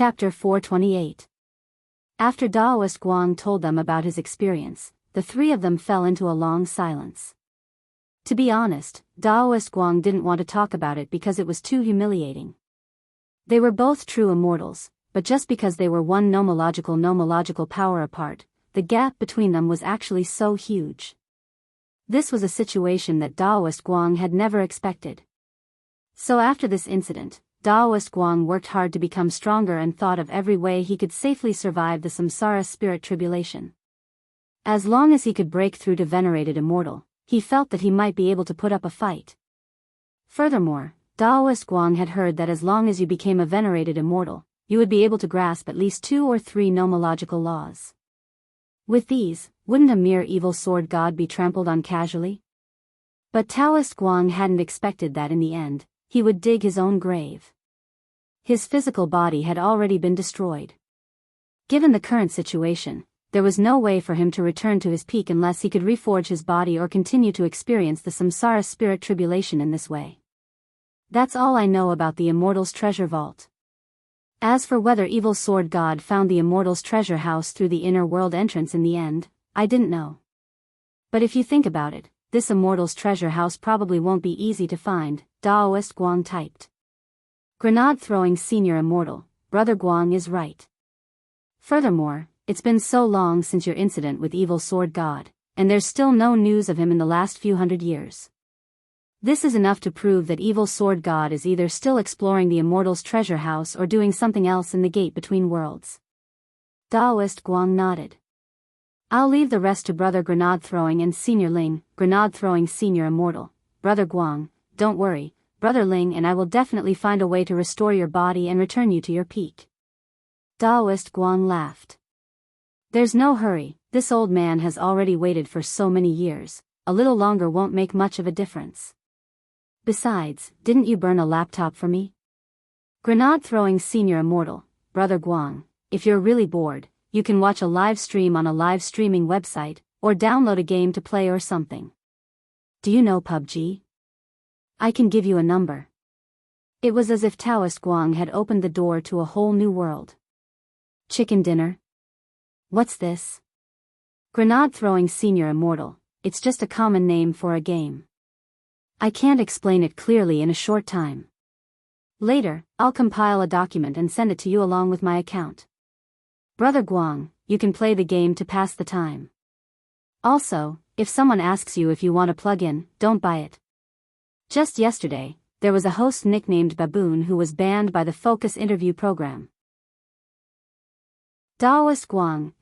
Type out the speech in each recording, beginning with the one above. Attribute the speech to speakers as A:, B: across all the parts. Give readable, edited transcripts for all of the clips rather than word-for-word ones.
A: Chapter 428. After Daoist Guang told them about his experience, the three of them fell into a long silence. To be honest, Daoist Guang didn't want to talk about it because it was too humiliating. They were both true immortals, but just because they were one nomological power apart, the gap between them was actually so huge. This was a situation that Daoist Guang had never expected. So after this incident, Daoist Guang worked hard to become stronger and thought of every way he could safely survive the samsara spirit tribulation. As long as he could break through to venerated immortal, he felt that he might be able to put up a fight. Furthermore, Daoist Guang had heard that as long as you became a venerated immortal, you would be able to grasp at least 2 or 3 nomological laws. With these, wouldn't a mere evil sword god be trampled on casually? But Daoist Guang hadn't expected that in the end, he would dig his own grave. His physical body had already been destroyed. Given the current situation, there was no way for him to return to his peak unless he could reforge his body or continue to experience the samsara spirit tribulation in this way. That's all I know about the Immortal's treasure vault. As for whether Evil Sword God found the Immortal's treasure house through the inner world entrance in the end, I didn't know. But if you think about it, this Immortal's treasure house probably won't be easy to find, Daoist Guang typed. Grenade-throwing senior immortal, Brother Guang is right. Furthermore, it's been so long since your incident with Evil Sword God, and there's still no news of him in the last few hundred years. This is enough to prove that Evil Sword God is either still exploring the Immortal's treasure house or doing something else in the gate between worlds. Daoist Guang nodded. I'll leave the rest to Brother Grenade-throwing and Senior Ling, Grenade-throwing Senior Immortal, Brother Guang. Don't worry, Brother Ling and I will definitely find a way to restore your body and return you to your peak. Daoist Guang laughed. There's no hurry, this old man has already waited for so many years, a little longer won't make much of a difference. Besides, didn't you burn a laptop for me? Grenade-throwing Senior Immortal, Brother Guang, if you're really bored, you can watch a live stream on a live streaming website, or download a game to play or something. Do you know PUBG? I can give you a number. It was as if Daoist Guang had opened the door to a whole new world. Chicken dinner? What's this? Grenade-throwing Senior Immortal, it's just a common name for a game. I can't explain it clearly in a short time. Later, I'll compile a document and send it to you along with my account. Brother Guang, you can play the game to pass the time. Also, if someone asks you if you want a plug-in, don't buy it. Just yesterday, there was a host nicknamed Baboon who was banned by the Focus interview program. Daoist Guang,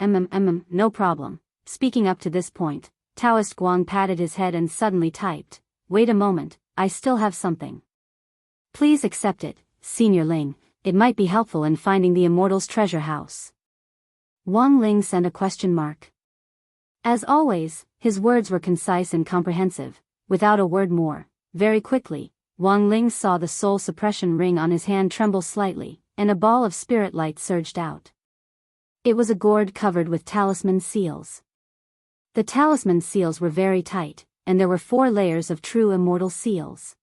A: no problem. Speaking up to this point, Daoist Guang patted his head and suddenly typed, wait a moment, I still have something. Please accept it, Senior Ling, it might be helpful in finding the Immortal's treasure house. Wang Ling sent a question mark. As always, his words were concise and comprehensive, without a word more. Very quickly, Wang Ling saw the soul suppression ring on his hand tremble slightly, and a ball of spirit light surged out. It was a gourd covered with talisman seals. The talisman seals were very tight, and there were 4 layers of true immortal seals.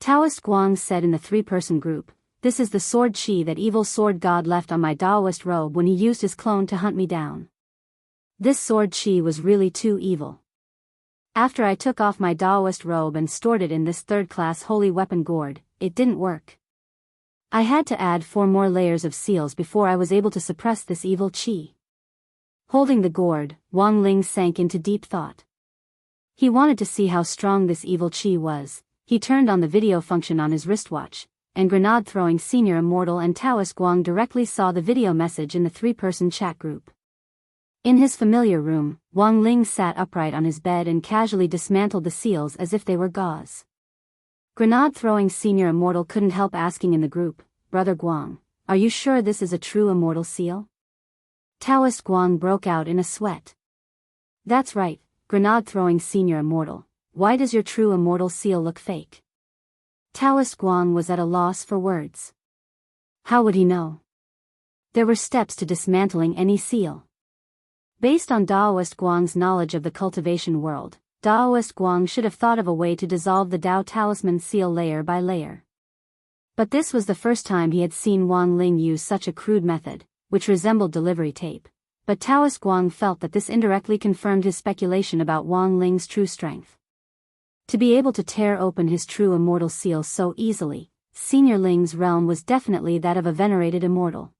A: Daoist Guang said in the 3-person group, this is the sword chi that Evil Sword God left on my Daoist robe when he used his clone to hunt me down. This sword chi was really too evil. After I took off my Daoist robe and stored it in this 3rd-class holy weapon gourd, it didn't work. I had to add 4 more layers of seals before I was able to suppress this evil chi. Holding the gourd, Wang Ling sank into deep thought. He wanted to see how strong this evil chi was. He turned on the video function on his wristwatch, and Grenade-throwing Senior Immortal and Daoist Guang directly saw the video message in the 3-person chat group. In his familiar room, Wang Ling sat upright on his bed and casually dismantled the seals as if they were gauze. Grenade-throwing Senior Immortal couldn't help asking in the group, Brother Guang, are you sure this is a true immortal seal? Daoist Guang broke out in a sweat. That's right, Grenade-throwing Senior Immortal, why does your true immortal seal look fake? Daoist Guang was at a loss for words. How would he know? There were steps to dismantling any seal. Based on Daoist Guang's knowledge of the cultivation world, Daoist Guang should have thought of a way to dissolve the Dao talisman seal layer by layer. But this was the first time he had seen Wang Ling use such a crude method, which resembled delivery tape. But Taoist Guang felt that this indirectly confirmed his speculation about Wang Ling's true strength. To be able to tear open his true immortal seal so easily, Senior Ling's realm was definitely that of a venerated immortal.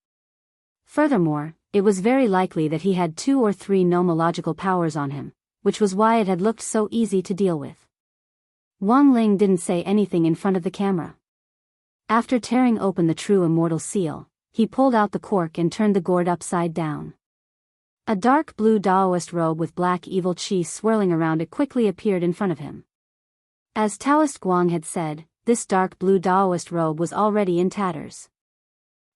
A: Furthermore, it was very likely that he had 2 or 3 nomological powers on him, which was why it had looked so easy to deal with. Wang Ling didn't say anything in front of the camera. After tearing open the true immortal seal, he pulled out the cork and turned the gourd upside down. A dark blue Taoist robe with black evil chi swirling around it quickly appeared in front of him. As Taoist Guang had said, this dark blue Taoist robe was already in tatters.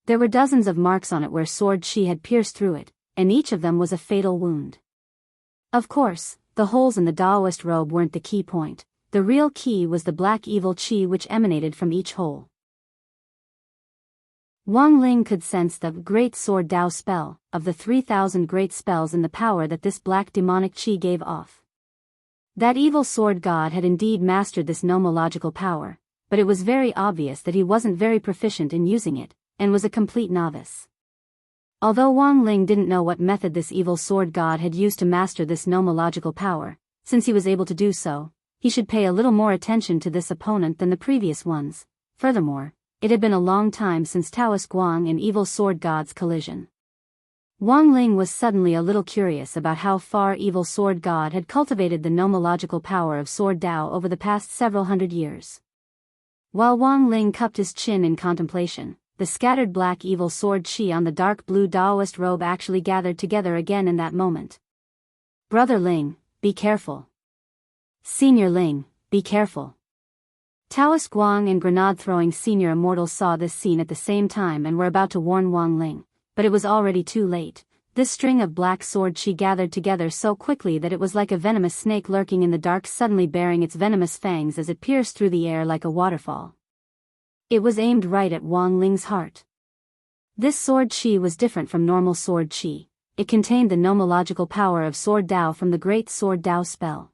A: There were dozens of marks on it where sword chi had pierced through it, and each of them was a fatal wound. Of course, the holes in the Taoist robe weren't the key point. The real key was the black evil chi which emanated from each hole. Wang Ling could sense the Great Sword Dao spell, of the 3,000 great spells and the power that this black demonic chi gave off. That evil sword god had indeed mastered this nomological power, but it was very obvious that he wasn't very proficient in using it, and was a complete novice. Although Wang Ling didn't know what method this evil sword god had used to master this nomological power, since he was able to do so, he should pay a little more attention to this opponent than the previous ones. Furthermore, it had been a long time since Taoist Guang and evil sword god's collision. Wang Ling was suddenly a little curious about how far evil sword god had cultivated the nomological power of sword Dao over the past several hundred years. While Wang Ling cupped his chin in contemplation, the scattered black evil sword chi on the dark blue Taoist robe actually gathered together again in that moment. Brother Ling, be careful. Senior Ling, be careful. Taoist Guang and grenade-throwing senior immortals saw this scene at the same time and were about to warn Wang Ling, but it was already too late. This string of black sword chi gathered together so quickly that it was like a venomous snake lurking in the dark suddenly baring its venomous fangs as it pierced through the air like a waterfall. It was aimed right at Wang Ling's heart. This sword chi was different from normal sword chi. It contained the nomological power of sword Dao from the Great Sword Dao spell.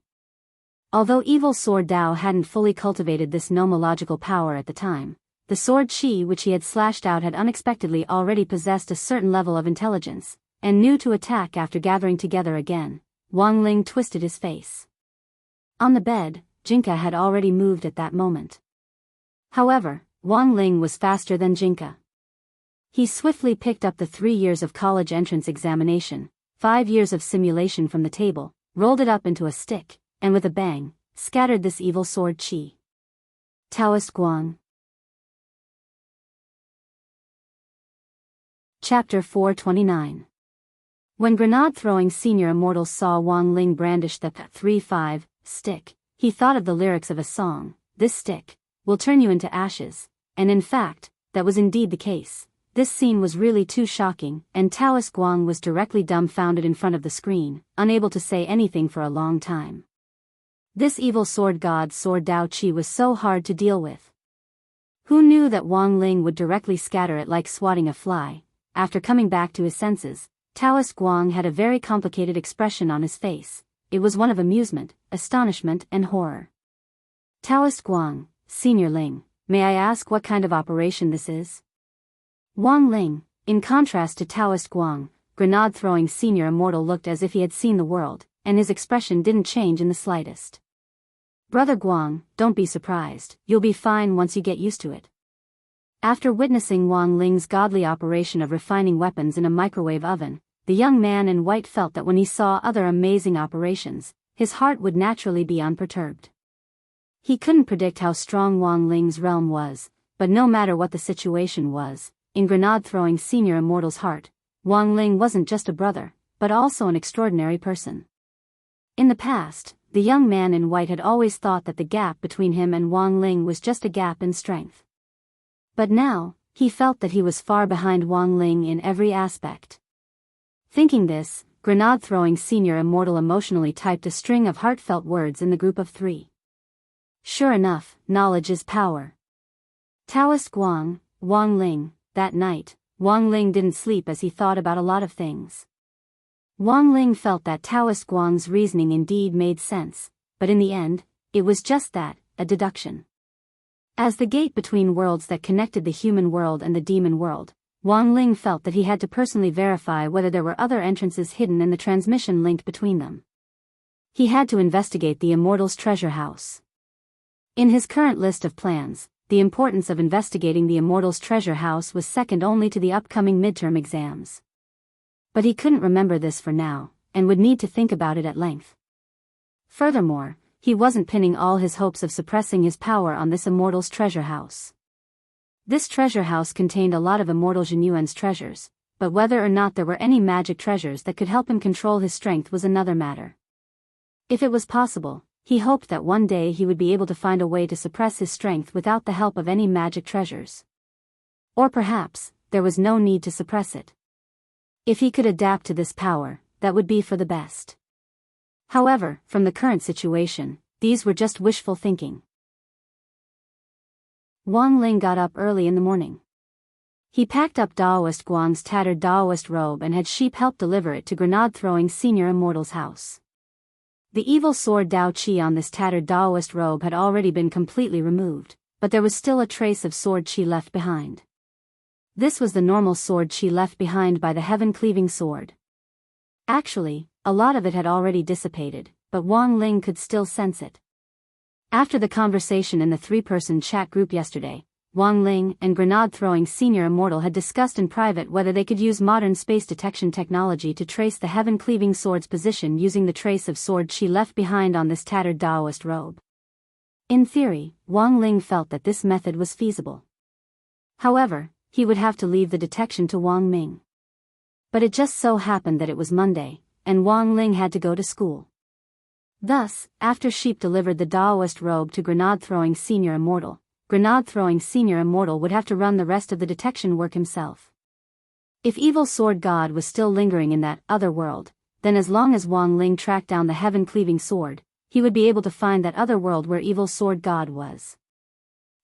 A: Although evil sword Dao hadn't fully cultivated this nomological power at the time, the sword chi which he had slashed out had unexpectedly already possessed a certain level of intelligence, and knew to attack after gathering together again. Wang Ling twisted his face. On the bed, Jinka had already moved at that moment. However, Wang Ling was faster than Jinka. He swiftly picked up the 3 years of college entrance examination, 5 years of simulation from the table, rolled it up into a stick, and with a bang, scattered this evil sword chi. Taoist Guang. Chapter 429. When grenade-throwing senior immortals saw Wang Ling brandish the 3-5 stick, he thought of the lyrics of a song, "This stick will turn you into ashes," and in fact, that was indeed the case. This scene was really too shocking, and Taoist Guang was directly dumbfounded in front of the screen, unable to say anything for a long time. This evil sword god sword Dao Chi was so hard to deal with. Who knew that Wang Ling would directly scatter it like swatting a fly? After coming back to his senses, Taoist Guang had a very complicated expression on his face. It was one of amusement, astonishment, and horror. Taoist Guang, Senior Ling, may I ask what kind of operation this is? Wang Ling, in contrast to Taoist Guang, grenade-throwing senior immortal looked as if he had seen the world, and his expression didn't change in the slightest. Brother Guang, don't be surprised, you'll be fine once you get used to it. After witnessing Wang Ling's godly operation of refining weapons in a microwave oven, the young man in white felt that when he saw other amazing operations, his heart would naturally be unperturbed. He couldn't predict how strong Wang Ling's realm was, but no matter what the situation was, in grenade-throwing senior immortal's heart, Wang Ling wasn't just a brother, but also an extraordinary person. In the past, the young man in white had always thought that the gap between him and Wang Ling was just a gap in strength. But now, he felt that he was far behind Wang Ling in every aspect. Thinking this, grenade-throwing senior immortal emotionally typed a string of heartfelt words in the group of 3. Sure enough, knowledge is power. Taoist Guang, Wang Ling. That night, Wang Ling didn't sleep as he thought about a lot of things. Wang Ling felt that Taoist Guang's reasoning indeed made sense, but in the end, it was just that, a deduction. As the gate between worlds that connected the human world and the demon world, Wang Ling felt that he had to personally verify whether there were other entrances hidden in the transmission link between them. He had to investigate the Immortal's treasure house. In his current list of plans, the importance of investigating the Immortal's treasure house was second only to the upcoming midterm exams. But he couldn't remember this for now, and would need to think about it at length. Furthermore, he wasn't pinning all his hopes of suppressing his power on this Immortal's treasure house. This treasure house contained a lot of Immortal Genuine's treasures, but whether or not there were any magic treasures that could help him control his strength was another matter. If it was possible, he hoped that one day he would be able to find a way to suppress his strength without the help of any magic treasures. Or perhaps, there was no need to suppress it. If he could adapt to this power, that would be for the best. However, from the current situation, these were just wishful thinking. Wang Ling got up early in the morning. He packed up Daoist Guang's tattered Daoist robe and had Sheep help deliver it to grenade-throwing Senior Immortal's house. The evil sword Dao Qi on this tattered Daoist robe had already been completely removed, but there was still a trace of sword Qi left behind. This was the normal sword Qi left behind by the heaven-cleaving sword. Actually, a lot of it had already dissipated, but Wang Ling could still sense it. After the conversation in the three-person chat group yesterday, Wang Ling and grenade-throwing Senior Immortal had discussed in private whether they could use modern space detection technology to trace the heaven-cleaving sword's position using the trace of sword Qi left behind on this tattered Daoist robe. In theory, Wang Ling felt that this method was feasible. However, he would have to leave the detection to Wang Ming. But it just so happened that it was Monday, and Wang Ling had to go to school. Thus, after Sheep delivered the Daoist robe to grenade-throwing Senior Immortal, grenade-throwing Senior Immortal would have to run the rest of the detection work himself. If Evil Sword God was still lingering in that other world, then as long as Wang Ling tracked down the heaven-cleaving sword, he would be able to find that other world where Evil Sword God was.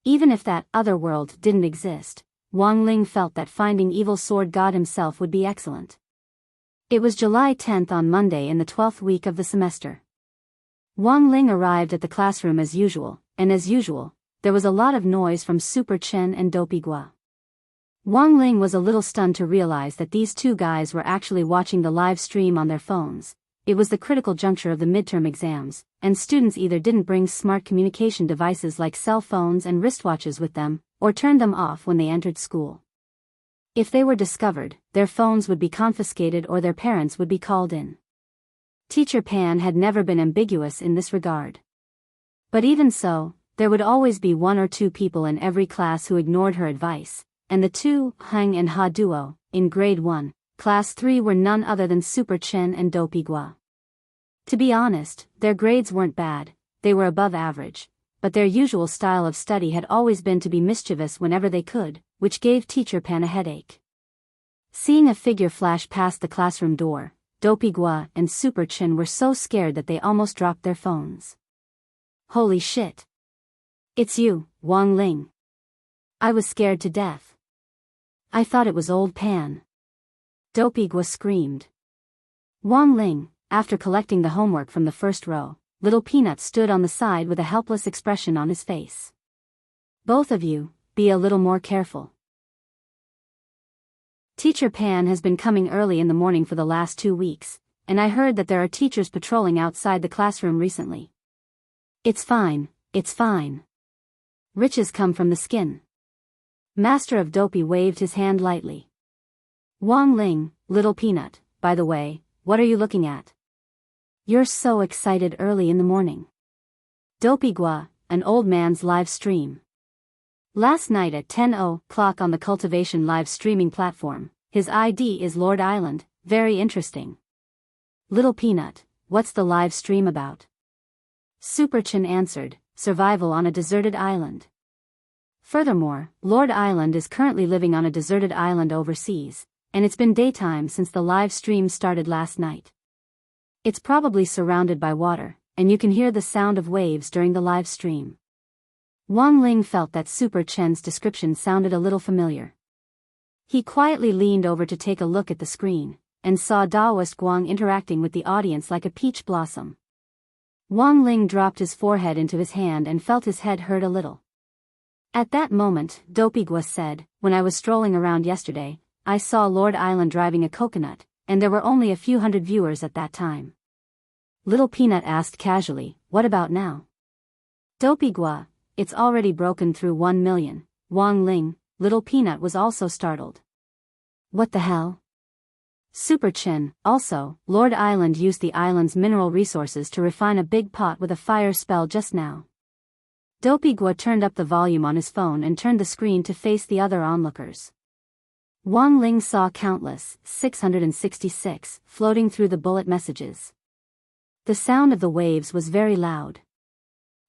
A: Even if that other world didn't exist, Wang Ling felt that finding Evil Sword God himself would be excellent. It was July 10th on Monday in the 12th week of the semester. Wang Ling arrived at the classroom as usual, and as usual, there was a lot of noise from Super Chen and Dopey Gua. Wang Ling was a little stunned to realize that these two guys were actually watching the live stream on their phones. It was the critical juncture of the midterm exams, and students either didn't bring smart communication devices like cell phones and wristwatches with them, or turned them off when they entered school. If they were discovered, their phones would be confiscated or their parents would be called in. Teacher Pan had never been ambiguous in this regard. But even so, there would always be one or two people in every class who ignored her advice, and the two, Heng and Ha duo, in grade 1, class 3 were none other than Super Chen and Dopey Gua. To be honest, their grades weren't bad, they were above average, but their usual style of study had always been to be mischievous whenever they could, which gave Teacher Pan a headache. Seeing a figure flash past the classroom door, Dopey Gua and Super Chen were so scared that they almost dropped their phones. Holy shit! It's you, Wang Ling. I was scared to death. I thought it was old Pan. Dopey Gua screamed. Wang Ling, after collecting the homework from the first row, Little Peanut stood on the side with a helpless expression on his face. Both of you, be a little more careful. Teacher Pan has been coming early in the morning for the last 2 weeks, and I heard that there are teachers patrolling outside the classroom recently. It's fine, it's fine. Riches come from the skin. Master of Dopey waved his hand lightly. Wang Ling, Little Peanut, by the way, what are you looking at? You're so excited early in the morning. Dopey Gua, an old man's live stream. Last night at 10:00 on the Cultivation live streaming platform, his ID is Lord Island, very interesting. Little Peanut, what's the live stream about? Super Chen answered, survival on a deserted island. Furthermore, Lord Island is currently living on a deserted island overseas, and it's been daytime since the live stream started last night. It's probably surrounded by water, and you can hear the sound of waves during the live stream. Wang Ling felt that Super Chen's description sounded a little familiar. He quietly leaned over to take a look at the screen, and saw Daoist Guang interacting with the audience like a peach blossom. Wang Ling dropped his forehead into his hand and felt his head hurt a little. At that moment, Dopigwa said, when I was strolling around yesterday, I saw Lord Island driving a coconut, and there were only a few hundred viewers at that time. Little Peanut asked casually, what about now? Dopigwa, it's already broken through 1 million. Wang Ling, Little Peanut was also startled. What the hell? Super Chin, also, Lord Island used the island's mineral resources to refine a big pot with a fire spell just now. Dopigwa turned up the volume on his phone and turned the screen to face the other onlookers. Wang Ling saw countless, 666, floating through the bullet messages. The sound of the waves was very loud.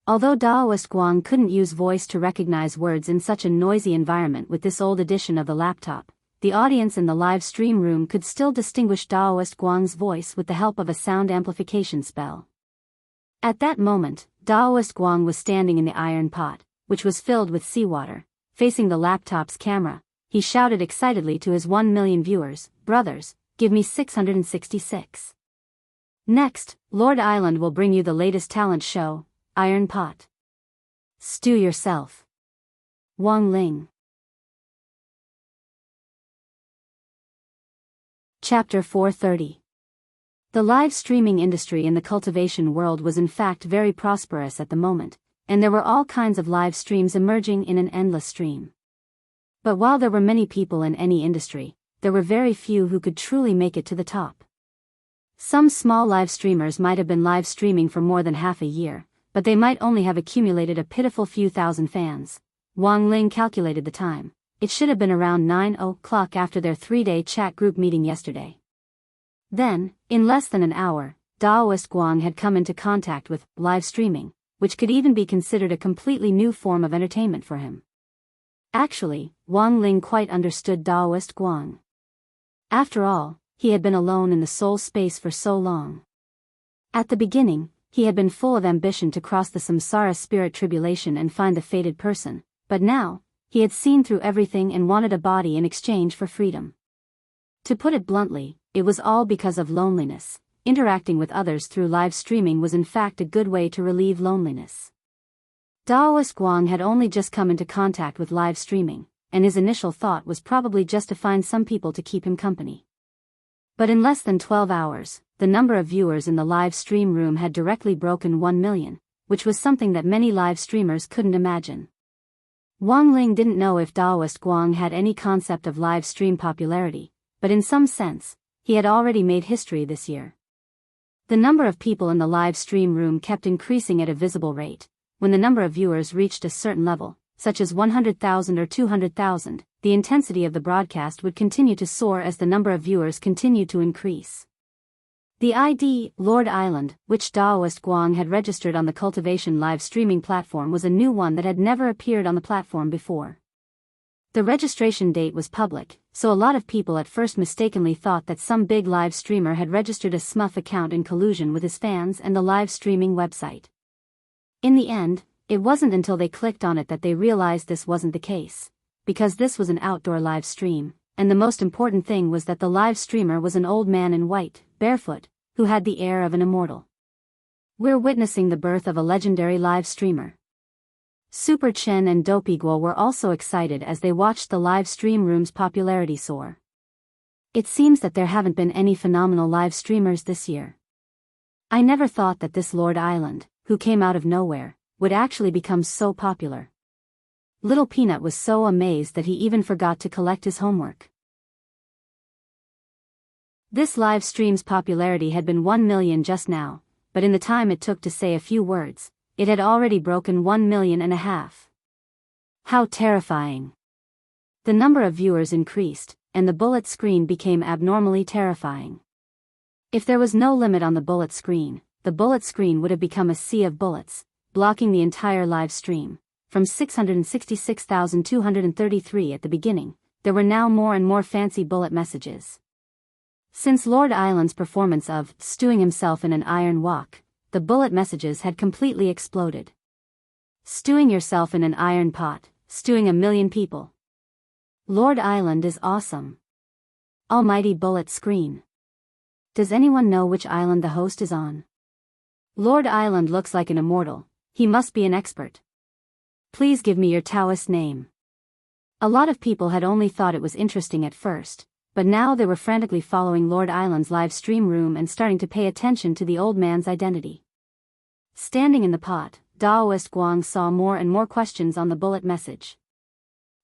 A: Although Daoist Guang couldn't use voice to recognize words in such a noisy environment with this old edition of the laptop, the audience in the live stream room could still distinguish Daoist Guang's voice with the help of a sound amplification spell. At that moment, Daoist Guang was standing in the iron pot, which was filled with seawater, facing the laptop's camera. He shouted excitedly to his 1 million viewers, brothers, give me 666. Next, Lord Island will bring you the latest talent show, Iron Pot. Stew yourself. Wang Ling. Chapter 430. The live streaming industry in the cultivation world was in fact very prosperous at the moment, and there were all kinds of live streams emerging in an endless stream. But while there were many people in any industry, there were very few who could truly make it to the top. Some small live streamers might have been live streaming for more than half a year, but they might only have accumulated a pitiful few thousand fans. Wang Ling calculated the time. It should have been around 9 o'clock after their 3-day chat group meeting yesterday. Then, in less than an hour, Daoist Guang had come into contact with live streaming, which could even be considered a completely new form of entertainment for him. Actually, Wang Ling quite understood Daoist Guang. After all, he had been alone in the soul space for so long. At the beginning, he had been full of ambition to cross the samsara spirit tribulation and find the fated person, but now, he had seen through everything and wanted a body in exchange for freedom. To put it bluntly, it was all because of loneliness. Interacting with others through live streaming was in fact a good way to relieve loneliness. Daoist Guang had only just come into contact with live streaming, and his initial thought was probably just to find some people to keep him company. But in less than 12 hours, the number of viewers in the live stream room had directly broken 1 million, which was something that many live streamers couldn't imagine. Wang Ling didn't know if Daoist Guang had any concept of live stream popularity, but in some sense, he had already made history this year. The number of people in the live stream room kept increasing at a visible rate. When the number of viewers reached a certain level, such as 100,000 or 200,000, the intensity of the broadcast would continue to soar as the number of viewers continued to increase. The ID, Lord Island, which Daoist Guang had registered on the Cultivation live streaming platform was a new one that had never appeared on the platform before. The registration date was public, so a lot of people at first mistakenly thought that some big live streamer had registered a smurf account in collusion with his fans and the live streaming website. In the end, it wasn't until they clicked on it that they realized this wasn't the case, because this was an outdoor live stream, and the most important thing was that the live streamer was an old man in white, barefoot, who had the air of an immortal. We're witnessing the birth of a legendary live streamer. Super Chen and Dopigwa were also excited as they watched the live stream room's popularity soar. It seems that there haven't been any phenomenal live streamers this year. I never thought that this Lord Island, who came out of nowhere, would actually become so popular. Little Peanut was so amazed that he even forgot to collect his homework. This live stream's popularity had been 1 million just now, but in the time it took to say a few words, it had already broken 1.5 million. How terrifying! The number of viewers increased, and the bullet screen became abnormally terrifying. If there was no limit on the bullet screen would have become a sea of bullets, blocking the entire live stream. From 666,233 at the beginning, there were now more and more fancy bullet messages. Since Lord Island's performance of stewing himself in an iron wok, the bullet messages had completely exploded. Stewing yourself in an iron pot, stewing 1 million people. Lord Island is awesome. Almighty bullet screen. Does anyone know which island the host is on? Lord Island looks like an immortal, he must be an expert. Please give me your Taoist name. A lot of people had only thought it was interesting at first, but now they were frantically following Lord Island's live stream room and starting to pay attention to the old man's identity. Standing in the pot, Daoist Guang saw more and more questions on the bullet message.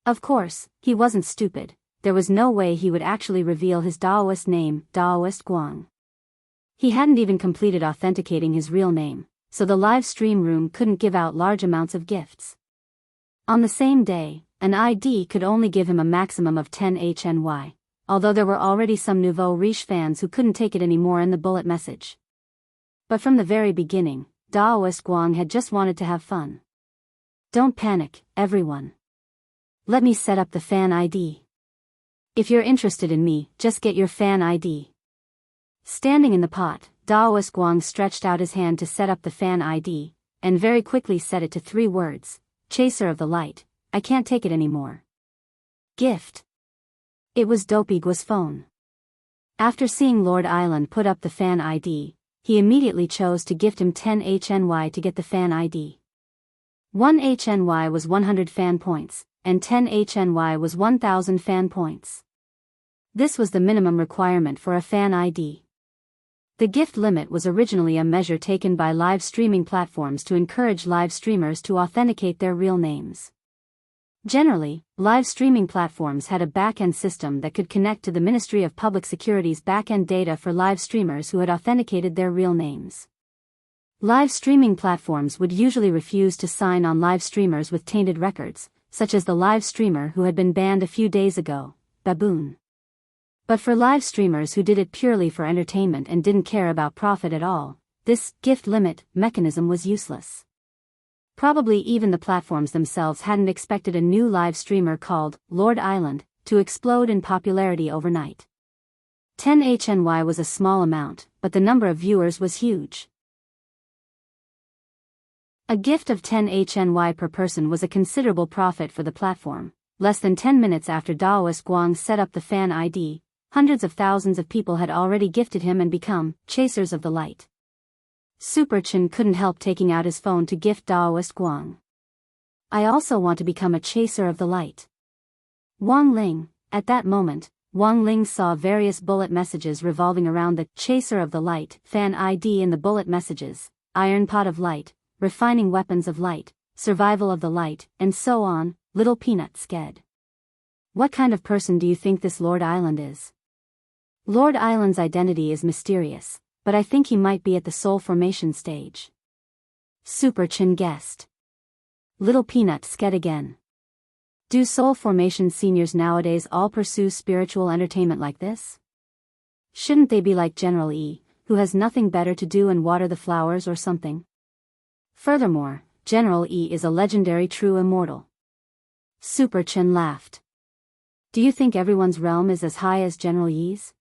A: Of course, he wasn't stupid. There was no way he would actually reveal his Daoist name, Daoist Guang. He hadn't even completed authenticating his real name, so the live stream room couldn't give out large amounts of gifts. On the same day, an ID could only give him a maximum of 10 HNY, although there were already some nouveau riche fans who couldn't take it anymore in the bullet message. But from the very beginning, Daoist Guang had just wanted to have fun. Don't panic, everyone. Let me set up the fan ID. If you're interested in me, just get your fan ID. Standing in the pot, Daoist Guang stretched out his hand to set up the fan ID, and very quickly set it to 3 words, Chaser of the Light, I can't take it anymore. Gift. It was Dopigua's phone. After seeing Lord Island put up the fan ID, he immediately chose to gift him 10 HNY to get the fan ID. 1 HNY was 100 fan points, and 10 HNY was 1000 fan points. This was the minimum requirement for a fan ID. The gift limit was originally a measure taken by live streaming platforms to encourage live streamers to authenticate their real names. Generally, live streaming platforms had a back-end system that could connect to the Ministry of Public Security's back-end data for live streamers who had authenticated their real names. Live streaming platforms would usually refuse to sign on live streamers with tainted records, such as the live streamer who had been banned a few days ago, Baboon. But for live streamers who did it purely for entertainment and didn't care about profit at all, this gift limit mechanism was useless. Probably even the platforms themselves hadn't expected a new live streamer called Lord Island to explode in popularity overnight. 10 HNY was a small amount, but the number of viewers was huge. A gift of 10 HNY per person was a considerable profit for the platform. Less than 10 minutes after Daoist Guang set up the fan ID, hundreds of thousands of people had already gifted him and become Chasers of the Light. Super Chen couldn't help taking out his phone to gift Daoist Guang. I also want to become a Chaser of the Light. Wang Ling. At that moment, Wang Ling saw various bullet messages revolving around the Chaser of the Light fan ID in the bullet messages, Iron Pot of Light, Refining Weapons of Light, Survival of the Light, and so on. Little Peanut sked. What kind of person do you think this Lord Island is? Lord Island's identity is mysterious, but I think he might be at the soul formation stage. Super Chin guessed. Little Peanut sked again. Do soul formation seniors nowadays all pursue spiritual entertainment like this? Shouldn't they be like General E, who has nothing better to do and water the flowers or something? Furthermore, General E is a legendary true immortal. Super Chen laughed. Do you think everyone's realm is as high as General Yi's?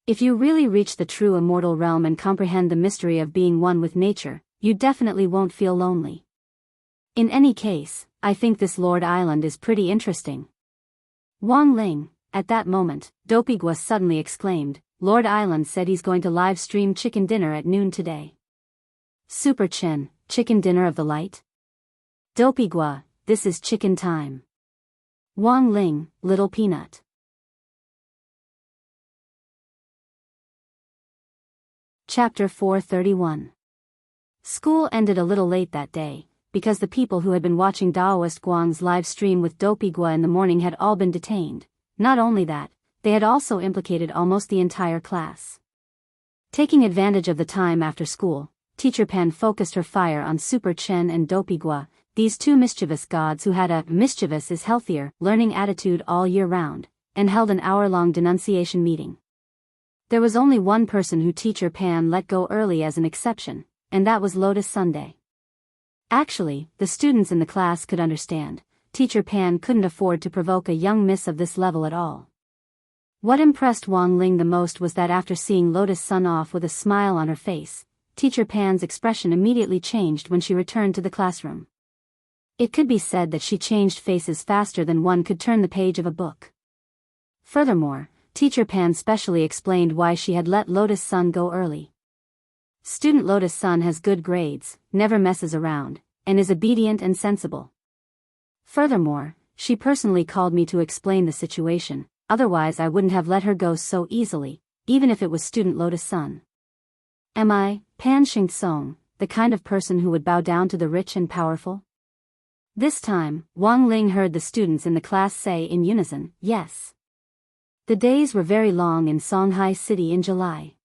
A: If you really reach the true immortal realm and comprehend the mystery of being one with nature, you definitely won't feel lonely. In any case, I think this Lord Island is pretty interesting. Wang Ling. At that moment, Dopigua suddenly exclaimed, Lord Island said he's going to live stream chicken dinner at noon today. Super Chen, chicken dinner of the light? Dopigua, this is chicken time. Wang Ling, Little Peanut. Chapter 431. School ended a little late that day, because the people who had been watching Daoist Guang's live stream with Dopigua in the morning had all been detained. Not only that, they had also implicated almost the entire class. Taking advantage of the time after school, Teacher Pan focused her fire on Super Chen and Dopigua, these two mischievous gods who had a mischievous is healthier learning attitude all year round, and held an hour-long denunciation meeting. There was only one person who Teacher Pan let go early as an exception, and that was Lotus Sunday. Actually, the students in the class could understand, Teacher Pan couldn't afford to provoke a young miss of this level at all. What impressed Wang Ling the most was that after seeing Lotus Sun off with a smile on her face, Teacher Pan's expression immediately changed when she returned to the classroom. It could be said that she changed faces faster than one could turn the page of a book. Furthermore, Teacher Pan specially explained why she had let Lotus Sun go early. Student Lotus Sun has good grades, never messes around, and is obedient and sensible. Furthermore, she personally called me to explain the situation, otherwise I wouldn't have let her go so easily, even if it was student Lotus Sun. Am I, Pan Xingtsong, the kind of person who would bow down to the rich and powerful? This time, Wang Ling heard the students in the class say in unison, yes. The days were very long in Songhai City in July.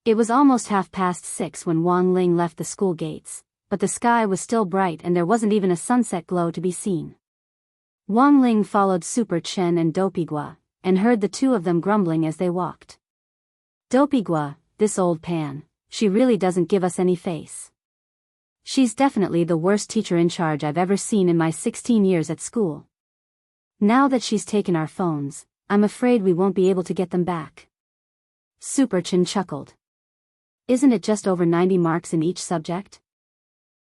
A: It was almost 6:30 when Wang Ling left the school gates, but the sky was still bright and there wasn't even a sunset glow to be seen. Wang Ling followed Super Chen and Dopigua, and heard the two of them grumbling as they walked. Dopigua, this old Pan, she really doesn't give us any face. She's definitely the worst teacher in charge I've ever seen in my 16 years at school. Now that she's taken our phones, I'm afraid we won't be able to get them back. Super Chen chuckled. Isn't it just over 90 marks in each subject?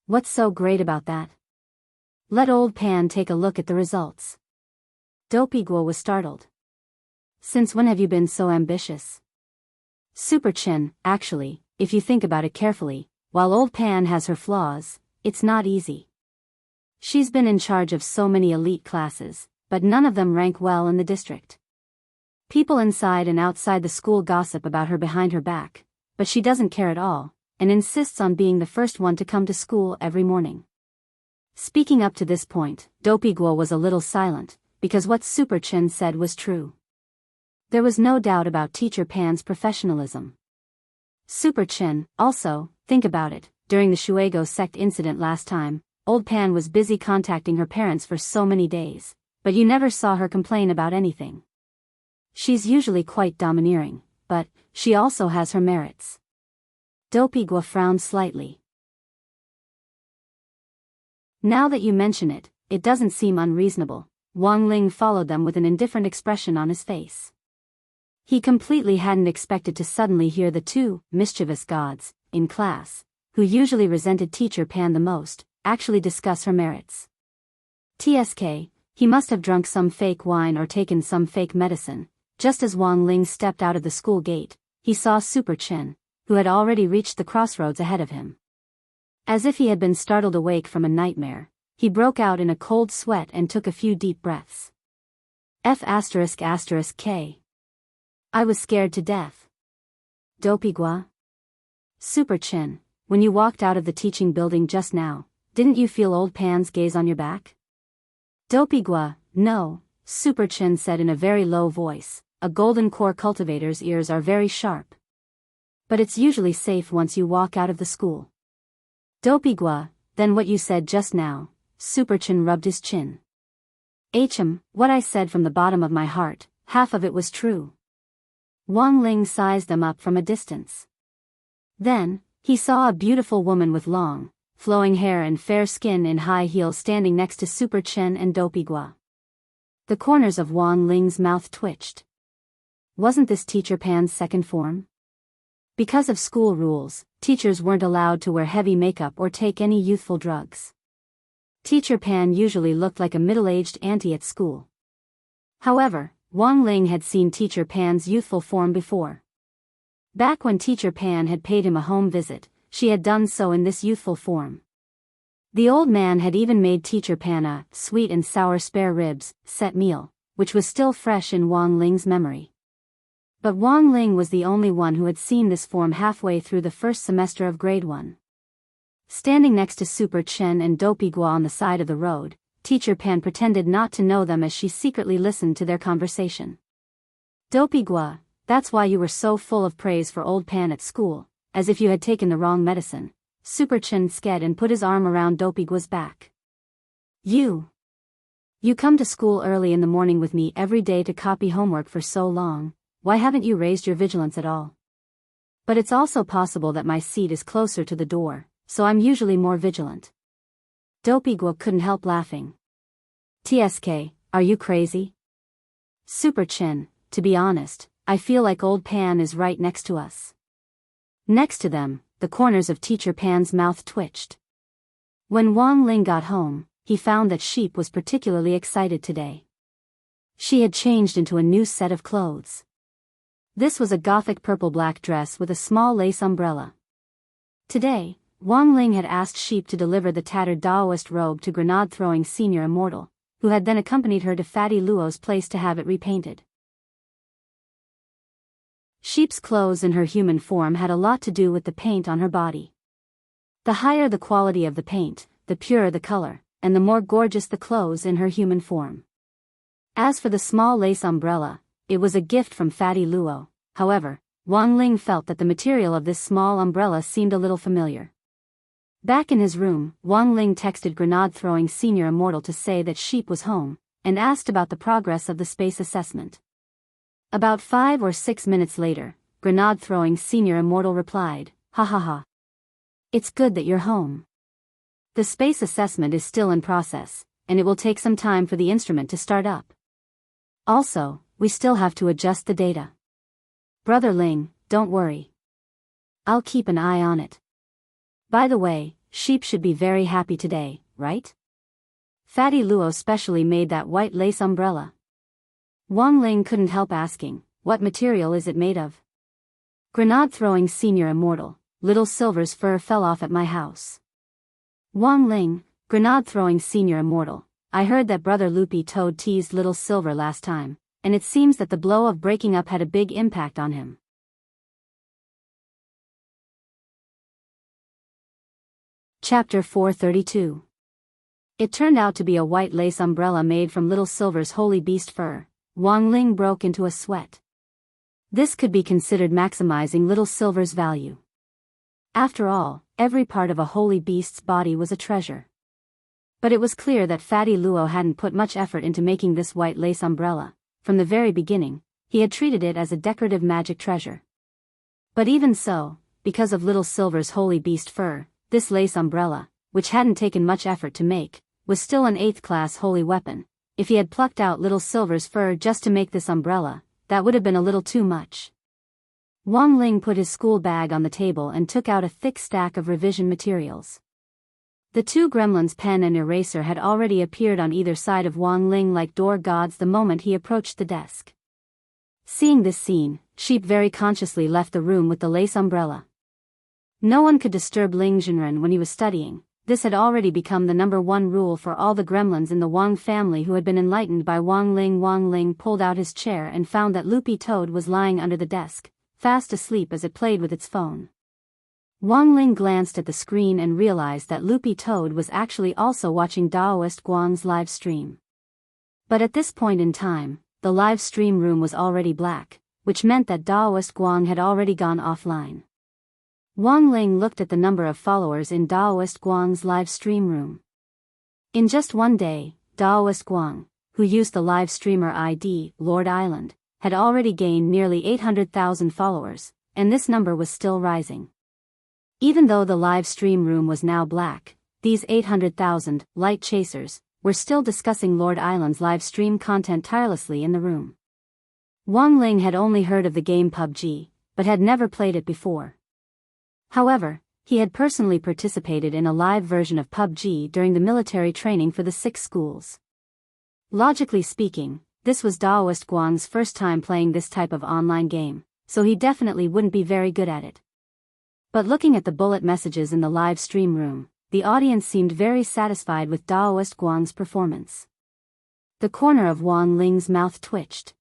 A: What's so great about that? Let old Pan take a look at the results. Dopigua was startled. Since when have you been so ambitious? Super Chen, actually, if you think about it carefully, while old Pan has her flaws, it's not easy. She's been in charge of so many elite classes, but none of them rank well in the district. People inside and outside the school gossip about her behind her back, but she doesn't care at all, and insists on being the first one to come to school every morning. Speaking up to this point, Dopigua was a little silent, because what Super Chen said was true. There was no doubt about Teacher Pan's professionalism. Super Chen, also, think about it, during the Shuego sect incident last time, old Pan was busy contacting her parents for so many days, but you never saw her complain about anything. She's usually quite domineering, but she also has her merits. Dopigua frowned slightly. Now that you mention it, it doesn't seem unreasonable. Wang Ling followed them with an indifferent expression on his face. He completely hadn't expected to suddenly hear the two mischievous gods in class, who usually resented Teacher Pan the most, actually discuss her merits. TSK, he must have drunk some fake wine or taken some fake medicine. Just as Wang Ling stepped out of the school gate, he saw Super Chen, who had already reached the crossroads ahead of him. As if he had been startled awake from a nightmare, he broke out in a cold sweat and took a few deep breaths. F***K. I was scared to death. Dopigua? Super Chen, when you walked out of the teaching building just now, didn't you feel old Pan's gaze on your back? Dopigua, no, Super Chen said in a very low voice. A golden core cultivator's ears are very sharp. But it's usually safe once you walk out of the school. Dopigua, then what you said just now, Super Chen rubbed his chin. What I said from the bottom of my heart, half of it was true. Wang Ling sized them up from a distance. Then, he saw a beautiful woman with long, flowing hair and fair skin in high heels standing next to Super Chen and Dopigua. The corners of Wang Ling's mouth twitched. Wasn't this Teacher Pan's second form? Because of school rules, teachers weren't allowed to wear heavy makeup or take any youthful drugs. Teacher Pan usually looked like a middle-aged auntie at school. However, Wang Ling had seen Teacher Pan's youthful form before. Back when Teacher Pan had paid him a home visit, she had done so in this youthful form. The old man had even made Teacher Pan a sweet and sour spare ribs set meal, which was still fresh in Wang Ling's memory. But Wang Ling was the only one who had seen this form halfway through the first semester of grade 1. Standing next to Super Chen and Dopigua on the side of the road, Teacher Pan pretended not to know them as she secretly listened to their conversation. Dopigua, that's why you were so full of praise for old Pan at school, as if you had taken the wrong medicine. Super Chen sked and put his arm around Dopigua's back. You come to school early in the morning with me every day to copy homework for so long. Why haven't you raised your vigilance at all? But it's also possible that my seat is closer to the door, so I'm usually more vigilant. Dopigua couldn't help laughing. TSK, are you crazy? Super Chen, to be honest, I feel like old Pan is right next to us. Next to them, the corners of Teacher Pan's mouth twitched. When Wang Ling got home, he found that Sheep was particularly excited today. She had changed into a new set of clothes. This was a gothic purple-black dress with a small lace umbrella. Today, Wang Ling had asked Sheep to deliver the tattered Daoist robe to grenade-throwing senior immortal, who had then accompanied her to Fatty Luo's place to have it repainted. Sheep's clothes in her human form had a lot to do with the paint on her body. The higher the quality of the paint, the purer the color, and the more gorgeous the clothes in her human form. As for the small lace umbrella, it was a gift from Fatty Luo. However, Wang Ling felt that the material of this small umbrella seemed a little familiar. Back in his room, Wang Ling texted Grenade-throwing Senior Immortal to say that Sheep was home, and asked about the progress of the space assessment. About 5 or 6 minutes later, Grenade-throwing Senior Immortal replied, "Ha ha ha. It's good that you're home. The space assessment is still in process, and it will take some time for the instrument to start up. Also, we still have to adjust the data. Brother Ling, don't worry. I'll keep an eye on it. By the way, Sheep should be very happy today, right? Fatty Luo specially made that white lace umbrella." Wang Ling couldn't help asking, "What material is it made of?" Grenade-throwing Senior Immortal, "Little Silver's fur fell off at my house." Wang Ling, Grenade-throwing Senior Immortal, "I heard that Brother Loopy Toad teased Little Silver last time, and it seems that the blow of breaking up had a big impact on him." Chapter 432. It turned out to be a white lace umbrella made from Little Silver's holy beast fur. Wang Ling broke into a sweat. This could be considered maximizing Little Silver's value. After all, every part of a holy beast's body was a treasure. But it was clear that Fatty Luo hadn't put much effort into making this white lace umbrella. From the very beginning, he had treated it as a decorative magic treasure. But even so, because of Little Silver's holy beast fur, this lace umbrella, which hadn't taken much effort to make, was still an 8th-class holy weapon. If he had plucked out Little Silver's fur just to make this umbrella, that would have been a little too much. Wang Ling put his school bag on the table and took out a thick stack of revision materials. The two gremlins' pen and eraser had already appeared on either side of Wang Ling like door gods the moment he approached the desk. Seeing this scene, Sheep very consciously left the room with the lace umbrella. No one could disturb Ling Zhenren when he was studying. This had already become the #1 rule for all the gremlins in the Wang family who had been enlightened by Wang Ling. Wang Ling pulled out his chair and found that Loopy Toad was lying under the desk, fast asleep as it played with its phone. Wang Ling glanced at the screen and realized that Loopy Toad was actually also watching Daoist Guang's live stream. But at this point in time, the live stream room was already black, which meant that Daoist Guang had already gone offline. Wang Ling looked at the number of followers in Daoist Guang's live stream room. In just one day, Daoist Guang, who used the live streamer ID, Lord Island, had already gained nearly 800,000 followers, and this number was still rising. Even though the live stream room was now black, these 800,000 light chasers were still discussing Lord Island's live stream content tirelessly in the room. Wang Ling had only heard of the game PUBG, but had never played it before. However, he had personally participated in a live version of PUBG during the military training for the 6 schools. Logically speaking, this was Daoist Guang's first time playing this type of online game, so he definitely wouldn't be very good at it. But looking at the bullet messages in the live stream room, the audience seemed very satisfied with Daoist Guang's performance. The corner of Wang Ling's mouth twitched.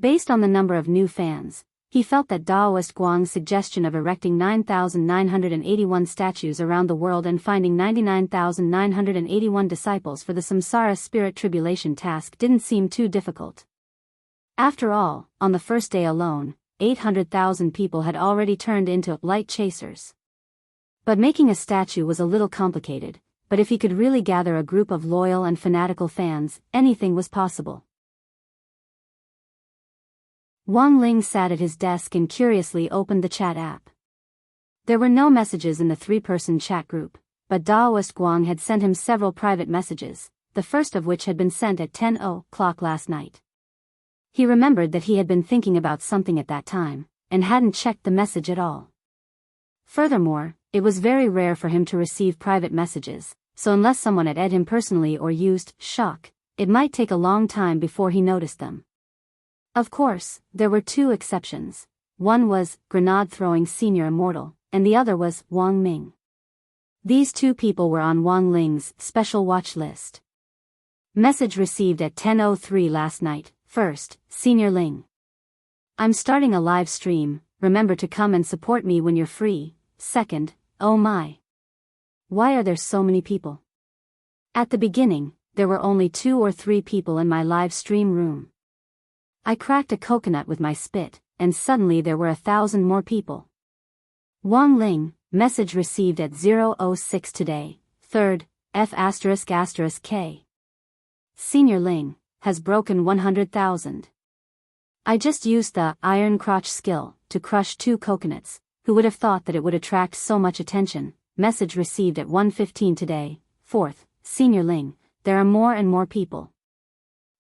A: Based on the number of new fans, he felt that Daoist Guang's suggestion of erecting 9,981 statues around the world and finding 99,981 disciples for the Samsara Spirit Tribulation task didn't seem too difficult. After all, on the first day alone, 800,000 people had already turned into light chasers. But making a statue was a little complicated, but if he could really gather a group of loyal and fanatical fans, anything was possible. Wang Ling sat at his desk and curiously opened the chat app. There were no messages in the 3-person chat group, but Daoist Guang had sent him several private messages, the first of which had been sent at 10 o'clock last night. He remembered that he had been thinking about something at that time, and hadn't checked the message at all. Furthermore, it was very rare for him to receive private messages, so unless someone had added him personally or used shock, it might take a long time before he noticed them. Of course, there were 2 exceptions. One was Grenade-throwing Senior Immortal, and the other was Wang Ming. These 2 people were on Wang Ling's special watch list. Message received at 10:03 last night. First, Senior Ling. I'm starting a live stream, remember to come and support me when you're free. Second, oh my. Why are there so many people? At the beginning, there were only 2 or 3 people in my live stream room. I cracked a coconut with my spit, and suddenly there were 1,000 more people. Wang Ling, message received at 0:06 today. Third, F***K. Senior Ling, has broken 100,000. I just used the iron crotch skill to crush 2 coconuts. Who would have thought that it would attract so much attention? Message received at 1:15 today. Fourth, Senior Ling, there are more and more people.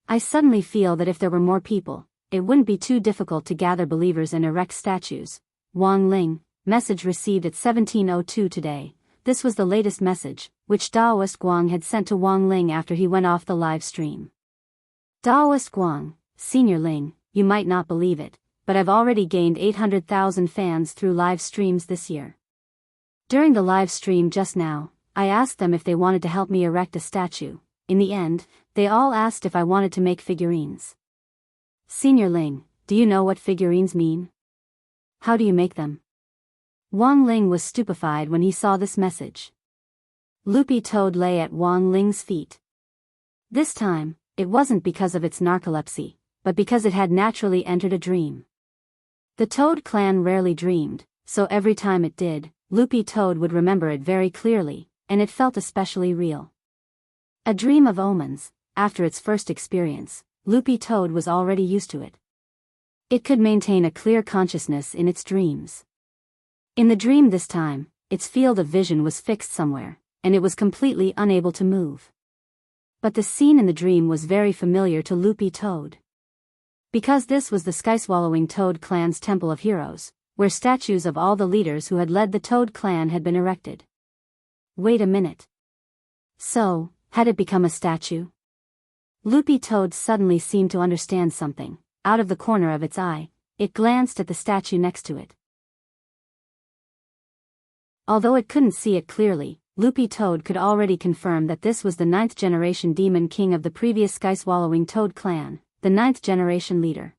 A: I suddenly feel that if there were more people, it wouldn't be too difficult to gather believers and erect statues. Wang Ling, message received at 17:02 today. This was the latest message, which Daoist Guang had sent to Wang Ling after he went off the live stream. Daoist Guang, Senior Ling, you might not believe it, but I've already gained 800,000 fans through live streams this year. During the live stream just now, I asked them if they wanted to help me erect a statue. In the end, they all asked if I wanted to make figurines. Senior Ling, do you know what figurines mean? How do you make them? Wang Ling was stupefied when he saw this message. Loopy Toad lay at Wang Ling's feet. This time, it wasn't because of its narcolepsy, but because it had naturally entered a dream. The Toad clan rarely dreamed, so every time it did, Loopy Toad would remember it very clearly, and it felt especially real. A dream of omens. After its first experience, Loopy Toad was already used to it. It could maintain a clear consciousness in its dreams. In the dream this time, its field of vision was fixed somewhere, and it was completely unable to move. But the scene in the dream was very familiar to Loopy Toad. Because this was the Skyswallowing Toad clan's Temple of Heroes, where statues of all the leaders who had led the Toad clan had been erected. Wait a minute. So, had it become a statue? Loopy Toad suddenly seemed to understand something. Out of the corner of its eye, it glanced at the statue next to it. Although it couldn't see it clearly, Loopy Toad could already confirm that this was the 9th generation demon king of the previous Skyswallowing Toad clan, the 9th generation leader.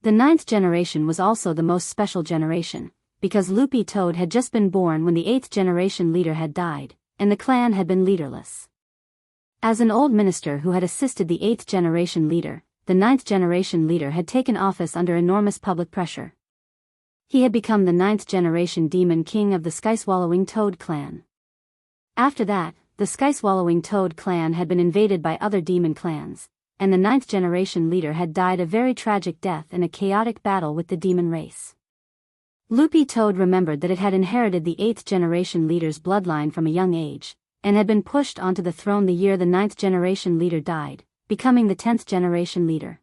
A: The 9th generation was also the most special generation, because Loopy Toad had just been born when the 8th generation leader had died, and the clan had been leaderless. As an old minister who had assisted the 8th generation leader, the 9th generation leader had taken office under enormous public pressure. He had become the 9th generation demon king of the Skyswallowing Toad clan. After that, the Skyswallowing Toad clan had been invaded by other demon clans, and the 9th generation leader had died a very tragic death in a chaotic battle with the demon race. Loopy Toad remembered that it had inherited the 8th generation leader's bloodline from a young age, and had been pushed onto the throne the year the 9th generation leader died, becoming the 10th generation leader.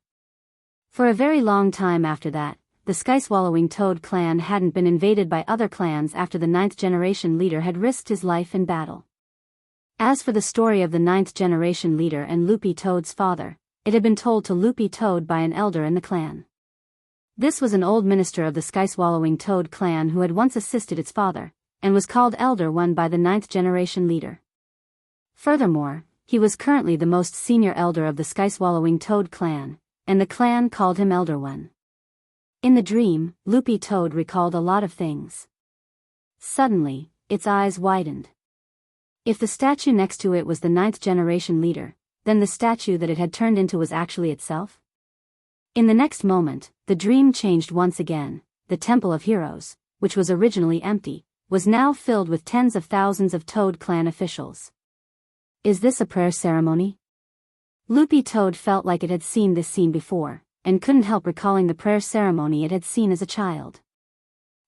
A: For a very long time after that, the Skyswallowing Toad clan hadn't been invaded by other clans after the 9th generation leader had risked his life in battle. As for the story of the 9th generation leader and Loopy Toad's father, it had been told to Loopy Toad by an elder in the clan. This was an old minister of the Skyswallowing Toad clan who had once assisted its father, and was called Elder One by the 9th generation leader. Furthermore, he was currently the most senior elder of the Skyswallowing Toad clan, and the clan called him Elder One. In the dream, Loopy Toad recalled a lot of things. Suddenly, its eyes widened. If the statue next to it was the 9th generation leader, then the statue that it had turned into was actually itself? In the next moment, the dream changed once again. The Temple of Heroes, which was originally empty, was now filled with tens of thousands of Toad clan officials. Is this a prayer ceremony? Loopy Toad felt like it had seen this scene before, and couldn't help recalling the prayer ceremony it had seen as a child.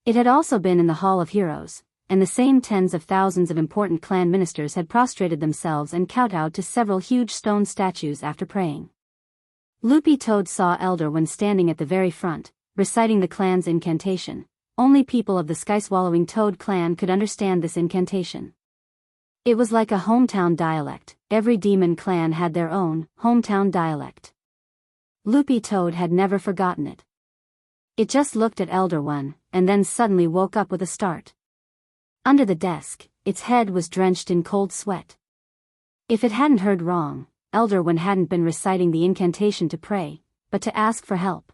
A: It had also been in the Hall of Heroes, and the same tens of thousands of important clan ministers had prostrated themselves and kowtowed to several huge stone statues after praying. Loopy Toad saw Elder One standing at the very front, reciting the clan's incantation. Only people of the Skyswallowing Toad clan could understand this incantation. It was like a hometown dialect. Every demon clan had their own hometown dialect. Loopy Toad had never forgotten it. It just looked at Elder One, and then suddenly woke up with a start. Under the desk, its head was drenched in cold sweat. If it hadn't heard wrong, Elderwin hadn't been reciting the incantation to pray, but to ask for help.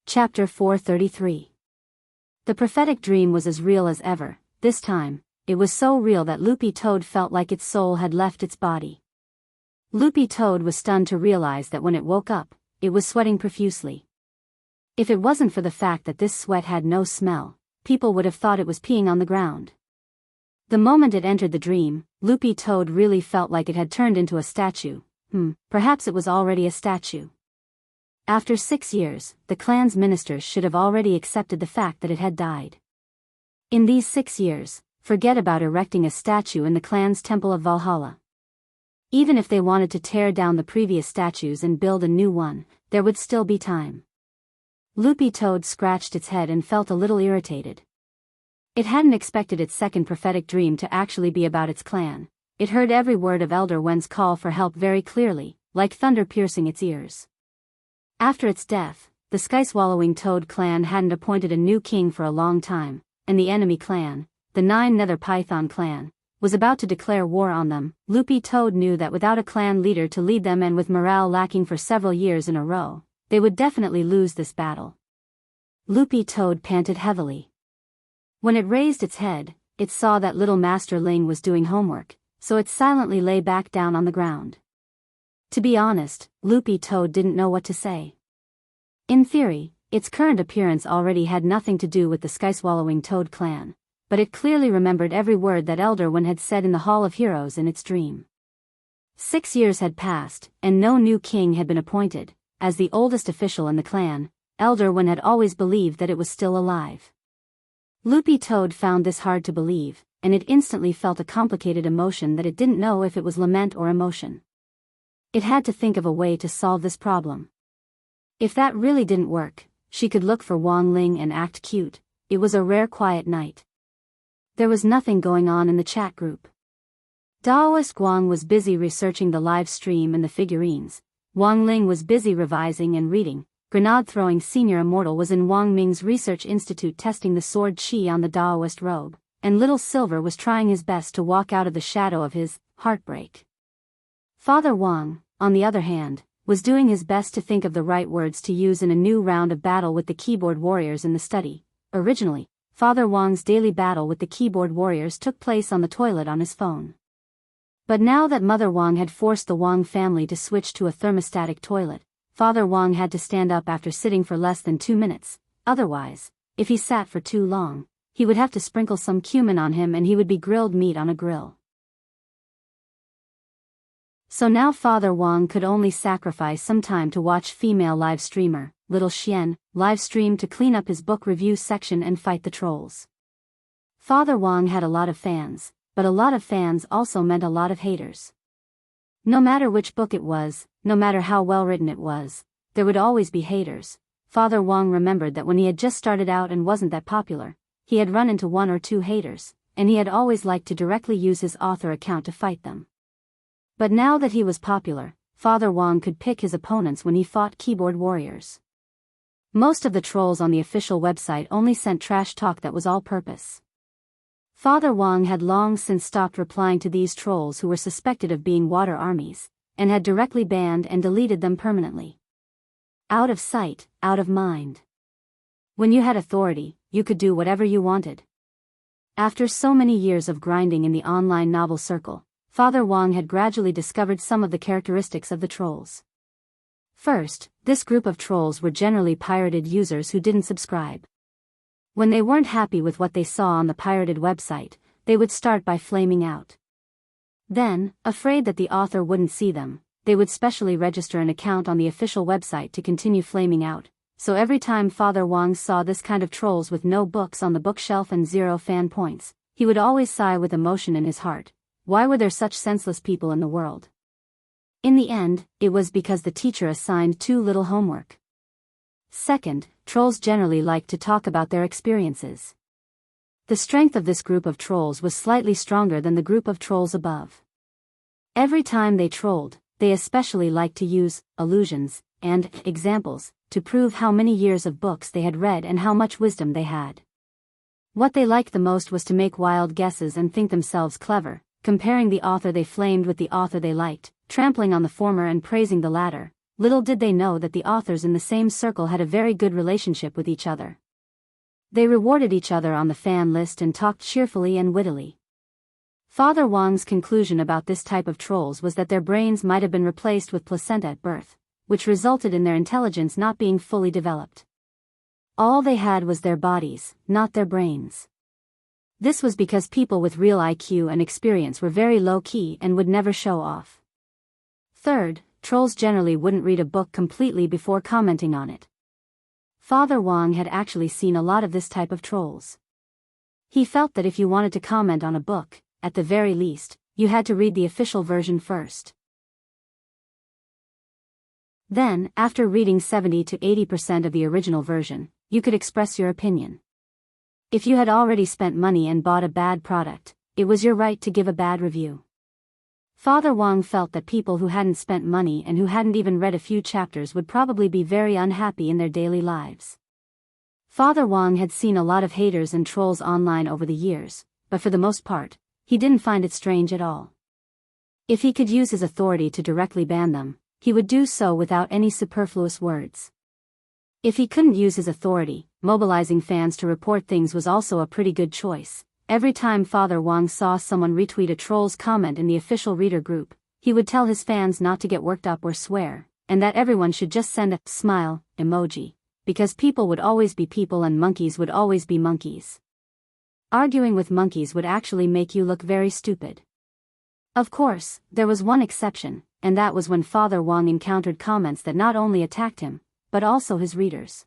A: Chapter 433. The prophetic dream was as real as ever. This time, it was so real that Loopy Toad felt like its soul had left its body. Loopy Toad was stunned to realize that when it woke up, it was sweating profusely. If it wasn't for the fact that this sweat had no smell, people would have thought it was peeing on the ground. The moment it entered the dream, Loopy Toad really felt like it had turned into a statue. Perhaps it was already a statue. After 6 years, the clan's ministers should have already accepted the fact that it had died. In these 6 years, forget about erecting a statue in the clan's Temple of Valhalla. Even if they wanted to tear down the previous statues and build a new one, there would still be time. Loopy Toad scratched its head and felt a little irritated. It hadn't expected its second prophetic dream to actually be about its clan. It heard every word of Elderwin's call for help very clearly, like thunder piercing its ears. After its death, the sky-swallowing Toad clan hadn't appointed a new king for a long time, and the enemy clan, the Nine Nether Python clan, was about to declare war on them. Loopy Toad knew that without a clan leader to lead them and with morale lacking for several years in a row, they would definitely lose this battle. Loopy Toad panted heavily. When it raised its head, it saw that little Master Ling was doing homework, so it silently lay back down on the ground. To be honest, Loopy Toad didn't know what to say. In theory, its current appearance already had nothing to do with the sky-swallowing Toad clan, but it clearly remembered every word that Elderwin had said in the Hall of Heroes in its dream. 6 years had passed, and no new king had been appointed. As the oldest official in the clan, Elderwin had always believed that it was still alive. Loopy Toad found this hard to believe, and it instantly felt a complicated emotion that it didn't know if it was lament or emotion. It had to think of a way to solve this problem. If that really didn't work, she could look for Wang Ling and act cute. It was a rare quiet night. There was nothing going on in the chat group. Daoist Guang was busy researching the live stream and the figurines. Wang Ling was busy revising and reading. Grenade-throwing Senior Immortal was in Wang Ming's research institute testing the sword chi on the Daoist robe, and Little Silver was trying his best to walk out of the shadow of his heartbreak. Father Wang, on the other hand, was doing his best to think of the right words to use in a new round of battle with the keyboard warriors in the study. Originally, Father Wang's daily battle with the keyboard warriors took place on the toilet on his phone. But now that Mother Wang had forced the Wang family to switch to a thermostatic toilet, Father Wang had to stand up after sitting for less than 2 minutes. Otherwise, if he sat for too long, he would have to sprinkle some cumin on him and he would be grilled meat on a grill. So now Father Wang could only sacrifice some time to watch female live streamer, Little Xian, live stream to clean up his book review section and fight the trolls. Father Wang had a lot of fans, but a lot of fans also meant a lot of haters. No matter which book it was, no matter how well written it was, there would always be haters. Father Wang remembered that when he had just started out and wasn't that popular, he had run into 1 or 2 haters, and he had always liked to directly use his author account to fight them. But now that he was popular, Father Wang could pick his opponents when he fought keyboard warriors. Most of the trolls on the official website only sent trash talk that was all-purpose. Father Wang had long since stopped replying to these trolls who were suspected of being water armies, and had directly banned and deleted them permanently. Out of sight, out of mind. When you had authority, you could do whatever you wanted. After so many years of grinding in the online novel circle, Father Wang had gradually discovered some of the characteristics of the trolls. First, this group of trolls were generally pirated users who didn't subscribe. When they weren't happy with what they saw on the pirated website, they would start by flaming out. Then, afraid that the author wouldn't see them, they would specially register an account on the official website to continue flaming out. So every time Father Wang saw this kind of trolls with no books on the bookshelf and 0 fan points, he would always sigh with emotion in his heart. Why were there such senseless people in the world? In the end, it was because the teacher assigned too little homework. Second, trolls generally liked to talk about their experiences. The strength of this group of trolls was slightly stronger than the group of trolls above. Every time they trolled, they especially liked to use allusions and examples to prove how many years of books they had read and how much wisdom they had. What they liked the most was to make wild guesses and think themselves clever, comparing the author they flamed with the author they liked, trampling on the former and praising the latter. Little did they know that the authors in the same circle had a very good relationship with each other. They rewarded each other on the fan list and talked cheerfully and wittily. Father Wang's conclusion about this type of trolls was that their brains might have been replaced with placenta at birth, which resulted in their intelligence not being fully developed. All they had was their bodies, not their brains. This was because people with real IQ and experience were very low-key and would never show off. Third, trolls generally wouldn't read a book completely before commenting on it. Father Wang had actually seen a lot of this type of trolls. He felt that if you wanted to comment on a book, at the very least, you had to read the official version first. Then, after reading 70 to 80% of the original version, you could express your opinion. If you had already spent money and bought a bad product, it was your right to give a bad review. Father Wang felt that people who hadn't spent money and who hadn't even read a few chapters would probably be very unhappy in their daily lives. Father Wang had seen a lot of haters and trolls online over the years, but for the most part, he didn't find it strange at all. If he could use his authority to directly ban them, he would do so without any superfluous words. If he couldn't use his authority, mobilizing fans to report things was also a pretty good choice. Every time Father Wang saw someone retweet a troll's comment in the official reader group, he would tell his fans not to get worked up or swear, and that everyone should just send a smile emoji, because people would always be people and monkeys would always be monkeys. Arguing with monkeys would actually make you look very stupid. Of course, there was one exception, and that was when Father Wang encountered comments that not only attacked him, but also his readers.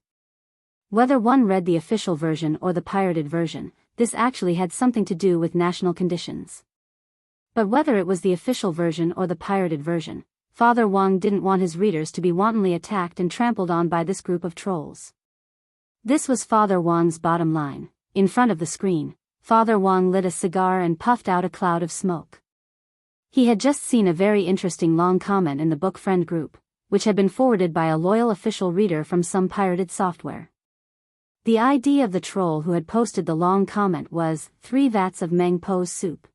A: Whether one read the official version or the pirated version, this actually had something to do with national conditions. But whether it was the official version or the pirated version, Father Wang didn't want his readers to be wantonly attacked and trampled on by this group of trolls. This was Father Wang's bottom line. In front of the screen, Father Wang lit a cigar and puffed out a cloud of smoke. He had just seen a very interesting long comment in the book friend group, which had been forwarded by a loyal official reader from some pirated software. The ID of the troll who had posted the long comment was 3 vats of Meng Po's soup.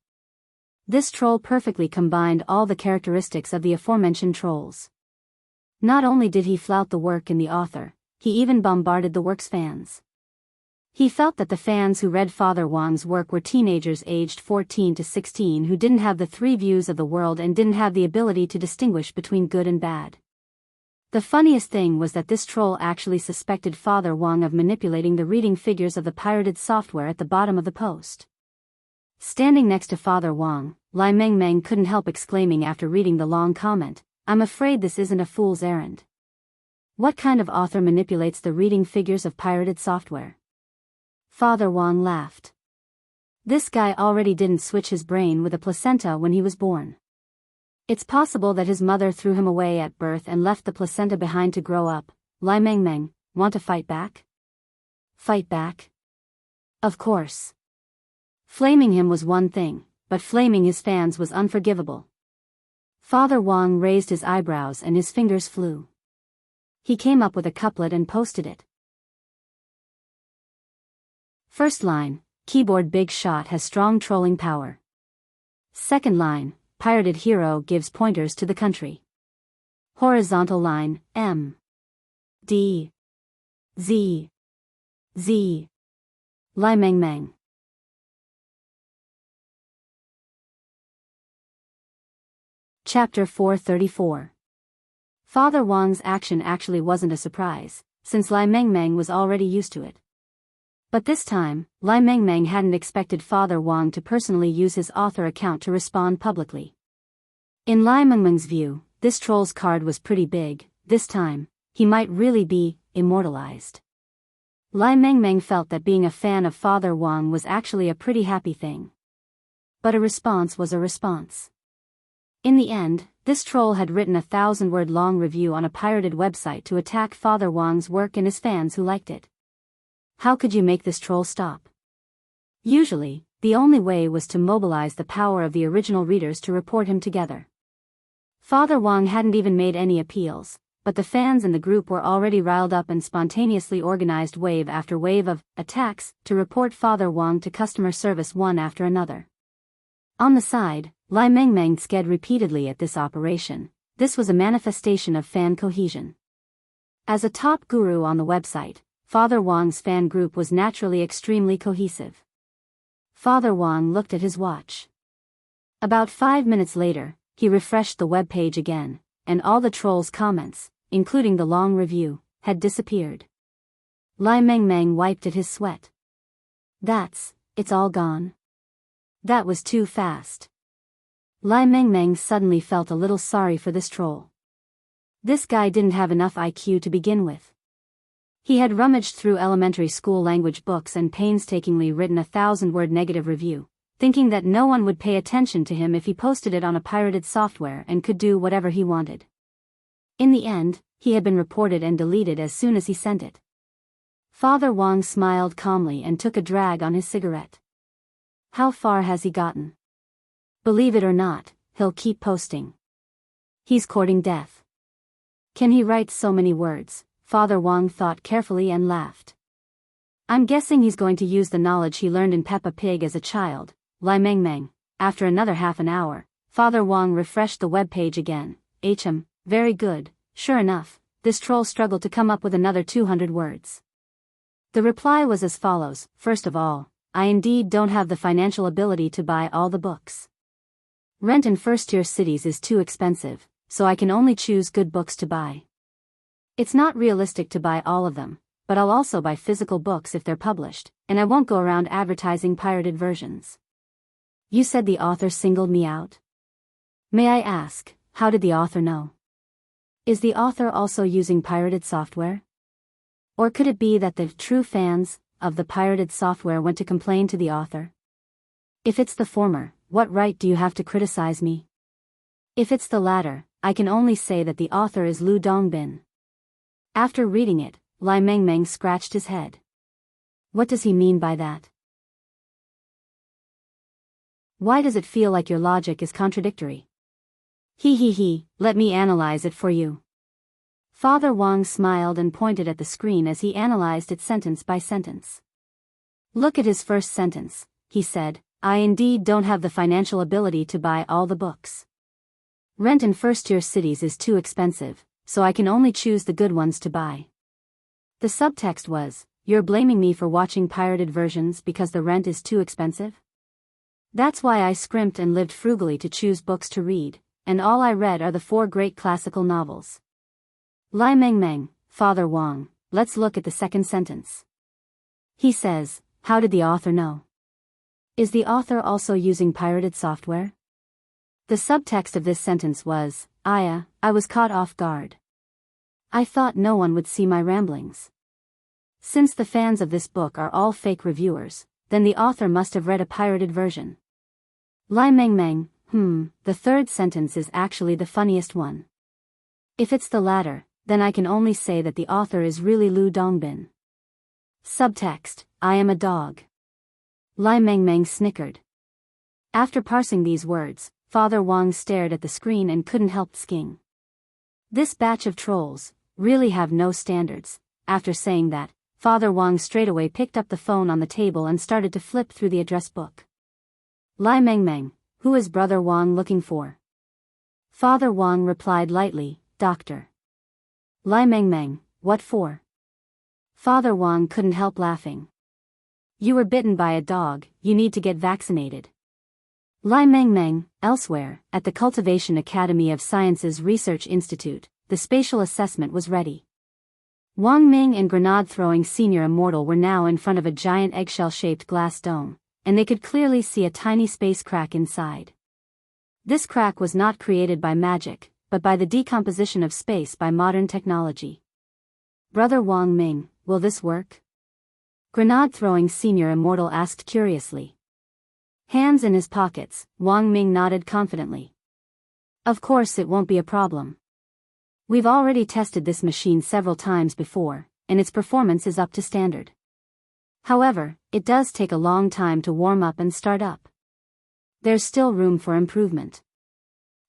A: This troll perfectly combined all the characteristics of the aforementioned trolls. Not only did he flout the work and the author, he even bombarded the work's fans. He felt that the fans who read Father Wang's work were teenagers aged 14 to 16 who didn't have the 3 views of the world and didn't have the ability to distinguish between good and bad. The funniest thing was that this troll actually suspected Father Wang of manipulating the reading figures of the pirated software at the bottom of the post. Standing next to Father Wang, Lai Meng couldn't help exclaiming after reading the long comment, "I'm afraid this isn't a fool's errand. What kind of author manipulates the reading figures of pirated software?" Father Wang laughed. This guy already didn't switch his brain with a placenta when he was born. It's possible that his mother threw him away at birth and left the placenta behind to grow up. Lai Meng, want to fight back? Fight back? Of course. Flaming him was one thing, but flaming his fans was unforgivable. Father Wang raised his eyebrows and his fingers flew. He came up with a couplet and posted it. First line, keyboard big shot has strong trolling power. Second line, pirated hero gives pointers to the country. Horizontal line, M. D. Z. Z. Lai Meng. Chapter 434. Father Wang's action actually wasn't a surprise, since Lai Meng was already used to it. But this time, Lai Meng hadn't expected Father Wang to personally use his author account to respond publicly. In Lai Meng's view, this troll's card was pretty big. This time, he might really be immortalized. Lai Meng felt that being a fan of Father Wang was actually a pretty happy thing. But a response was a response. In the end, this troll had written a 1,000-word long review on a pirated website to attack Father Wang's work and his fans who liked it. How could you make this troll stop? Usually, the only way was to mobilize the power of the original readers to report him together. Father Wang hadn't even made any appeals, but the fans in the group were already riled up and spontaneously organized wave after wave of attacks to report Father Wang to customer service one after another. On the side, Lai Mengmeng sked repeatedly at this operation. This was a manifestation of fan cohesion. As a top guru on the website, Father Wang's fan group was naturally extremely cohesive. Father Wang looked at his watch. About 5 minutes later, he refreshed the web page again, and all the trolls' comments, including the long review, had disappeared. Lai Mengmeng wiped at his sweat. It's all gone. That was too fast. Lai Mengmeng suddenly felt a little sorry for this troll. This guy didn't have enough IQ to begin with. He had rummaged through elementary school language books and painstakingly written a 1,000-word negative review, thinking that no one would pay attention to him if he posted it on a pirated software and could do whatever he wanted. In the end, he had been reported and deleted as soon as he sent it. Father Wang smiled calmly and took a drag on his cigarette. How far has he gotten? Believe it or not, he'll keep posting. He's courting death. Can he write so many words? Father Wang thought carefully and laughed. I'm guessing he's going to use the knowledge he learned in Peppa Pig as a child. Lai Mengmeng. After another half an hour, Father Wang refreshed the web page again. Very good. Sure enough, this troll struggled to come up with another 200 words. The reply was as follows. First of all, I indeed don't have the financial ability to buy all the books. Rent in first-tier cities is too expensive, so I can only choose good books to buy. It's not realistic to buy all of them, but I'll also buy physical books if they're published, and I won't go around advertising pirated versions. You said the author singled me out? May I ask, how did the author know? Is the author also using pirated software? Or could it be that the true fans of the pirated software went to complain to the author? If it's the former, what right do you have to criticize me? If it's the latter, I can only say that the author is Lu Dongbin. After reading it, Lai Mengmeng scratched his head. What does he mean by that? Why does it feel like your logic is contradictory? Let me analyze it for you. Father Wang smiled and pointed at the screen as he analyzed it sentence by sentence. Look at his first sentence, he said, I indeed don't have the financial ability to buy all the books. Rent in first-tier cities is too expensive, so I can only choose the good ones to buy. The subtext was, you're blaming me for watching pirated versions because the rent is too expensive? That's why I scrimped and lived frugally to choose books to read, and all I read are the 4 great classical novels. Lai Mengmeng, Father Wang, let's look at the second sentence. He says, how did the author know? Is the author also using pirated software? The subtext of this sentence was, I was caught off guard. I thought no one would see my ramblings. Since the fans of this book are all fake reviewers, then the author must have read a pirated version. Lai Mengmeng, the third sentence is actually the funniest one. If it's the latter, then I can only say that the author is really Lu Dongbin. Subtext, I am a dog. Lai Mengmeng snickered. After parsing these words, Father Wang stared at the screen and couldn't help sking. This batch of trolls really have no standards. After saying that, Father Wang straightaway picked up the phone on the table and started to flip through the address book. Lai Mengmeng, who is Brother Wang looking for? Father Wang replied lightly, Doctor. Lai Mengmeng, what for? Father Wang couldn't help laughing. You were bitten by a dog, you need to get vaccinated. Lai Mengmeng, elsewhere, at the Cultivation Academy of Sciences Research Institute, the spatial assessment was ready. Wang Ming and grenade-throwing senior immortal were now in front of a giant eggshell-shaped glass dome, and they could clearly see a tiny space crack inside. This crack was not created by magic, but by the decomposition of space by modern technology. Brother Wang Ming, will this work? Grenade-throwing senior immortal asked curiously. Hands in his pockets, Wang Ming nodded confidently. Of course it won't be a problem. We've already tested this machine several times before, and its performance is up to standard. However, it does take a long time to warm up and start up. There's still room for improvement.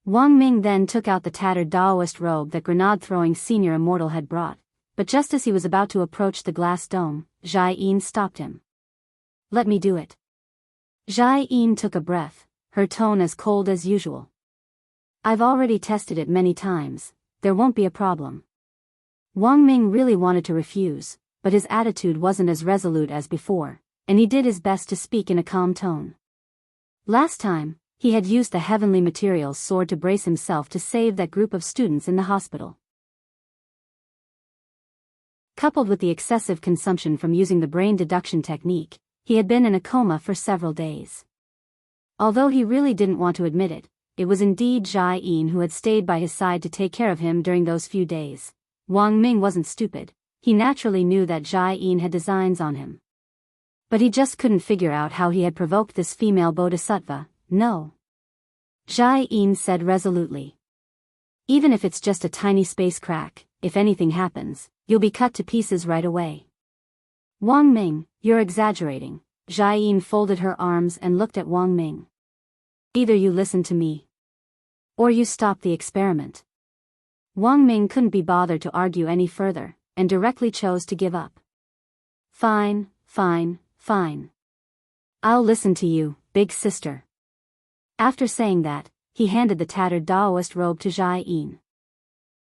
A: Wang Ming then took out the tattered Daoist robe that grenade-throwing senior immortal had brought, but just as he was about to approach the glass dome, Zhai Yin stopped him. "Let me do it." Zhai Yin took a breath, her tone as cold as usual. "I've already tested it many times, there won't be a problem." Wang Ming really wanted to refuse, but his attitude wasn't as resolute as before, and he did his best to speak in a calm tone. Last time, he had used the heavenly materials sword to brace himself to save that group of students in the hospital. Coupled with the excessive consumption from using the brain deduction technique, he had been in a coma for several days. Although he really didn't want to admit it, it was indeed Zhai Yin who had stayed by his side to take care of him during those few days. Wang Ming wasn't stupid, he naturally knew that Zhai Yin had designs on him. But he just couldn't figure out how he had provoked this female bodhisattva. "No," Zhai Yin said resolutely. "Even if it's just a tiny space crack, if anything happens, you'll be cut to pieces right away." "Wang Ming, you're exaggerating." Zhai Yin folded her arms and looked at Wang Ming. "Either you listen to me, or you stop the experiment." Wang Ming couldn't be bothered to argue any further, and directly chose to give up. Fine. I'll listen to you, big sister." After saying that, he handed the tattered Daoist robe to Zhai Yin.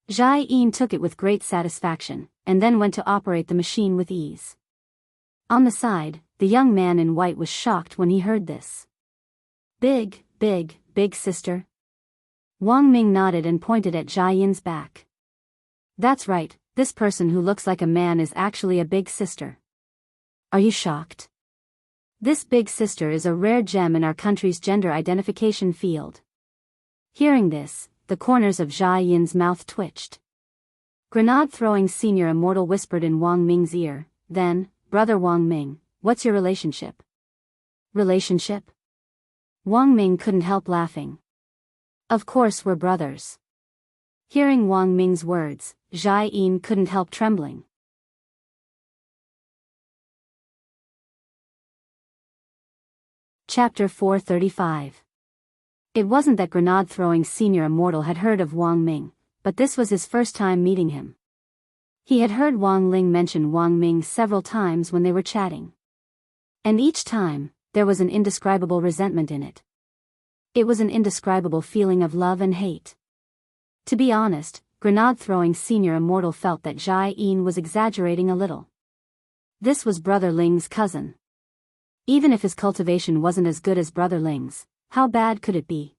A: Zhai Yin took it with great satisfaction, and then went to operate the machine with ease. On the side, the young man in white was shocked when he heard this. Big sister?" Wang Ming nodded and pointed at Zhai Yin's back. "That's right, this person who looks like a man is actually a big sister. Are you shocked? This big sister is a rare gem in our country's gender identification field." Hearing this, the corners of Zhai Yin's mouth twitched. Grenade-throwing senior immortal whispered in Wang Ming's ear, then, "Brother Wang Ming, what's your relationship?" "Relationship?" Wang Ming couldn't help laughing. "Of course we're brothers." Hearing Wang Ming's words, Zhai Yin couldn't help trembling. Chapter 435. It wasn't that grenade-throwing senior immortal had heard of Wang Ming, but this was his first time meeting him. He had heard Wang Ling mention Wang Ming several times when they were chatting. And each time, there was an indescribable resentment in it. It was an indescribable feeling of love and hate. To be honest, grenade-throwing senior immortal felt that Zhai Yin was exaggerating a little. This was Brother Ling's cousin. Even if his cultivation wasn't as good as Brother Ling's, how bad could it be?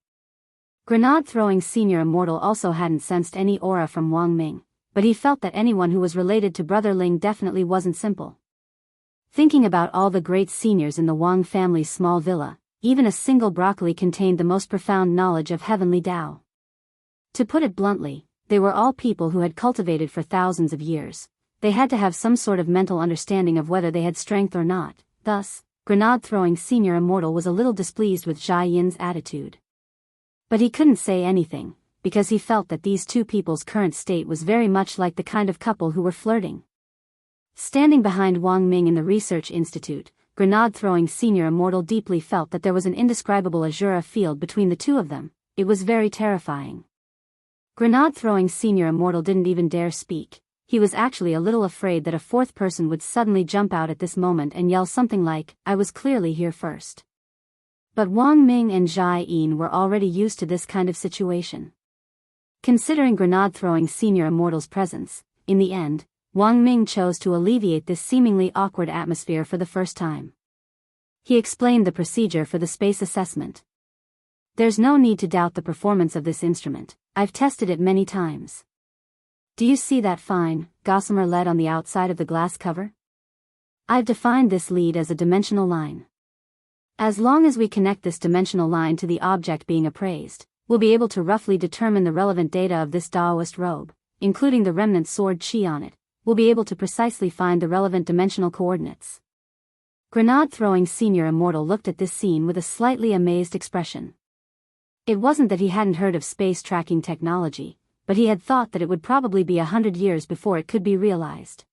A: Grenade-throwing senior immortal also hadn't sensed any aura from Wang Ming, but he felt that anyone who was related to Brother Ling definitely wasn't simple. Thinking about all the great seniors in the Wang family's small villa, even a single broccoli contained the most profound knowledge of heavenly Tao. To put it bluntly, they were all people who had cultivated for thousands of years. They had to have some sort of mental understanding of whether they had strength or not. Thus, grenade-throwing senior immortal was a little displeased with Zhai Yin's attitude. But he couldn't say anything, because he felt that these two people's current state was very much like the kind of couple who were flirting. Standing behind Wang Ming in the research institute, grenade-throwing senior immortal deeply felt that there was an indescribable azure field between the two of them. It was very terrifying. Grenade-throwing senior immortal didn't even dare speak. He was actually a little afraid that a fourth person would suddenly jump out at this moment and yell something like, "I was clearly here first." But Wang Ming and Zhai Yin were already used to this kind of situation. Considering grenade-throwing senior immortal's presence, in the end, Wang Ming chose to alleviate this seemingly awkward atmosphere for the first time. He explained the procedure for the space assessment. "There's no need to doubt the performance of this instrument. I've tested it many times. Do you see that fine, gossamer lead on the outside of the glass cover? I've defined this lead as a dimensional line. As long as we connect this dimensional line to the object being appraised, we'll be able to roughly determine the relevant data of this Daoist robe, including the remnant sword chi on it. We'll be able to precisely find the relevant dimensional coordinates." Grenade-throwing senior immortal looked at this scene with a slightly amazed expression. It wasn't that he hadn't heard of space tracking technology, but he had thought that it would probably be 100 years before it could be realized.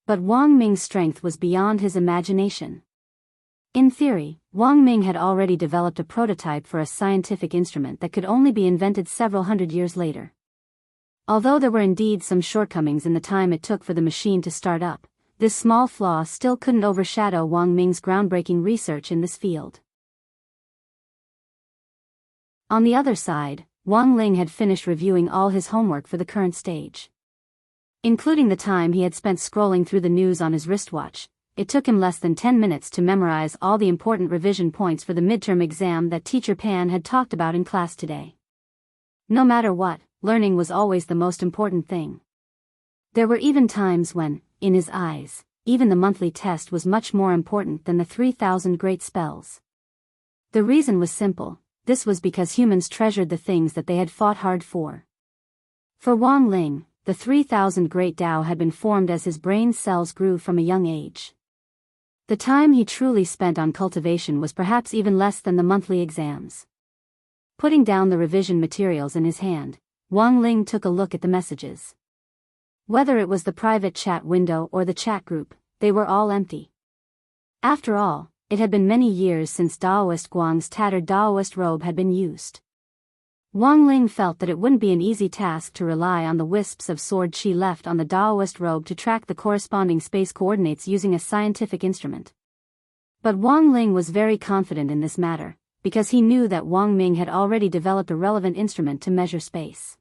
A: But Wang Ming's strength was beyond his imagination. In theory, Wang Ming had already developed a prototype for a scientific instrument that could only be invented several hundred years later. Although there were indeed some shortcomings in the time it took for the machine to start up, this small flaw still couldn't overshadow Wang Ming's groundbreaking research in this field. On the other side, Wang Ling had finished reviewing all his homework for the current stage. Including the time he had spent scrolling through the news on his wristwatch, it took him less than 10 minutes to memorize all the important revision points for the midterm exam that Teacher Pan had talked about in class today. No matter what, learning was always the most important thing. There were even times when, in his eyes, even the monthly test was much more important than the 3,000 great spells. The reason was simple: this was because humans treasured the things that they had fought hard for. For Wang Ling, the 3,000 great Tao had been formed as his brain cells grew from a young age. The time he truly spent on cultivation was perhaps even less than the monthly exams. Putting down the revision materials in his hand, Wang Ling took a look at the messages. Whether it was the private chat window or the chat group, they were all empty. After all, it had been many years since Daoist Guang's tattered Daoist robe had been used. Wang Ling felt that it wouldn't be an easy task to rely on the wisps of sword qi left on the Daoist robe to track the corresponding space coordinates using a scientific instrument. But Wang Ling was very confident in this matter, because he knew that Wang Ming had already developed a relevant instrument to measure space.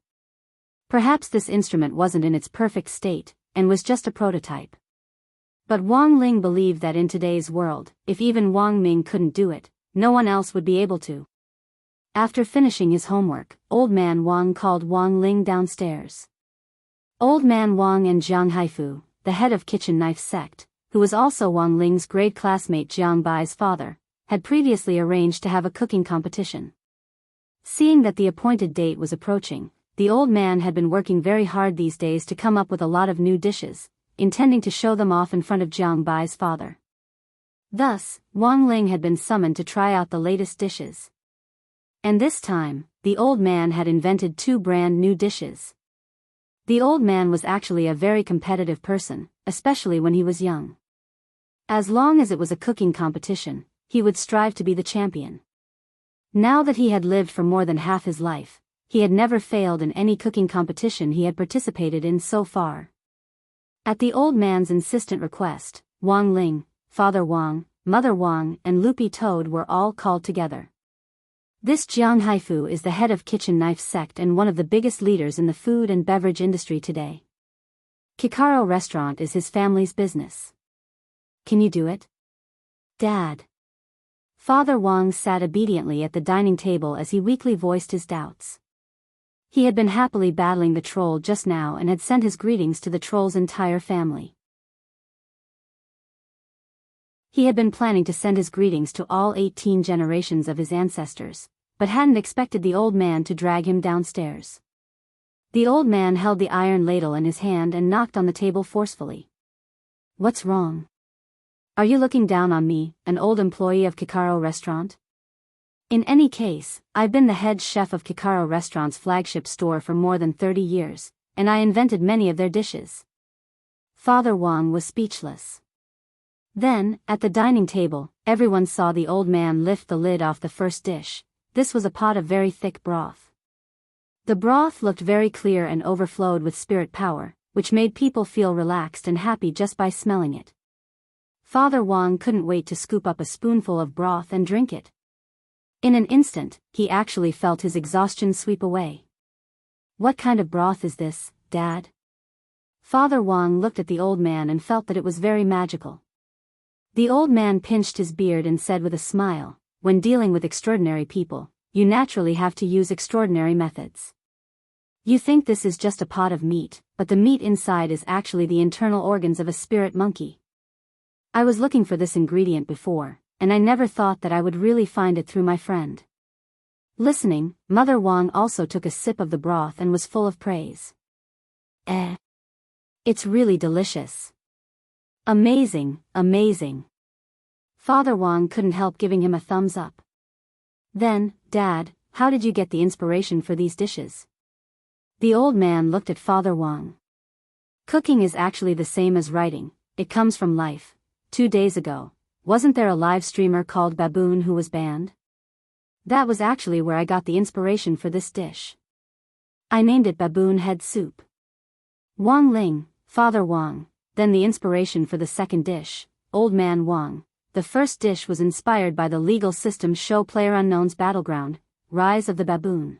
A: Perhaps this instrument wasn't in its perfect state, and was just a prototype. But Wang Ling believed that in today's world, if even Wang Ming couldn't do it, no one else would be able to. After finishing his homework, Old Man Wang called Wang Ling downstairs. Old Man Wang and Jiang Haifu, the head of Kitchen Knife Sect, who was also Wang Ling's grade classmate Jiang Bai's father, had previously arranged to have a cooking competition. Seeing that the appointed date was approaching, the old man had been working very hard these days to come up with a lot of new dishes, intending to show them off in front of Jiang Bai's father. Thus, Wang Ling had been summoned to try out the latest dishes. And this time, the old man had invented 2 brand new dishes. The old man was actually a very competitive person, especially when he was young. As long as it was a cooking competition, he would strive to be the champion. Now that he had lived for more than half his life, he had never failed in any cooking competition he had participated in so far. At the old man's insistent request, Wang Ling, Father Wang, Mother Wang, and Lupi Toad were all called together. This Jiang Haifu is the head of Kitchen Knife Sect and one of the biggest leaders in the food and beverage industry today. Kikaro Restaurant is his family's business. Can you do it, Dad? Father Wang sat obediently at the dining table as he weakly voiced his doubts. He had been happily battling the troll just now and had sent his greetings to the troll's entire family. He had been planning to send his greetings to all 18 generations of his ancestors, but hadn't expected the old man to drag him downstairs. The old man held the iron ladle in his hand and knocked on the table forcefully. What's wrong? Are you looking down on me, an old employee of Kikaro Restaurant? In any case, I've been the head chef of Kikaro Restaurant's flagship store for more than 30 years, and I invented many of their dishes. Father Wang was speechless. Then, at the dining table, everyone saw the old man lift the lid off the first dish. This was a pot of very thick broth. The broth looked very clear and overflowed with spirit power, which made people feel relaxed and happy just by smelling it. Father Wang couldn't wait to scoop up a spoonful of broth and drink it. In an instant, he actually felt his exhaustion sweep away. What kind of broth is this, Dad? Father Wang looked at the old man and felt that it was very magical. The old man pinched his beard and said with a smile, when dealing with extraordinary people, you naturally have to use extraordinary methods. You think this is just a pot of meat, but the meat inside is actually the internal organs of a spirit monkey. I was looking for this ingredient before, and I never thought that I would really find it through my friend. Listening, Mother Wang also took a sip of the broth and was full of praise. It's really delicious. Amazing, amazing. Father Wang couldn't help giving him a thumbs up. Then, Dad, how did you get the inspiration for these dishes? The old man looked at Father Wang. Cooking is actually the same as writing, it comes from life. 2 days ago, wasn't there a live streamer called Baboon who was banned? That was actually where I got the inspiration for this dish. I named it Baboon Head Soup. Wang Ling, Father Wang, then the inspiration for the second dish, Old Man Wang. The first dish was inspired by the legal system show PlayerUnknown's Battleground, Rise of the Baboon.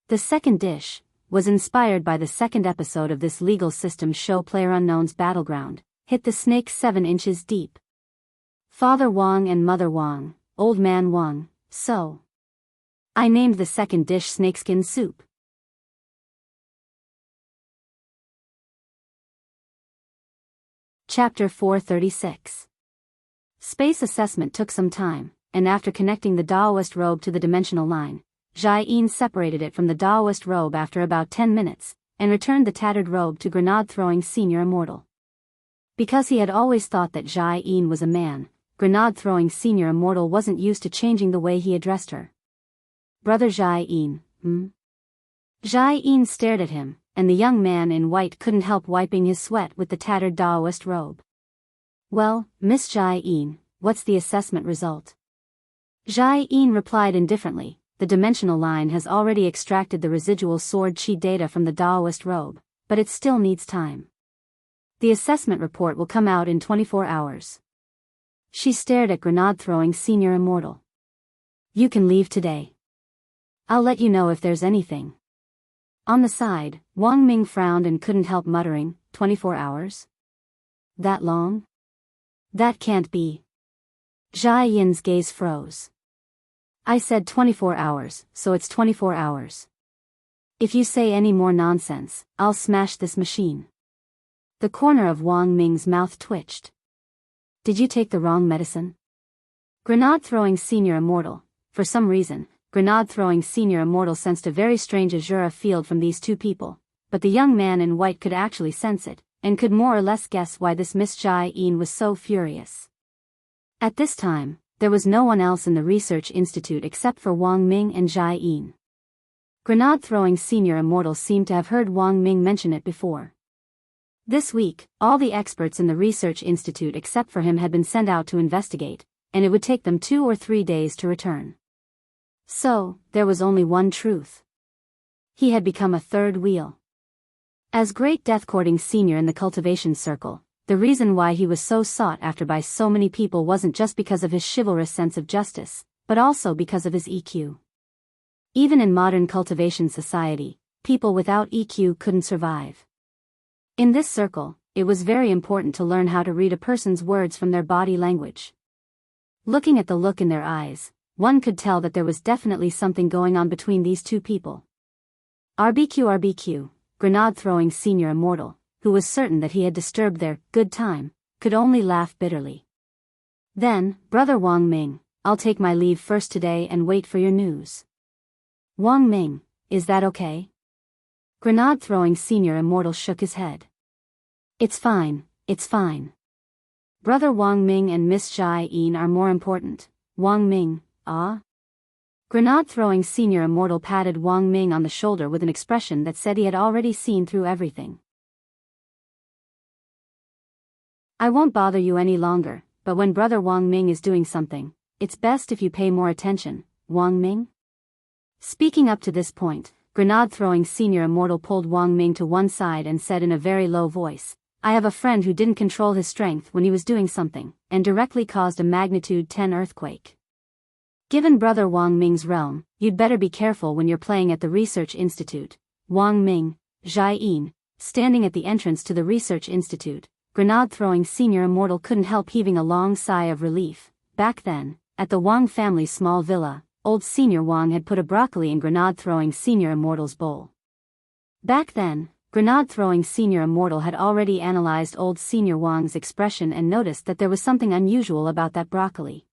A: The second dish was inspired by the second episode of this legal system show PlayerUnknown's Battleground, Hit the Snake 7 Inches Deep. Father Wang and Mother Wang, Old Man Wang, so I named the second dish Snakeskin Soup. Chapter 436. Space assessment took some time, and after connecting the Daoist robe to the dimensional line, Jai-in separated it from the Daoist robe after about 10 minutes, and returned the tattered robe to grenade-throwing Senior Immortal. Because he had always thought that Jai-in was a man, grenade-throwing Senior Immortal wasn't used to changing the way he addressed her. Brother Jai-in, Jai-in stared at him, and the young man in white couldn't help wiping his sweat with the tattered Daoist robe. Well, Miss Jai-in, what's the assessment result? Jai-in replied indifferently, the dimensional line has already extracted the residual sword chi data from the Daoist robe, but it still needs time. The assessment report will come out in 24 hours. She stared at grenade-throwing Senior Immortal. You can leave today. I'll let you know if there's anything. On the side, Wang Ming frowned and couldn't help muttering, 24 hours? That long? That can't be. Jia Yin's gaze froze. I said 24 hours, so it's 24 hours. If you say any more nonsense, I'll smash this machine. The corner of Wang Ming's mouth twitched. Did you take the wrong medicine? Grenade-throwing Senior Immortal. For some reason, grenade-throwing Senior Immortal sensed a very strange Azura field from these two people, but the young man in white could actually sense it, and could more or less guess why this Miss Jai-in was so furious. At this time, there was no one else in the research institute except for Wang Ming and Jai-in. Grenade-throwing Senior Immortal seemed to have heard Wang Ming mention it before. This week, all the experts in the research institute except for him had been sent out to investigate, and it would take them 2 or 3 days to return. So, there was only one truth. He had become a third wheel. As great death-courting senior in the cultivation circle, the reason why he was so sought after by so many people wasn't just because of his chivalrous sense of justice, but also because of his EQ. Even in modern cultivation society, people without EQ couldn't survive. In this circle, it was very important to learn how to read a person's words from their body language. Looking at the look in their eyes, one could tell that there was definitely something going on between these two people. RBQ, grenade-throwing Senior Immortal, who was certain that he had disturbed their good time, could only laugh bitterly. Then, Brother Wang Ming, I'll take my leave first today and wait for your news. Wang Ming, is that okay? Grenade-throwing Senior Immortal shook his head. It's fine, it's fine. Brother Wang Ming and Miss Jai-in are more important. Wang Ming, Grenade-throwing Senior Immortal patted Wang Ming on the shoulder with an expression that said he had already seen through everything. I won't bother you any longer, but when Brother Wang Ming is doing something, it's best if you pay more attention, Wang Ming? Speaking up to this point, grenade-throwing Senior Immortal pulled Wang Ming to one side and said in a very low voice, I have a friend who didn't control his strength when he was doing something, and directly caused a magnitude 10 earthquake. Given Brother Wang Ming's realm, you'd better be careful when you're playing at the research institute. Wang Ming, Jai-in, standing at the entrance to the research institute, grenade-throwing Senior Immortal couldn't help heaving a long sigh of relief. Back then, at the Wang family's small villa, old Senior Wang had put a broccoli in grenade-throwing Senior Immortal's bowl. Back then, grenade-throwing Senior Immortal had already analyzed old Senior Wang's expression and noticed that there was something unusual about that broccoli.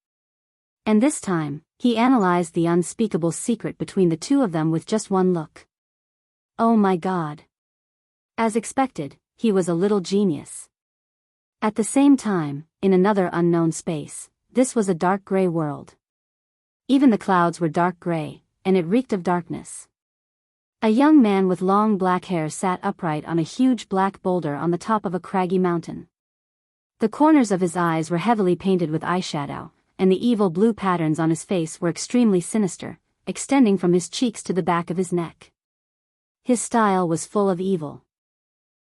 A: And this time, he analyzed the unspeakable secret between the two of them with just one look. Oh my God. As expected, he was a little genius. At the same time, in another unknown space, this was a dark gray world. Even the clouds were dark gray, and it reeked of darkness. A young man with long black hair sat upright on a huge black boulder on the top of a craggy mountain. The corners of his eyes were heavily painted with eyeshadow, and the evil blue patterns on his face were extremely sinister, extending from his cheeks to the back of his neck. His style was full of evil.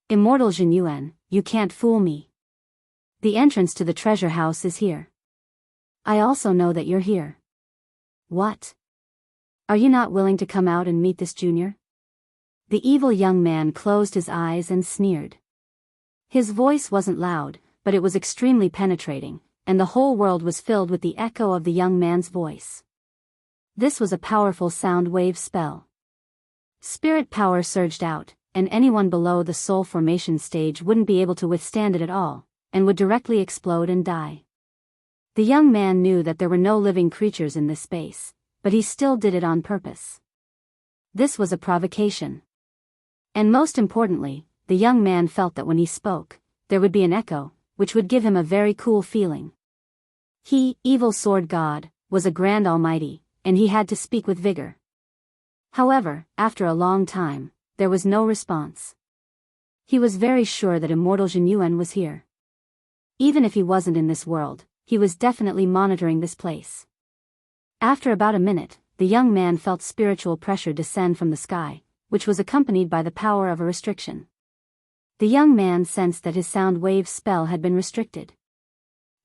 A: Immortal Jinyuan, you can't fool me. The entrance to the treasure house is here. I also know that you're here. What? Are you not willing to come out and meet this junior? The evil young man closed his eyes and sneered. His voice wasn't loud, but it was extremely penetrating, and the whole world was filled with the echo of the young man's voice. This was a powerful sound wave spell. Spirit power surged out, and anyone below the soul formation stage wouldn't be able to withstand it at all, and would directly explode and die. The young man knew that there were no living creatures in this space, but he still did it on purpose. This was a provocation. And most importantly, the young man felt that when he spoke, there would be an echo, which would give him a very cool feeling. He, evil sword god, was a grand almighty, and he had to speak with vigor. However, after a long time, there was no response. He was very sure that Immortal Jinyuan was here. Even if he wasn't in this world, he was definitely monitoring this place. After about a minute, the young man felt spiritual pressure descend from the sky, which was accompanied by the power of a restriction. The young man sensed that his sound wave spell had been restricted.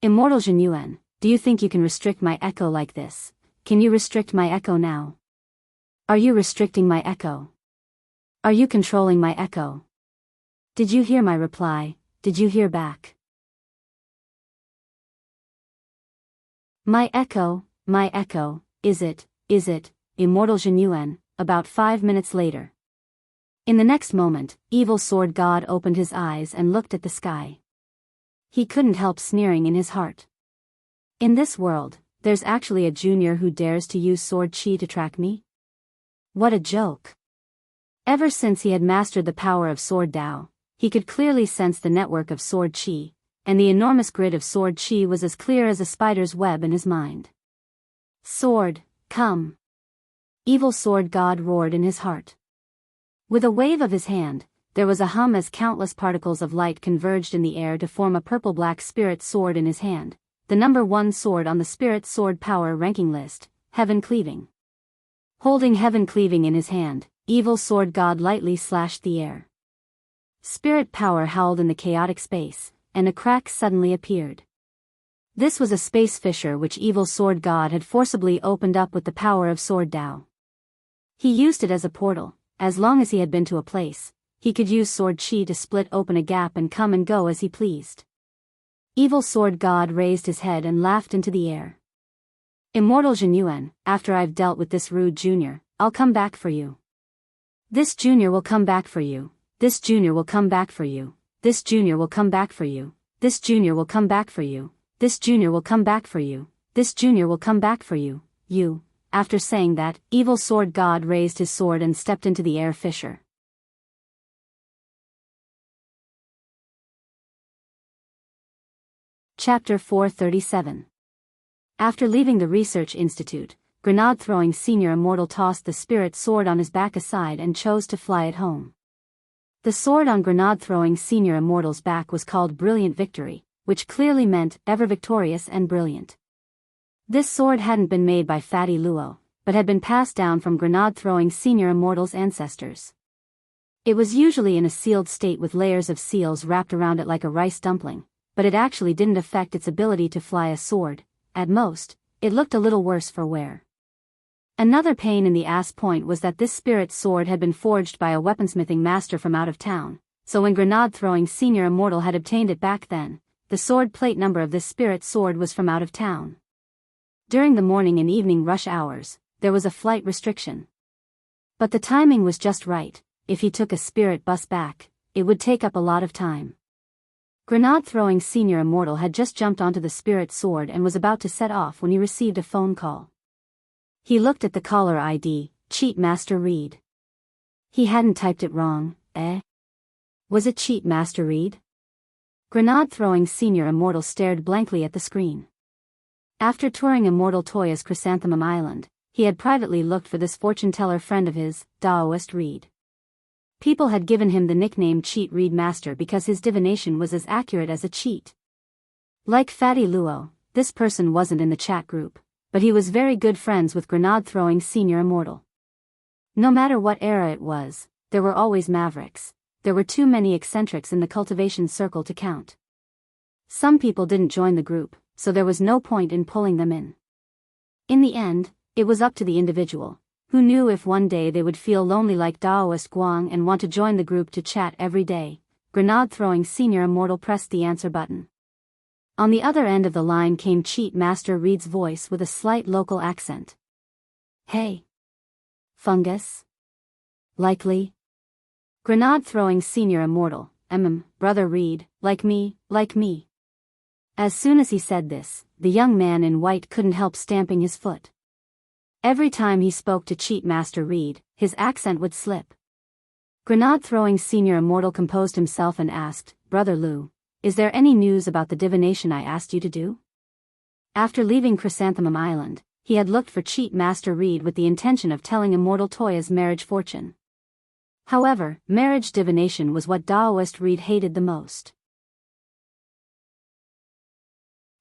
A: Immortal Jinyuan, do you think you can restrict my echo like this? Can you restrict my echo now? Are you restricting my echo? Are you controlling my echo? Did you hear my reply? Did you hear back? My echo, is it, Immortal Jinyuan, about 5 minutes later. In the next moment, evil sword god opened his eyes and looked at the sky. He couldn't help sneering in his heart. In this world, there's actually a junior who dares to use sword chi to track me? What a joke. Ever since he had mastered the power of sword Dao, he could clearly sense the network of sword chi, and the enormous grid of sword chi was as clear as a spider's web in his mind. Sword, come! Evil sword god roared in his heart. With a wave of his hand, there was a hum as countless particles of light converged in the air to form a purple-black spirit sword in his hand, the number 1 sword on the spirit sword power ranking list, Heaven Cleaving. Holding Heaven Cleaving in his hand, evil sword god lightly slashed the air. Spirit power howled in the chaotic space, and a crack suddenly appeared. This was a space fissure which evil sword god had forcibly opened up with the power of sword Dao. He used it as a portal. As long as he had been to a place, he could use sword chi to split open a gap and come and go as he pleased. Evil sword god raised his head and laughed into the air. Immortal Jinyuan, after I've dealt with this rude junior, I'll come back for you. This junior will come back for you. This junior will come back for you. This junior will come back for you. This junior will come back for you. This junior will come back for you. This junior will come back for you. You. After saying that, evil sword god raised his sword and stepped into the air fissure. Chapter 437. After leaving the research institute, grenade-throwing senior immortal tossed the spirit sword on his back aside and chose to fly it home. The sword on grenade-throwing senior immortal's back was called Brilliant Victory, which clearly meant ever victorious and brilliant. This sword hadn't been made by Fatty Luo, but had been passed down from grenade-throwing senior immortal's ancestors. It was usually in a sealed state with layers of seals wrapped around it like a rice dumpling, but it actually didn't affect its ability to fly a sword. At most, it looked a little worse for wear. Another pain in the ass point was that this spirit sword had been forged by a weaponsmithing master from out of town, so when grenade-throwing senior immortal had obtained it back then, the sword plate number of this spirit sword was from out of town. During the morning and evening rush hours, there was a flight restriction. But the timing was just right. If he took a spirit bus back, it would take up a lot of time. Grenade-throwing senior immortal had just jumped onto the spirit sword and was about to set off when he received a phone call. He looked at the caller ID, Cheat Master Reed. He hadn't typed it wrong, eh? Was it Cheat Master Reed? Grenade-throwing senior immortal stared blankly at the screen. After touring Immortal Toya's Chrysanthemum Island, he had privately looked for this fortune-teller friend of his, Daoist Reed. People had given him the nickname Cheat Reed Master because his divination was as accurate as a cheat. Like Fatty Luo, this person wasn't in the chat group, but he was very good friends with grenade-throwing senior immortal. No matter what era it was, there were always mavericks. There were too many eccentrics in the cultivation circle to count. Some people didn't join the group, so there was no point in pulling them in. In the end, it was up to the individual, who knew if one day they would feel lonely like Daoist Guang and want to join the group to chat every day. Grenade-throwing senior immortal pressed the answer button. On the other end of the line came Cheat Master Reed's voice with a slight local accent. Hey. Fungus? Likely? Grenade-throwing senior immortal, Brother Reed, like me. As soon as he said this, the young man in white couldn't help stamping his foot. Every time he spoke to Cheat Master Reed, his accent would slip. Grenade-throwing senior immortal composed himself and asked, Brother Lu, is there any news about the divination I asked you to do? After leaving Chrysanthemum Island, he had looked for Cheat Master Reed with the intention of telling Immortal Toya's marriage fortune. However, marriage divination was what Daoist Reed hated the most.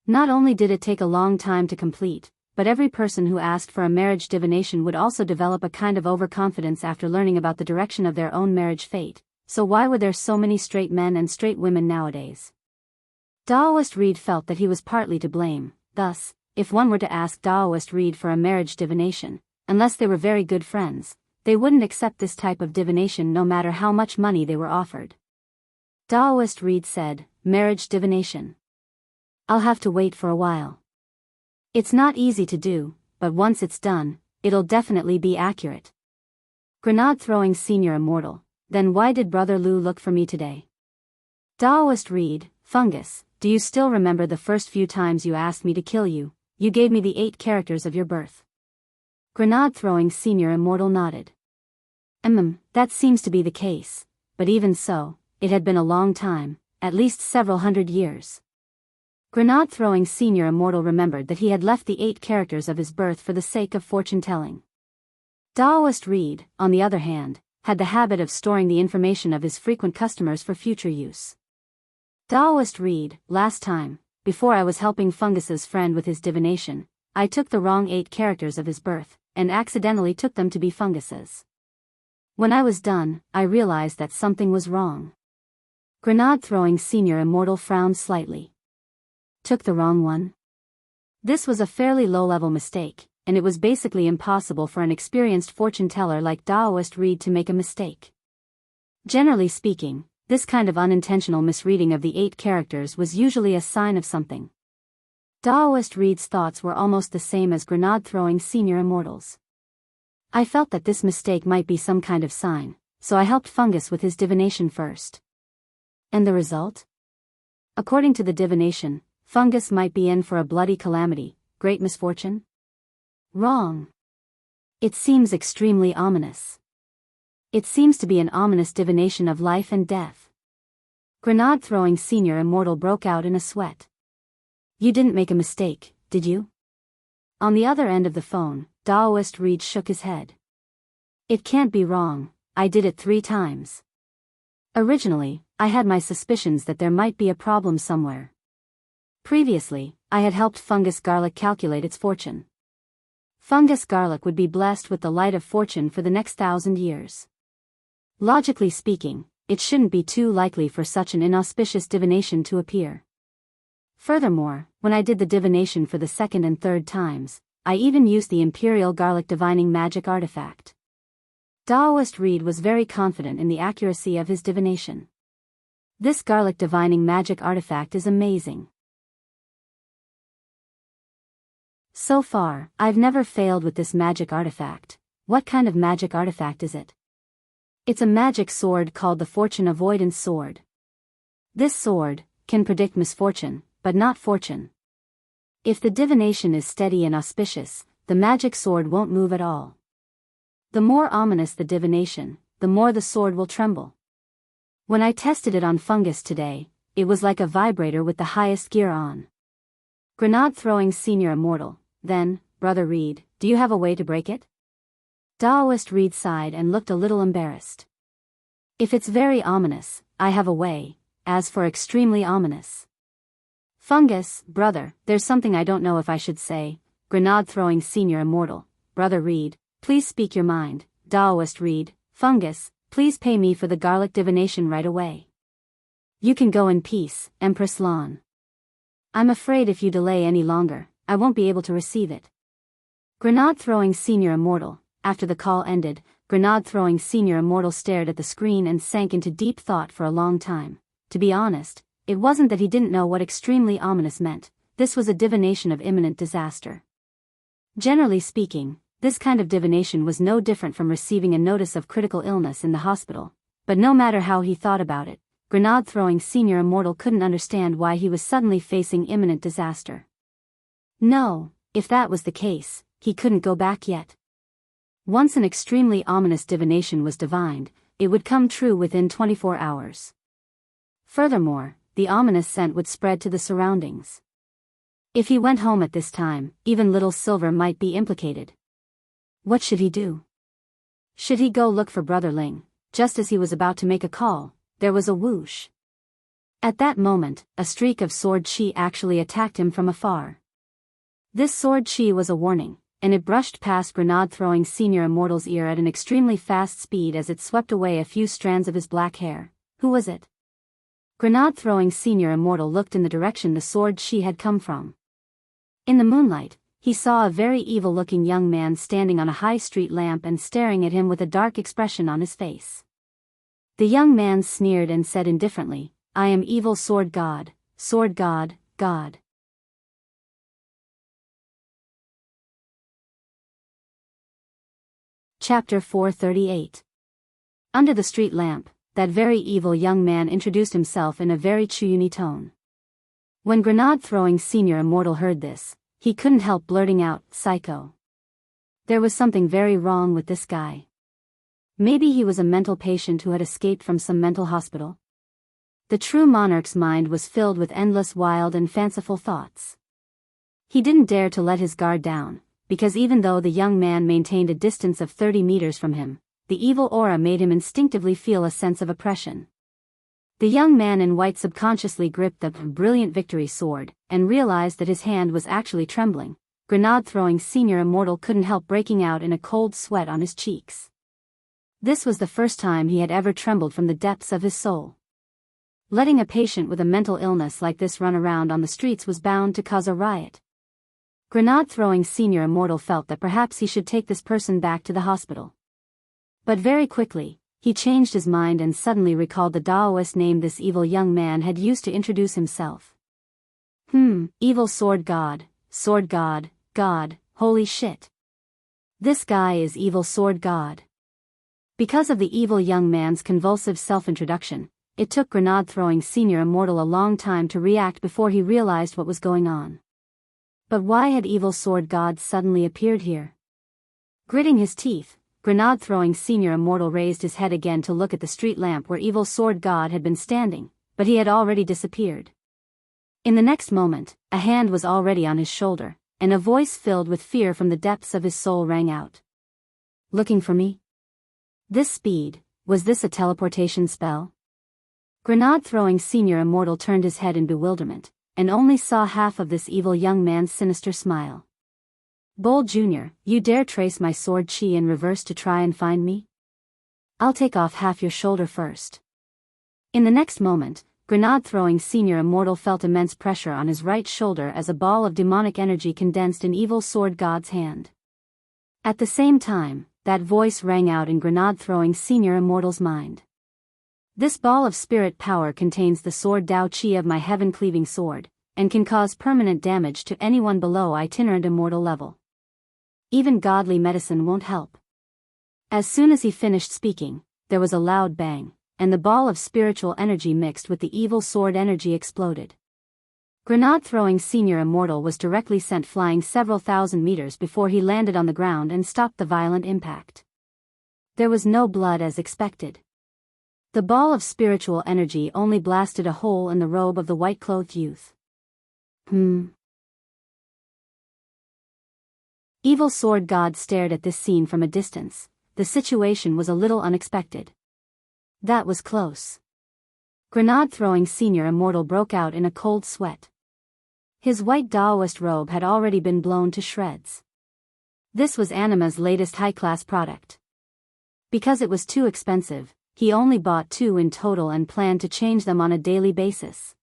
A: Not only did it take a long time to complete, but every person who asked for a marriage divination would also develop a kind of overconfidence after learning about the direction of their own marriage fate. So why were there so many straight men and straight women nowadays? Daoist Reed felt that he was partly to blame. Thus, if one were to ask Daoist Reed for a marriage divination, unless they were very good friends, they wouldn't accept this type of divination no matter how much money they were offered. Daoist Reed said, marriage divination. I'll have to wait for a while. It's not easy to do, but once it's done, it'll definitely be accurate. Grenade-throwing senior immortal, then why did Brother Lu look for me today? Daoist Reed, Fungus, do you still remember the first few times you asked me to kill you? You gave me the 8 characters of your birth. Grenade-throwing senior immortal nodded. That seems to be the case, but even so, it had been a long time, at least several hundred years. Grenade-throwing senior immortal remembered that he had left the 8 characters of his birth for the sake of fortune-telling. Daoist Reed, on the other hand, had the habit of storing the information of his frequent customers for future use. Daoist Reed, last time, before I was helping Fungus's friend with his divination, I took the wrong 8 characters of his birth, and accidentally took them to be Fungus's. When I was done, I realized that something was wrong. Grenade-throwing senior immortal frowned slightly. Took the wrong one? This was a fairly low-level mistake, and it was basically impossible for an experienced fortune-teller like Daoist Reed to make a mistake. Generally speaking, this kind of unintentional misreading of the 8 characters was usually a sign of something. Daoist Reed's thoughts were almost the same as grenade-throwing senior immortals. I felt that this mistake might be some kind of sign, so I helped Fungus with his divination first. And the result? According to the divination, Fungus might be in for a bloody calamity, great misfortune? Wrong. It seems extremely ominous. It seems to be an ominous divination of life and death. Grenade-throwing senior immortal broke out in a sweat. You didn't make a mistake, did you? On the other end of the phone, Daoist Reed shook his head. It can't be wrong, I did it 3 times. Originally, I had my suspicions that there might be a problem somewhere. Previously, I had helped Fungus Garlic calculate its fortune. Fungus Garlic would be blessed with the light of fortune for the next 1,000 years. Logically speaking, it shouldn't be too likely for such an inauspicious divination to appear. Furthermore, when I did the divination for the 2nd and 3rd times, I even used the Imperial Garlic Divining Magic artifact. Daoist Reed was very confident in the accuracy of his divination. This Garlic Divining Magic artifact is amazing. So far, I've never failed with this magic artifact. What kind of magic artifact is it? It's a magic sword called the Fortune Avoidance Sword. This sword can predict misfortune, but not fortune. If the divination is steady and auspicious, the magic sword won't move at all. The more ominous the divination, the more the sword will tremble. When I tested it on Fungus today, it was like a vibrator with the highest gear on. Grenade-throwing senior immortal, then, Brother Reed, do you have a way to break it? Daoist Reed sighed and looked a little embarrassed. If it's very ominous, I have a way. As for extremely ominous, Fungus, brother, there's something I don't know if I should say. Grenade-throwing senior immortal. Brother Reed, please speak your mind. Daoist Reed, Fungus, please pay me for the garlic divination right away. You can go in peace, Empress Lawn. I'm afraid if you delay any longer, I won't be able to receive it. Grenade-throwing senior immortal. After the call ended, grenade-throwing senior immortal stared at the screen and sank into deep thought for a long time. To be honest, it wasn't that he didn't know what extremely ominous meant, this was a divination of imminent disaster. Generally speaking, this kind of divination was no different from receiving a notice of critical illness in the hospital, but no matter how he thought about it, grenade-throwing senior immortal couldn't understand why he was suddenly facing imminent disaster. No, if that was the case, he couldn't go back yet. Once an extremely ominous divination was divined, it would come true within 24 hours. Furthermore, the ominous scent would spread to the surroundings. If he went home at this time, even little Silver might be implicated. What should he do? Should he go look for Brother Ling? Just as he was about to make a call, there was a whoosh. At that moment, a streak of sword chi actually attacked him from afar. This sword chi was a warning, and it brushed past grenade-throwing senior immortal's ear at an extremely fast speed as it swept away a few strands of his black hair. Who was it? Grenade-throwing senior immortal looked in the direction the sword chi had come from. In the moonlight, he saw a very evil-looking young man standing on a high street lamp and staring at him with a dark expression on his face. The young man sneered and said indifferently, "I am evil sword god, god." Chapter 438. Under the street lamp, that very evil young man introduced himself in a very Chuyuni tone. When grenade-throwing senior immortal heard this, he couldn't help blurting out, "Psycho." There was something very wrong with this guy. Maybe he was a mental patient who had escaped from some mental hospital. The true monarch's mind was filled with endless wild and fanciful thoughts. He didn't dare to let his guard down, because even though the young man maintained a distance of 30 meters from him, the evil aura made him instinctively feel a sense of oppression. The young man in white subconsciously gripped the brilliant victory sword, and realized that his hand was actually trembling. Grenade-throwing senior immortal couldn't help breaking out in a cold sweat on his cheeks. This was the first time he had ever trembled from the depths of his soul. Letting a patient with a mental illness like this run around on the streets was bound to cause a riot. Grenade-throwing senior immortal felt that perhaps he should take this person back to the hospital. But very quickly, he changed his mind and suddenly recalled the Daoist name this evil young man had used to introduce himself. Evil sword god, god, holy shit. This guy is evil sword god. Because of the evil young man's convulsive self-introduction, it took grenade-throwing senior immortal a long time to react before he realized what was going on. But why had evil sword god suddenly appeared here? Gritting his teeth, grenade-throwing senior immortal raised his head again to look at the street lamp where evil sword god had been standing, but he had already disappeared. In the next moment, a hand was already on his shoulder, and a voice filled with fear from the depths of his soul rang out. "Looking for me?" This speed, was this a teleportation spell? Grenade-throwing senior immortal turned his head in bewilderment, and only saw half of this evil young man's sinister smile. "Bull Jr., you dare trace my sword chi in reverse to try and find me? I'll take off half your shoulder first." In the next moment, grenade-throwing senior immortal felt immense pressure on his right shoulder as a ball of demonic energy condensed in evil sword god's hand. At the same time, that voice rang out in grenade-throwing senior immortal's mind. "This ball of spirit power contains the sword Dao Chi of my heaven-cleaving sword, and can cause permanent damage to anyone below itinerant immortal level. Even godly medicine won't help." As soon as he finished speaking, there was a loud bang, and the ball of spiritual energy mixed with the evil sword energy exploded. Grenade-throwing senior immortal was directly sent flying several thousand meters before he landed on the ground and stopped the violent impact. There was no blood as expected. The ball of spiritual energy only blasted a hole in the robe of the white-clothed youth. Evil sword god stared at this scene from a distance. The situation was a little unexpected. That was close. Grenade-throwing senior immortal broke out in a cold sweat. His white Daoist robe had already been blown to shreds. This was Anima's latest high-class product. Because it was too expensive, he only bought 2 in total and planned to change them on a daily basis.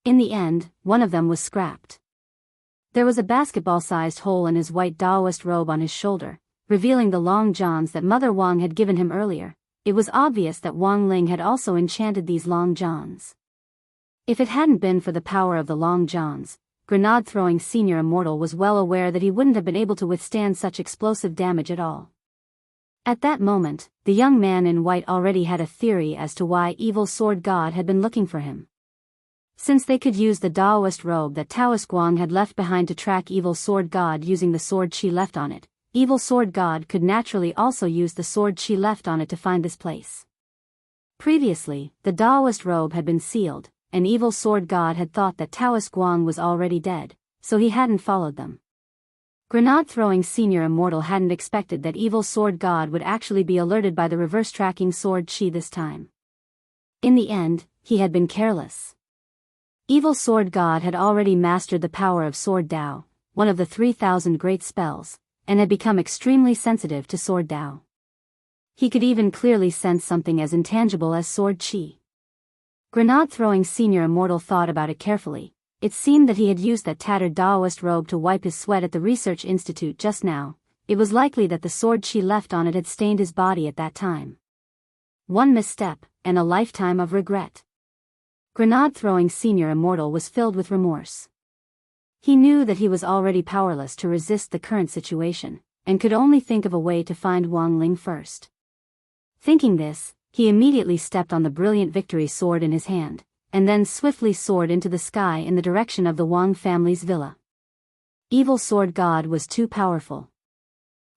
A: In the end, one of them was scrapped. There was a basketball-sized hole in his white Daoist robe on his shoulder, revealing the long johns that Mother Wang had given him earlier. It was obvious that Wang Ling had also enchanted these long johns. If it hadn't been for the power of the long johns, grenade-throwing Senior Immortal was well aware that he wouldn't have been able to withstand such explosive damage at all. At that moment, the young man in white already had a theory as to why Evil Sword God had been looking for him. Since they could use the Daoist robe that Taoist Guang had left behind to track Evil Sword God using the sword she left on it, Evil Sword God could naturally also use the sword she left on it to find this place. Previously, the Daoist robe had been sealed, and Evil Sword God had thought that Taoist Guang was already dead, so he hadn't followed them. Grenade-throwing Senior Immortal hadn't expected that Evil Sword God would actually be alerted by the reverse-tracking sword chi this time. In the end, he had been careless. Evil Sword God had already mastered the power of Sword Dao, one of the 3,000 great spells, and had become extremely sensitive to Sword Dao. He could even clearly sense something as intangible as sword chi. Grenade-throwing Senior Immortal thought about it carefully. It seemed that he had used that tattered Daoist robe to wipe his sweat at the research institute just now. It was likely that the sword chi left on it had stained his body at that time. One misstep, and a lifetime of regret. Grenade-throwing Senior Immortal was filled with remorse. He knew that he was already powerless to resist the current situation, and could only think of a way to find Wang Ling first. Thinking this, he immediately stepped on the brilliant victory sword in his hand, and then swiftly soared into the sky in the direction of the Wang family's villa. Evil Sword God was too powerful.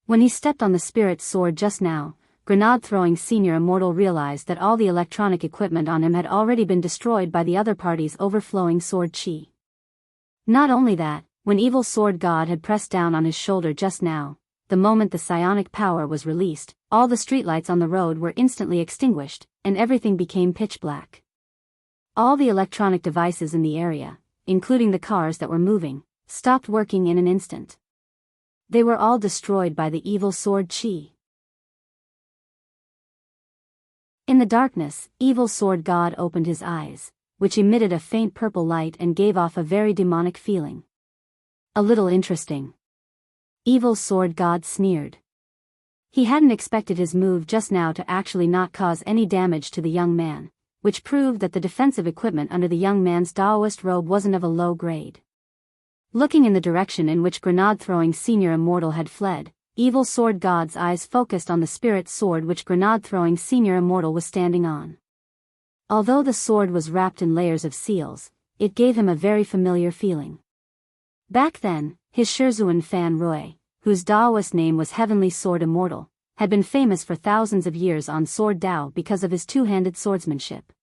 A: When he stepped on the spirit sword just now, grenade-throwing Senior Immortal realized that all the electronic equipment on him had already been destroyed by the other party's overflowing sword chi. Not only that, when Evil Sword God had pressed down on his shoulder just now, the moment the psionic power was released, all the streetlights on the road were instantly extinguished, and everything became pitch black. All the electronic devices in the area, including the cars that were moving, stopped working in an instant. They were all destroyed by the evil sword chi. In the darkness, Evil Sword God opened his eyes, which emitted a faint purple light and gave off a very demonic feeling. A little interesting. Evil Sword God sneered. He hadn't expected his move just now to actually not cause any damage to the young man, which proved that the defensive equipment under the young man's Daoist robe wasn't of a low grade. Looking in the direction in which grenade-throwing Senior Immortal had fled, Evil Sword God's eyes focused on the spirit sword which grenade-throwing Senior Immortal was standing on. Although the sword was wrapped in layers of seals, it gave him a very familiar feeling. Back then, his Shizhuan Fan Rui, whose Daoist name was Heavenly Sword Immortal, had been famous for thousands of years on Sword Dao because of his two-handed swordsmanship.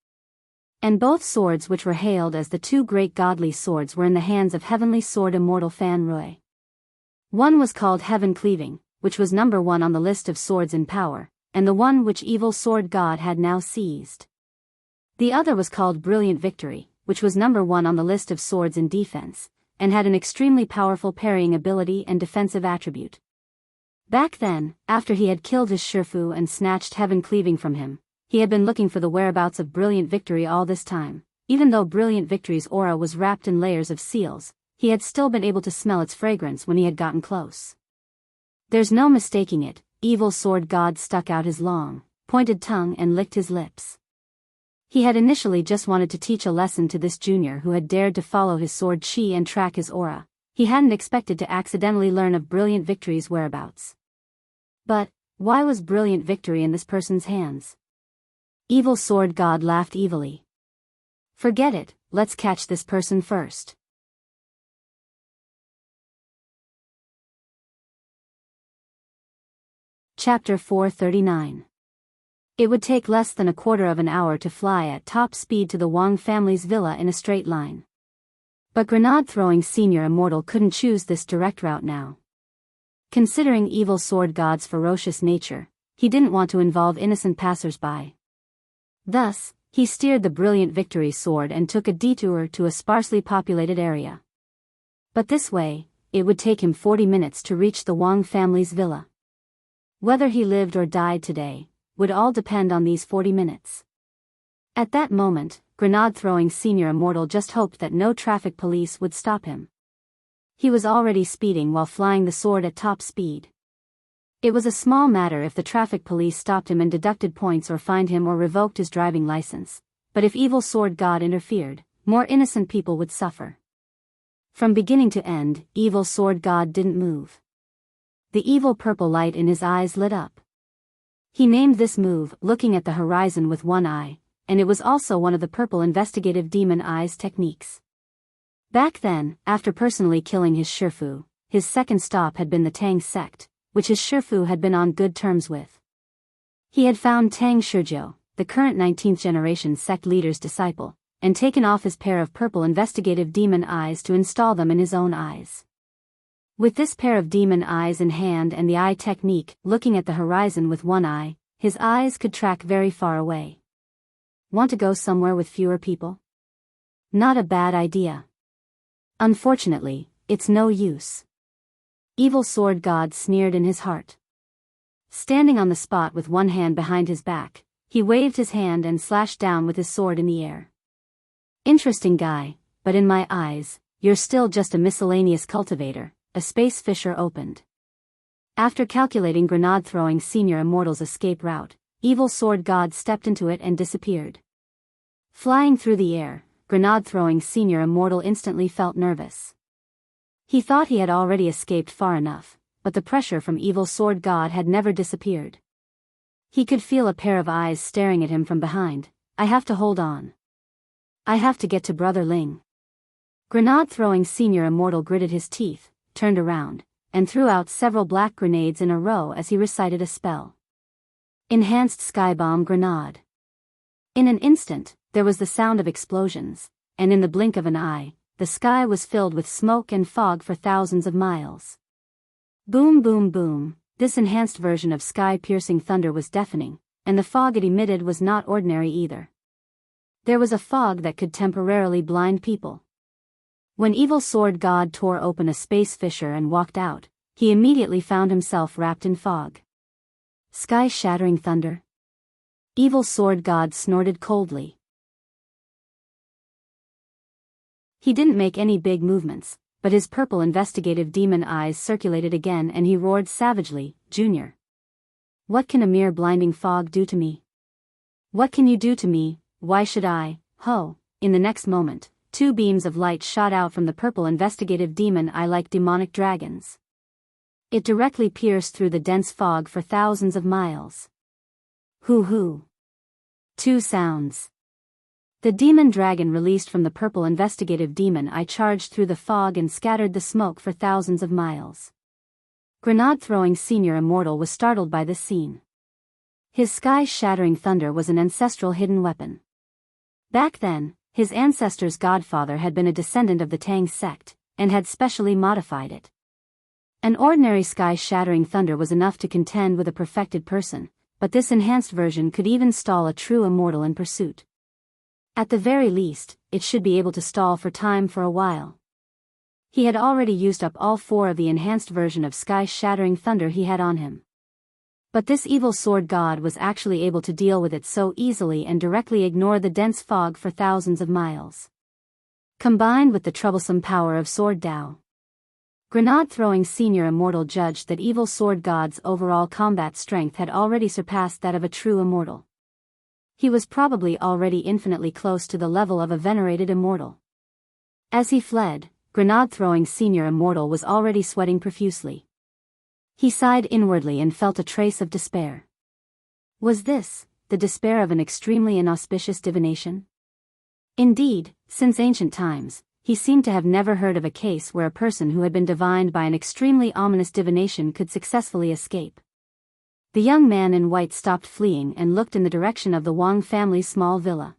A: And both swords which were hailed as the two great godly swords were in the hands of Heavenly Sword Immortal Fan Rui. One was called Heaven Cleaving, which was number 1 on the list of swords in power, and the one which Evil Sword God had now seized. The other was called Brilliant Victory, which was number 1 on the list of swords in defense, and had an extremely powerful parrying ability and defensive attribute. Back then, after he had killed his Shifu and snatched Heaven Cleaving from him, he had been looking for the whereabouts of Brilliant Victory all this time. Even though Brilliant Victory's aura was wrapped in layers of seals, he had still been able to smell its fragrance when he had gotten close. There's no mistaking it, Evil Sword God stuck out his long, pointed tongue and licked his lips. He had initially just wanted to teach a lesson to this junior who had dared to follow his sword chi and track his aura. He hadn't expected to accidentally learn of Brilliant Victory's whereabouts. But, why was Brilliant Victory in this person's hands? Evil Sword God laughed evilly. Forget it, let's catch this person first. Chapter 439. It would take less than a quarter of an hour to fly at top speed to the Wang family's villa in a straight line. But grenade-throwing Senior Immortal couldn't choose this direct route now. Considering Evil Sword God's ferocious nature, he didn't want to involve innocent passers-by. Thus, he steered the Brilliant Victory sword and took a detour to a sparsely populated area. But this way, it would take him 40 minutes to reach the Wang family's villa. Whether he lived or died today would all depend on these 40 minutes. At that moment, grenade-throwing senior immortal just hoped that no traffic police would stop him. He was already speeding while flying the sword at top speed. It was a small matter if the traffic police stopped him and deducted points or fined him or revoked his driving license, but if evil sword god interfered, more innocent people would suffer. From beginning to end, evil sword god didn't move. The evil purple light in his eyes lit up. He named this move looking at the horizon with one eye, and it was also one of the purple investigative demon eyes techniques. Back then, after personally killing his Shifu, his second stop had been the Tang sect, which his Shifu had been on good terms with. He had found Tang Shizhou, the current 19th generation sect leader's disciple, and taken off his pair of purple investigative demon eyes to install them in his own eyes. With this pair of demon eyes in hand and the eye technique, looking at the horizon with one eye, his eyes could track very far away. Want to go somewhere with fewer people? Not a bad idea. Unfortunately, it's no use. Evil sword god sneered in his heart. Standing on the spot with one hand behind his back, he waved his hand and slashed down with his sword in the air. Interesting guy, but in my eyes, you're still just a miscellaneous cultivator, a space fissure opened. After calculating grenade-throwing senior immortal's escape route, evil sword god stepped into it and disappeared. Flying through the air, grenade-throwing senior immortal instantly felt nervous. He thought he had already escaped far enough, but the pressure from evil sword god had never disappeared. He could feel a pair of eyes staring at him from behind. I have to hold on. I have to get to Brother Ling. Grenade-throwing senior immortal gritted his teeth, turned around, and threw out several black grenades in a row as he recited a spell. Enhanced Skybomb Grenade. In an instant, there was the sound of explosions, and in the blink of an eye, the sky was filled with smoke and fog for thousands of miles. Boom boom boom, this enhanced version of sky-piercing thunder was deafening, and the fog it emitted was not ordinary either. There was a fog that could temporarily blind people. When evil sword god tore open a space fissure and walked out, he immediately found himself wrapped in fog. Sky-shattering thunder? Evil sword god snorted coldly. He didn't make any big movements, but his purple investigative demon eyes circulated again and he roared savagely, Junior. What can a mere blinding fog do to me? What can you do to me? Why should I? Ho! In the next moment, two beams of light shot out from the purple investigative demon eye like demonic dragons. It directly pierced through the dense fog for thousands of miles. Hoo-hoo. Two sounds. The demon dragon released from the purple investigative demon eye charged through the fog and scattered the smoke for thousands of miles. Grenade-throwing senior immortal was startled by this scene. His sky-shattering thunder was an ancestral hidden weapon. Back then, his ancestor's godfather had been a descendant of the Tang sect, and had specially modified it. An ordinary sky-shattering thunder was enough to contend with a perfected person, but this enhanced version could even stall a true immortal in pursuit. At the very least, it should be able to stall for time for a while. He had already used up all four of the enhanced version of sky-shattering thunder he had on him. But this evil sword god was actually able to deal with it so easily and directly ignore the dense fog for thousands of miles. Combined with the troublesome power of sword Dao, grenade-throwing senior immortal judged that evil sword god's overall combat strength had already surpassed that of a true immortal. He was probably already infinitely close to the level of a venerated immortal. As he fled, grenade-throwing senior immortal was already sweating profusely. He sighed inwardly and felt a trace of despair. Was this the despair of an extremely inauspicious divination? Indeed, since ancient times, he seemed to have never heard of a case where a person who had been divined by an extremely ominous divination could successfully escape. The young man in white stopped fleeing and looked in the direction of the Wang family's small villa.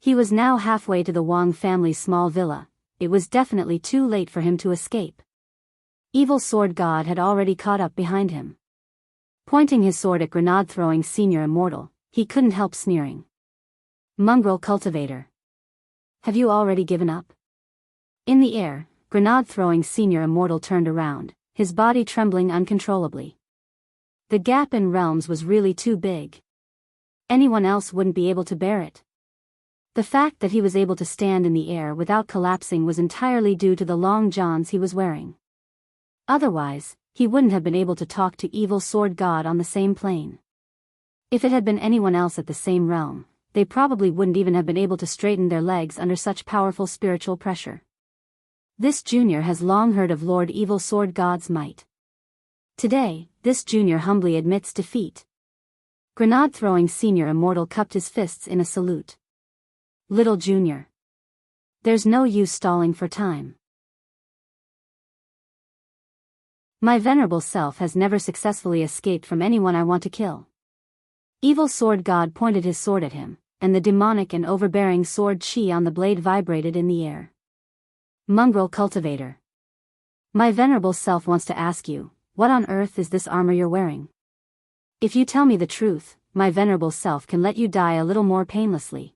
A: He was now halfway to the Wang family's small villa. It was definitely too late for him to escape. Evil sword god had already caught up behind him. Pointing his sword at grenade-throwing senior immortal, he couldn't help sneering. Mongrel cultivator. Have you already given up? In the air, grenade-throwing senior immortal turned around, his body trembling uncontrollably. The gap in realms was really too big. Anyone else wouldn't be able to bear it. The fact that he was able to stand in the air without collapsing was entirely due to the long johns he was wearing. Otherwise, he wouldn't have been able to talk to Evil Sword God on the same plane. If it had been anyone else at the same realm, they probably wouldn't even have been able to straighten their legs under such powerful spiritual pressure. This junior has long heard of Lord Evil Sword God's might. Today, this junior humbly admits defeat. Grenade-throwing senior immortal cupped his fists in a salute. Little junior. There's no use stalling for time. My venerable self has never successfully escaped from anyone I want to kill. Evil Sword God pointed his sword at him, and the demonic and overbearing sword chi on the blade vibrated in the air. Mongrel cultivator. My venerable self wants to ask you, what on earth is this armor you're wearing? If you tell me the truth, my venerable self can let you die a little more painlessly.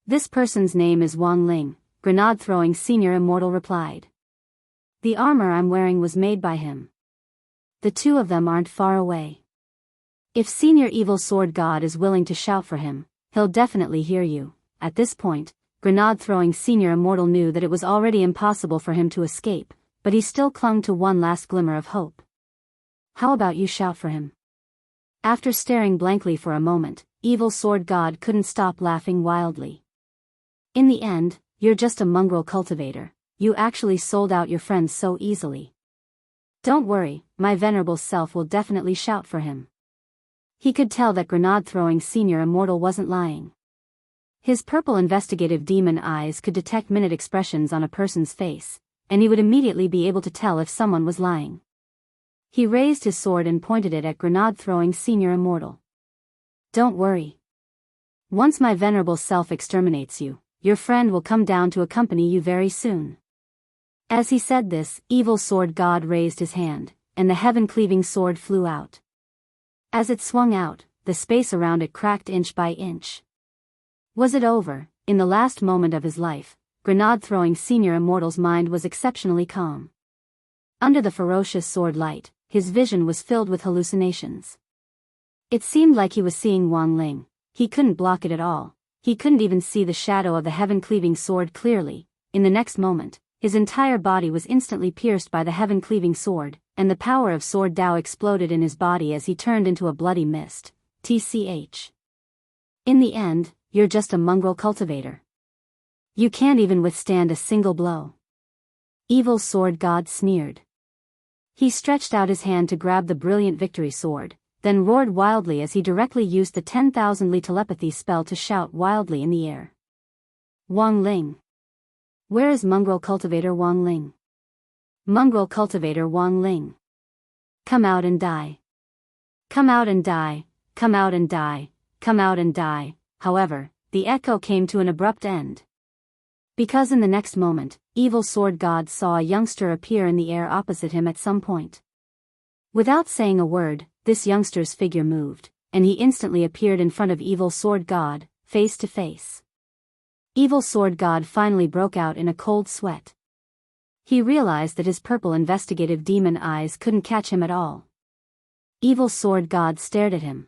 A: This person's name is Wang Ling, grenade-throwing senior immortal replied. The armor I'm wearing was made by him. The two of them aren't far away. If Senior Evil Sword God is willing to shout for him, he'll definitely hear you. At this point, grenade-throwing Senior Immortal knew that it was already impossible for him to escape, but he still clung to one last glimmer of hope. How about you shout for him? After staring blankly for a moment, Evil Sword God couldn't stop laughing wildly. In the end, you're just a mongrel cultivator. You actually sold out your friends so easily. Don't worry, my venerable self will definitely shout for him. He could tell that grenade-throwing Senior Immortal wasn't lying. His purple investigative demon eyes could detect minute expressions on a person's face, and he would immediately be able to tell if someone was lying. He raised his sword and pointed it at grenade-throwing Senior Immortal. Don't worry. Once my venerable self exterminates you, your friend will come down to accompany you very soon. As he said this, Evil Sword God raised his hand, and the heaven-cleaving sword flew out. As it swung out, the space around it cracked inch by inch. Was it over? In the last moment of his life, grenade-throwing Senior Immortal's mind was exceptionally calm. Under the ferocious sword light, his vision was filled with hallucinations. It seemed like he was seeing Wang Ling. He couldn't block it at all. He couldn't even see the shadow of the heaven-cleaving sword clearly. In the next moment, his entire body was instantly pierced by the heaven-cleaving sword, and the power of Sword Dao exploded in his body as he turned into a bloody mist. TCH. In the end, you're just a mongrel cultivator. You can't even withstand a single blow. Evil Sword God sneered. He stretched out his hand to grab the brilliant victory sword, then roared wildly as he directly used the 10,000 Li telepathy spell to shout wildly in the air. Wang Ling. Where is mongrel cultivator Wang Ling? Mongrel cultivator Wang Ling. Come out and die. Come out and die, come out and die, come out and die. However, the echo came to an abrupt end. Because in the next moment, Evil Sword God saw a youngster appear in the air opposite him at some point. Without saying a word, this youngster's figure moved, and he instantly appeared in front of Evil Sword God, face to face. Evil Sword God finally broke out in a cold sweat. He realized that his purple investigative demon eyes couldn't catch him at all. Evil Sword God stared at him.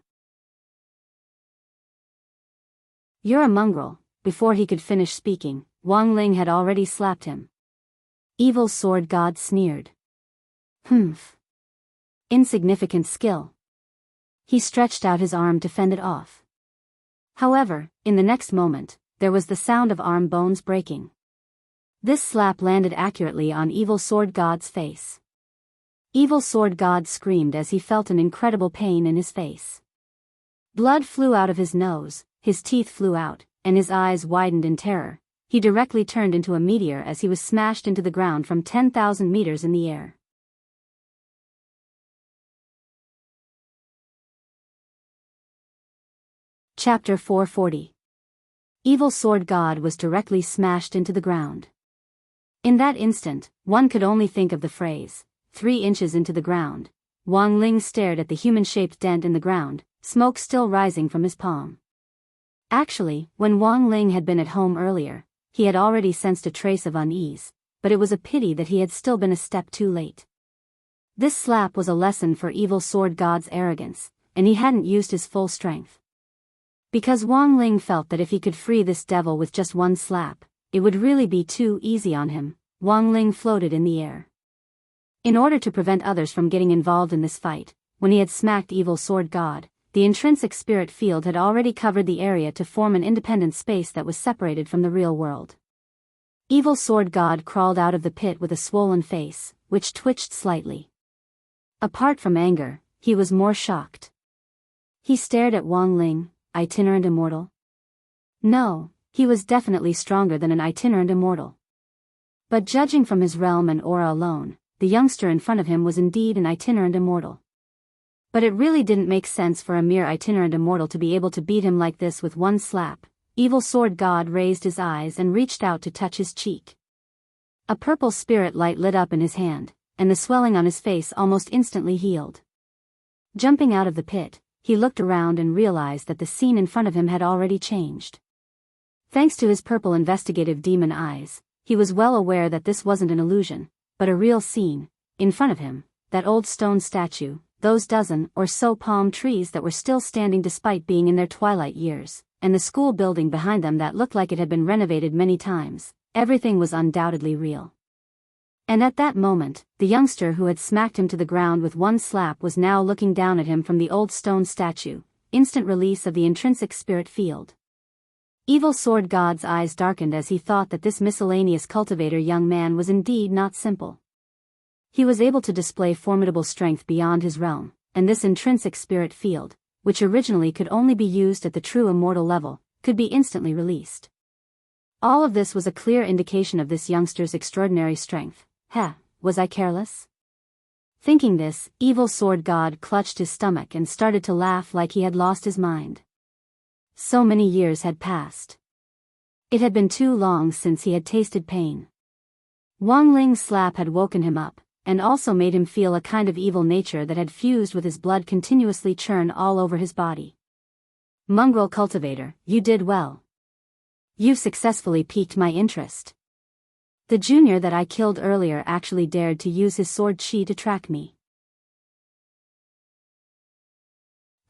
A: You're a mongrel. Before he could finish speaking, Wang Ling had already slapped him. Evil Sword God sneered. Humph. Insignificant skill. He stretched out his arm to fend it off. However, in the next moment, there was the sound of arm bones breaking. This slap landed accurately on Evil Sword God's face. Evil Sword God screamed as he felt an incredible pain in his face. Blood flew out of his nose, his teeth flew out, and his eyes widened in terror. He directly turned into a meteor as he was smashed into the ground from 10,000 meters in the air. Chapter 440. Evil Sword God was directly smashed into the ground. In that instant, one could only think of the phrase, 3 inches into the ground. Wang Ling stared at the human-shaped dent in the ground, smoke still rising from his palm. Actually, when Wang Ling had been at home earlier, he had already sensed a trace of unease. but it was a pity that he had still been a step too late. This slap was a lesson for Evil Sword God's arrogance, and he hadn't used his full strength. Because Wang Ling felt that if he could free this devil with just one slap, it would really be too easy on him, Wang Ling floated in the air. In order to prevent others from getting involved in this fight, when he had smacked Evil Sword God, the intrinsic spirit field had already covered the area to form an independent space that was separated from the real world. Evil Sword God crawled out of the pit with a swollen face, which twitched slightly. Apart from anger, he was more shocked. He stared at Wang Ling, itinerant immortal. No, he was definitely stronger than an itinerant immortal. But judging from his realm and aura alone, the youngster in front of him was indeed an itinerant immortal. But it really didn't make sense for a mere itinerant immortal to be able to beat him like this with one slap. Evil Sword God raised his eyes and reached out to touch his cheek. A purple spirit light lit up in his hand, and the swelling on his face almost instantly healed. Jumping out of the pit, he looked around and realized that the scene in front of him had already changed. Thanks to his purple investigative demon eyes, he was well aware that this wasn't an illusion, but a real scene. In front of him, that old stone statue, those dozen or so palm trees that were still standing despite being in their twilight years, and the school building behind them that looked like it had been renovated many times, everything was undoubtedly real. And at that moment, the youngster who had smacked him to the ground with one slap was now looking down at him from the old stone statue, instant release of the intrinsic spirit field. Evil Sword God's eyes darkened as he thought that this miscellaneous cultivator young man was indeed not simple. He was able to display formidable strength beyond his realm, and this intrinsic spirit field, which originally could only be used at the true immortal level, could be instantly released. All of this was a clear indication of this youngster's extraordinary strength. Was I careless? Thinking this, Evil Sword God clutched his stomach and started to laugh like he had lost his mind. So many years had passed. It had been too long since he had tasted pain. Wang Ling's slap had woken him up, and also made him feel a kind of evil nature that had fused with his blood continuously churn all over his body. Mongrel cultivator, you did well. You've successfully piqued my interest. The junior that I killed earlier actually dared to use his sword chi to track me.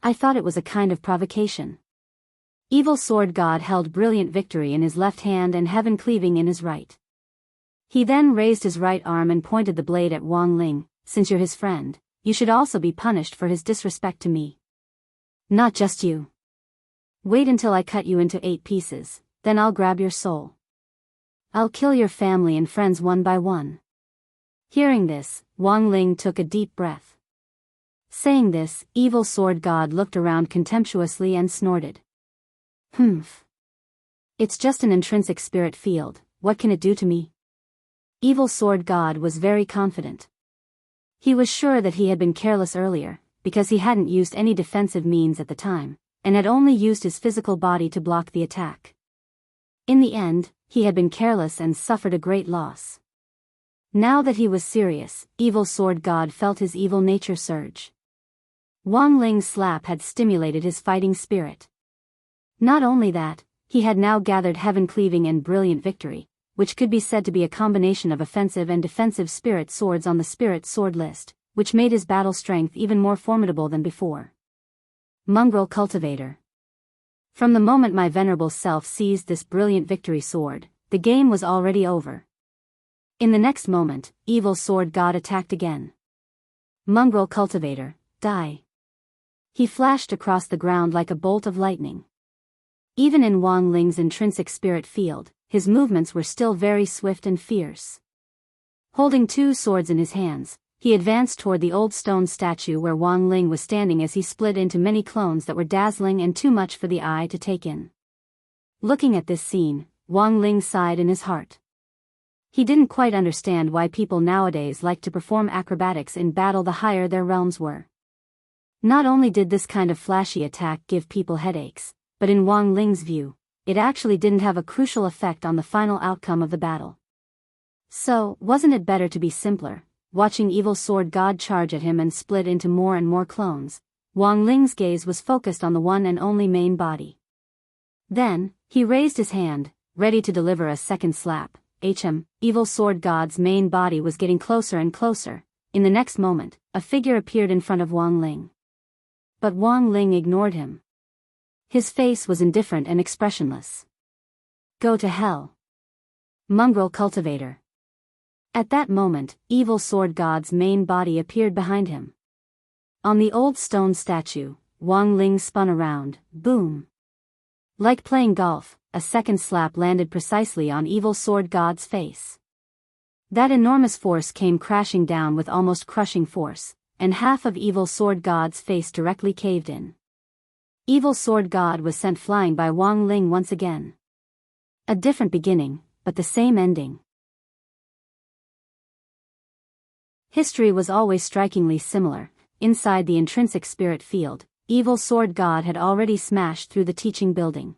A: I thought it was a kind of provocation. Evil Sword God held Brilliant Victory in his left hand and Heaven Cleaving in his right. He then raised his right arm and pointed the blade at Wang Ling. Since you're his friend, you should also be punished for his disrespect to me. Not just you. Wait until I cut you into 8 pieces, then I'll grab your soul. I'll kill your family and friends one by one. Hearing this, Wang Ling took a deep breath. Saying this, Evil Sword God looked around contemptuously and snorted. It's just an intrinsic spirit field, what can it do to me? Evil Sword God was very confident. He was sure that he had been careless earlier, because he hadn't used any defensive means at the time, and had only used his physical body to block the attack. In the end, he had been careless and suffered a great loss. Now that he was serious, Evil Sword God felt his evil nature surge. Wang Ling's slap had stimulated his fighting spirit. Not only that, he had now gathered Heaven Cleaving and Brilliant Victory, which could be said to be a combination of offensive and defensive spirit swords on the spirit sword list, which made his battle strength even more formidable than before. Mongrel cultivator. From the moment my venerable self seized this Brilliant Victory sword, the game was already over. In the next moment, Evil Sword God attacked again. Mongrel cultivator, die. He flashed across the ground like a bolt of lightning. Even in Wang Ling's intrinsic spirit field, his movements were still very swift and fierce. Holding 2 swords in his hands, he advanced toward the old stone statue where Wang Ling was standing as he split into many clones that were dazzling and too much for the eye to take in. Looking at this scene, Wang Ling sighed in his heart. He didn't quite understand why people nowadays like to perform acrobatics in battle the higher their realms were. Not only did this kind of flashy attack give people headaches, but in Wang Ling's view, it actually didn't have a crucial effect on the final outcome of the battle. So, wasn't it better to be simpler? Watching Evil Sword God charge at him and split into more and more clones, Wang Ling's gaze was focused on the one and only main body. Then, he raised his hand, ready to deliver a second slap, evil sword god's main body was getting closer and closer. In the next moment, a figure appeared in front of Wang Ling. But Wang Ling ignored him. His face was indifferent and expressionless. Go to hell. Mongrel cultivator. At that moment, evil sword god's main body appeared behind him. On the old stone statue, Wang Ling spun around, boom. Like playing golf, a second slap landed precisely on evil sword god's face. That enormous force came crashing down with almost crushing force, and half of evil sword god's face directly caved in. Evil sword god was sent flying by Wang Ling once again. A different beginning, but the same ending. History was always strikingly similar. Inside the intrinsic spirit field, evil sword god had already smashed through the teaching building.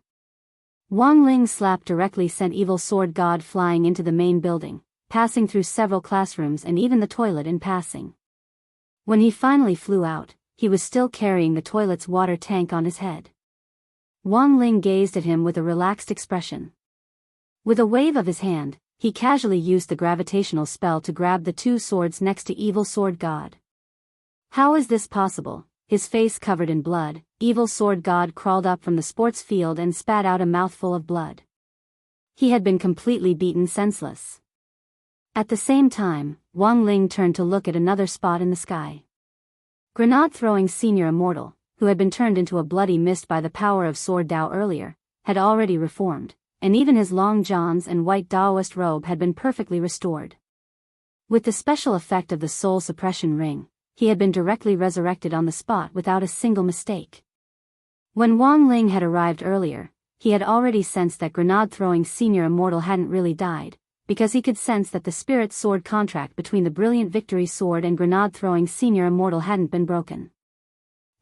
A: Wang Ling's slap directly sent evil sword god flying into the main building, passing through several classrooms and even the toilet in passing. When he finally flew out, he was still carrying the toilet's water tank on his head. Wang Ling gazed at him with a relaxed expression. With a wave of his hand, he casually used the gravitational spell to grab the two swords next to evil sword god. How is this possible? His face covered in blood, evil sword god crawled up from the sports field and spat out a mouthful of blood. He had been completely beaten senseless. At the same time, Wang Ling turned to look at another spot in the sky. Grenade-throwing senior immortal, who had been turned into a bloody mist by the power of sword Dao earlier, had already reformed, and even his long johns and white Daoist robe had been perfectly restored. With the special effect of the soul suppression ring, he had been directly resurrected on the spot without a single mistake. When Wang Ling had arrived earlier, he had already sensed that grenade-throwing senior immortal hadn't really died, because he could sense that the spirit sword contract between the brilliant victory sword and grenade-throwing senior immortal hadn't been broken.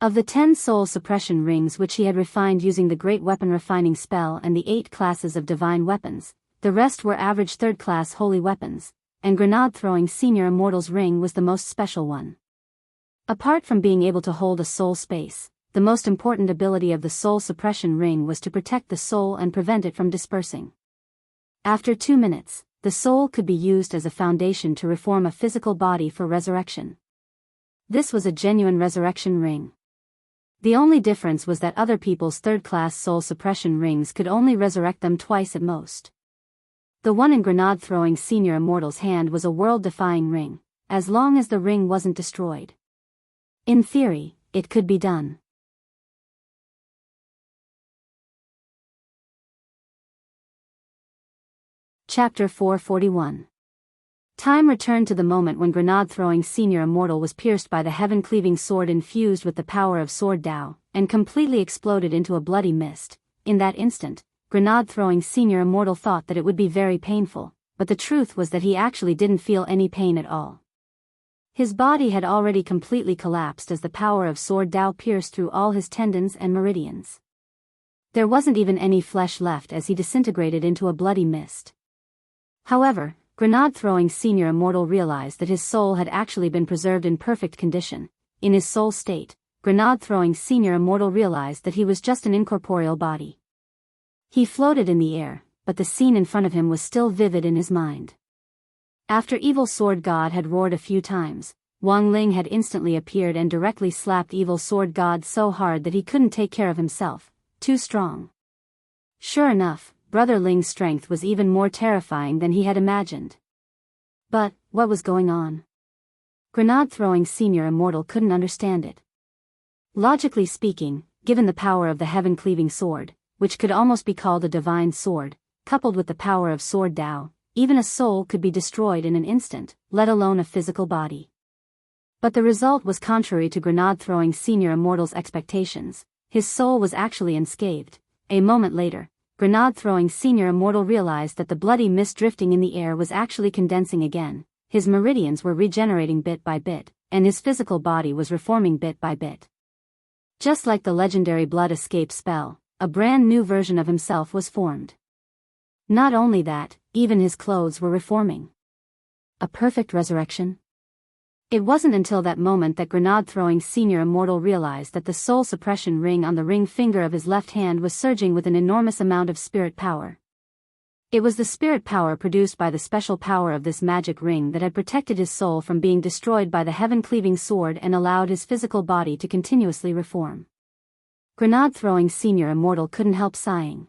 A: Of the 10 soul suppression rings which he had refined using the great weapon refining spell and the 8 classes of divine weapons, the rest were average third-class holy weapons, and grenade-throwing senior immortal's ring was the most special one. Apart from being able to hold a soul space, the most important ability of the soul suppression ring was to protect the soul and prevent it from dispersing. After 2 minutes, the soul could be used as a foundation to reform a physical body for resurrection. This was a genuine resurrection ring. The only difference was that other people's third-class soul suppression rings could only resurrect them twice at most. The one in grenade-throwing senior immortal's hand was a world-defying ring, as long as the ring wasn't destroyed. In theory, it could be done. Chapter 441. Time returned to the moment when grenade-throwing senior immortal was pierced by the heaven-cleaving sword infused with the power of sword Dao, and completely exploded into a bloody mist. In that instant, grenade-throwing senior immortal thought that it would be very painful, but the truth was that he actually didn't feel any pain at all. His body had already completely collapsed as the power of sword Dao pierced through all his tendons and meridians. There wasn't even any flesh left as he disintegrated into a bloody mist. However, grenade-throwing senior immortal realized that his soul had actually been preserved in perfect condition. In his soul state, grenade-throwing senior immortal realized that he was just an incorporeal body. He floated in the air, but the scene in front of him was still vivid in his mind. After evil sword god had roared a few times, Wang Ling had instantly appeared and directly slapped evil sword god so hard that he couldn't take care of himself, too strong. Sure enough, Brother Ling's strength was even more terrifying than he had imagined. But, what was going on? Grenade-throwing senior immortal couldn't understand it. Logically speaking, given the power of the heaven-cleaving sword, which could almost be called a divine sword, coupled with the power of sword Dao, even a soul could be destroyed in an instant, let alone a physical body. But the result was contrary to grenade-throwing senior immortal's expectations. His soul was actually unscathed. A moment later, grenade-throwing senior immortal realized that the bloody mist drifting in the air was actually condensing again, his meridians were regenerating bit by bit, and his physical body was reforming bit by bit. Just like the legendary blood escape spell, a brand new version of himself was formed. Not only that, even his clothes were reforming. A perfect resurrection? It wasn't until that moment that grenade-throwing senior immortal realized that the soul suppression ring on the ring finger of his left hand was surging with an enormous amount of spirit power. It was the spirit power produced by the special power of this magic ring that had protected his soul from being destroyed by the heaven-cleaving sword and allowed his physical body to continuously reform. Grenade-throwing senior immortal couldn't help sighing.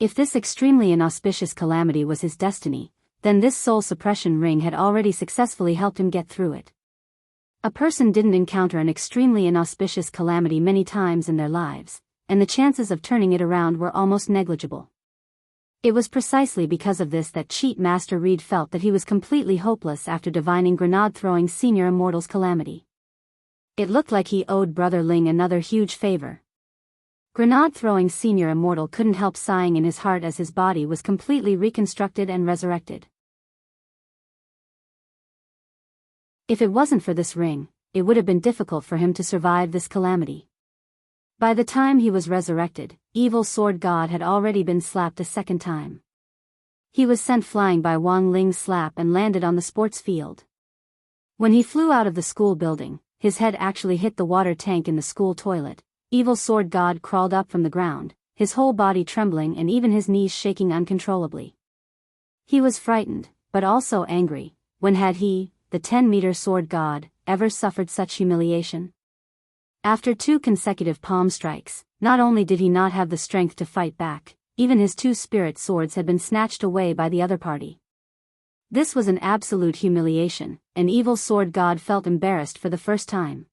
A: If this extremely inauspicious calamity was his destiny, then this soul suppression ring had already successfully helped him get through it. A person didn't encounter an extremely inauspicious calamity many times in their lives, and the chances of turning it around were almost negligible. It was precisely because of this that Cheat Master Reed felt that he was completely hopeless after divining Grenade-throwing senior immortal's calamity. It looked like he owed Brother Ling another huge favor. Grenade-throwing senior immortal couldn't help sighing in his heart as his body was completely reconstructed and resurrected. If it wasn't for this ring, it would have been difficult for him to survive this calamity. By the time he was resurrected, Evil Sword God had already been slapped a second time. He was sent flying by Wang Ling's slap and landed on the sports field. When he flew out of the school building, his head actually hit the water tank in the school toilet. Evil Sword God crawled up from the ground, his whole body trembling and even his knees shaking uncontrollably. He was frightened, but also angry. When had he, the 10-meter sword god, ever suffered such humiliation? After 2 consecutive palm strikes, not only did he not have the strength to fight back, even his 2 spirit swords had been snatched away by the other party. This was an absolute humiliation, and Evil Sword God felt embarrassed for the first time.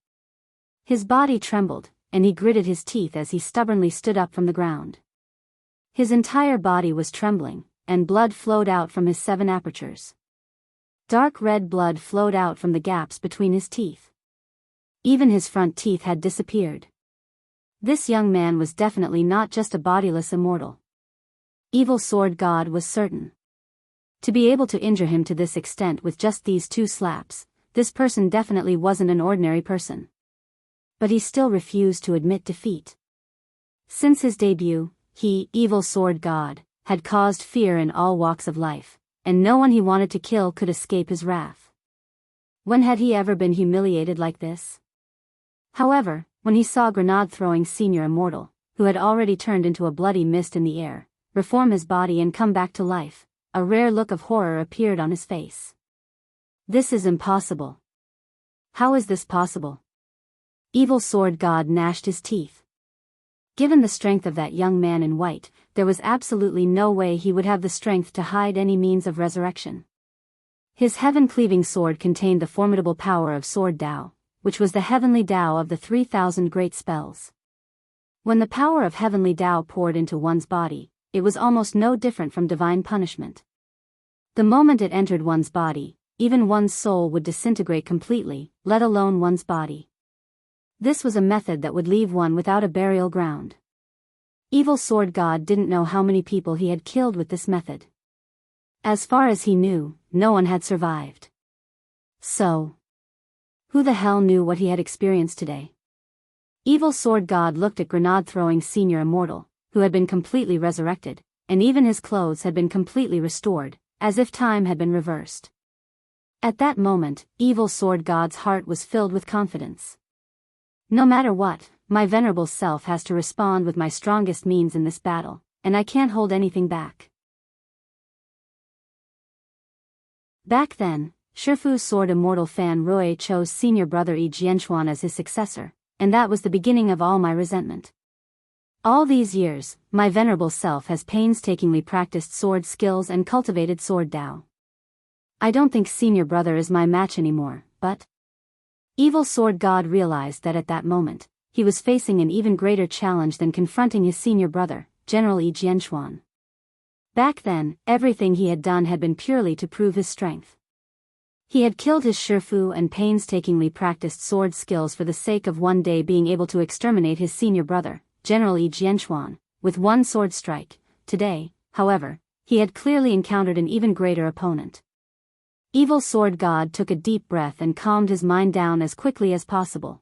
A: His body trembled, and he gritted his teeth as he stubbornly stood up from the ground. His entire body was trembling, and blood flowed out from his 7 apertures. Dark red blood flowed out from the gaps between his teeth. Even his front teeth had disappeared. This young man was definitely not just a bodiless immortal. Evil Sword God was certain. To be able to injure him to this extent with just these 2 slaps, this person definitely wasn't an ordinary person. But he still refused to admit defeat. Since his debut, he, Evil Sword God, had caused fear in all walks of life, and no one he wanted to kill could escape his wrath. When had he ever been humiliated like this? However, when he saw Grenade-throwing senior immortal, who had already turned into a bloody mist in the air, reform his body and come back to life, a rare look of horror appeared on his face. This is impossible. How is this possible? Evil Sword God gnashed his teeth. Given the strength of that young man in white, there was absolutely no way he would have the strength to hide any means of resurrection. His heaven-cleaving sword contained the formidable power of Sword Tao, which was the heavenly Tao of the 3,000 great spells. When the power of heavenly Tao poured into one's body, it was almost no different from divine punishment. The moment it entered one's body, even one's soul would disintegrate completely, let alone one's body. This was a method that would leave one without a burial ground. Evil Sword God didn't know how many people he had killed with this method. As far as he knew, no one had survived. So, who the hell knew what he had experienced today? Evil Sword God looked at Grenade-throwing senior immortal, who had been completely resurrected, and even his clothes had been completely restored, as if time had been reversed. At that moment, Evil Sword God's heart was filled with confidence. No matter what, my venerable self has to respond with my strongest means in this battle, and I can't hold anything back. Back then, Shifu's sword immortal Fan Rui chose senior brother Yi Jianchuan as his successor, and that was the beginning of all my resentment. All these years, my venerable self has painstakingly practiced sword skills and cultivated sword Tao. I don't think senior brother is my match anymore, but... Evil Sword God realized that at that moment, he was facing an even greater challenge than confronting his senior brother, General Yi Jianchuan. Back then, everything he had done had been purely to prove his strength. He had killed his Shifu and painstakingly practiced sword skills for the sake of one day being able to exterminate his senior brother, General Yi Jianchuan, with one sword strike. Today, however, he had clearly encountered an even greater opponent. Evil Sword God took a deep breath and calmed his mind down as quickly as possible.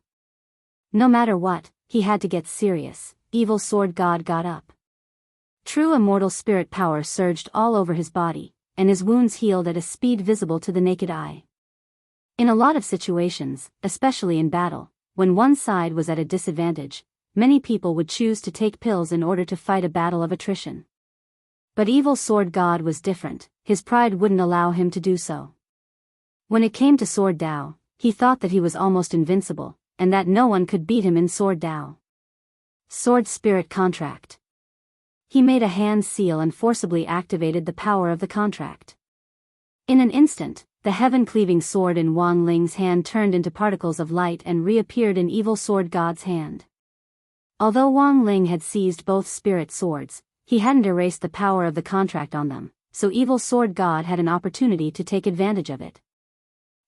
A: No matter what, he had to get serious. Evil Sword God got up. True immortal spirit power surged all over his body, and his wounds healed at a speed visible to the naked eye. In a lot of situations, especially in battle, when one side was at a disadvantage, many people would choose to take pills in order to fight a battle of attrition. But Evil Sword God was different, his pride wouldn't allow him to do so. When it came to Sword Dao, he thought that he was almost invincible, and that no one could beat him in Sword Dao. Sword Spirit Contract. He made a hand seal and forcibly activated the power of the contract. In an instant, the heaven-cleaving sword in Wang Ling's hand turned into particles of light and reappeared in Evil Sword God's hand. Although Wang Ling had seized both spirit swords, he hadn't erased the power of the contract on them, so Evil Sword God had an opportunity to take advantage of it.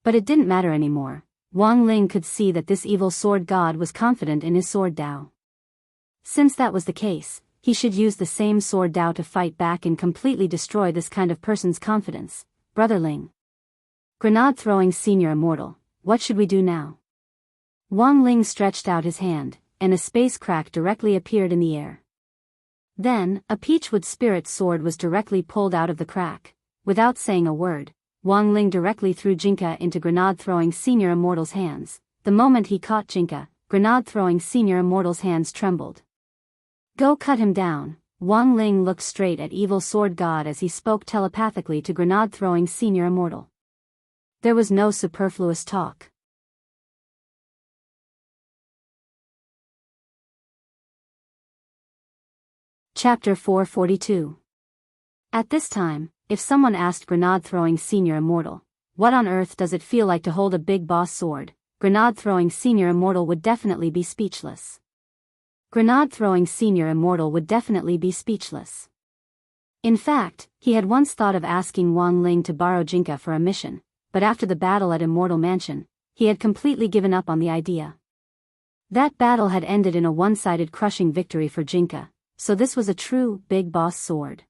A: But it didn't matter anymore. Wang Ling could see that this Evil Sword God was confident in his Sword Dao. Since that was the case, he should use the same Sword Dao to fight back and completely destroy this kind of person's confidence. Brother Ling. Grenade-throwing senior immortal, what should we do now? Wang Ling stretched out his hand, and a space crack directly appeared in the air. Then, a peachwood spirit sword was directly pulled out of the crack. Without saying a word, Wang Ling directly threw Jinka into grenade-throwing senior immortal's hands. The moment he caught Jinka, grenade-throwing senior immortal's hands trembled. Go cut him down. Wang Ling looked straight at Evil Sword God as he spoke telepathically to grenade-throwing senior immortal. There was no superfluous talk. Chapter 442. At this time, if someone asked grenade-throwing senior immortal, what on earth does it feel like to hold a big boss sword, grenade-throwing senior immortal would definitely be speechless. Grenade-throwing senior immortal would definitely be speechless. In fact, he had once thought of asking Wang Ling to borrow Jinka for a mission, but after the battle at Immortal Mansion, he had completely given up on the idea. That battle had ended in a one-sided crushing victory for Jinka, so this was a true, big boss sword.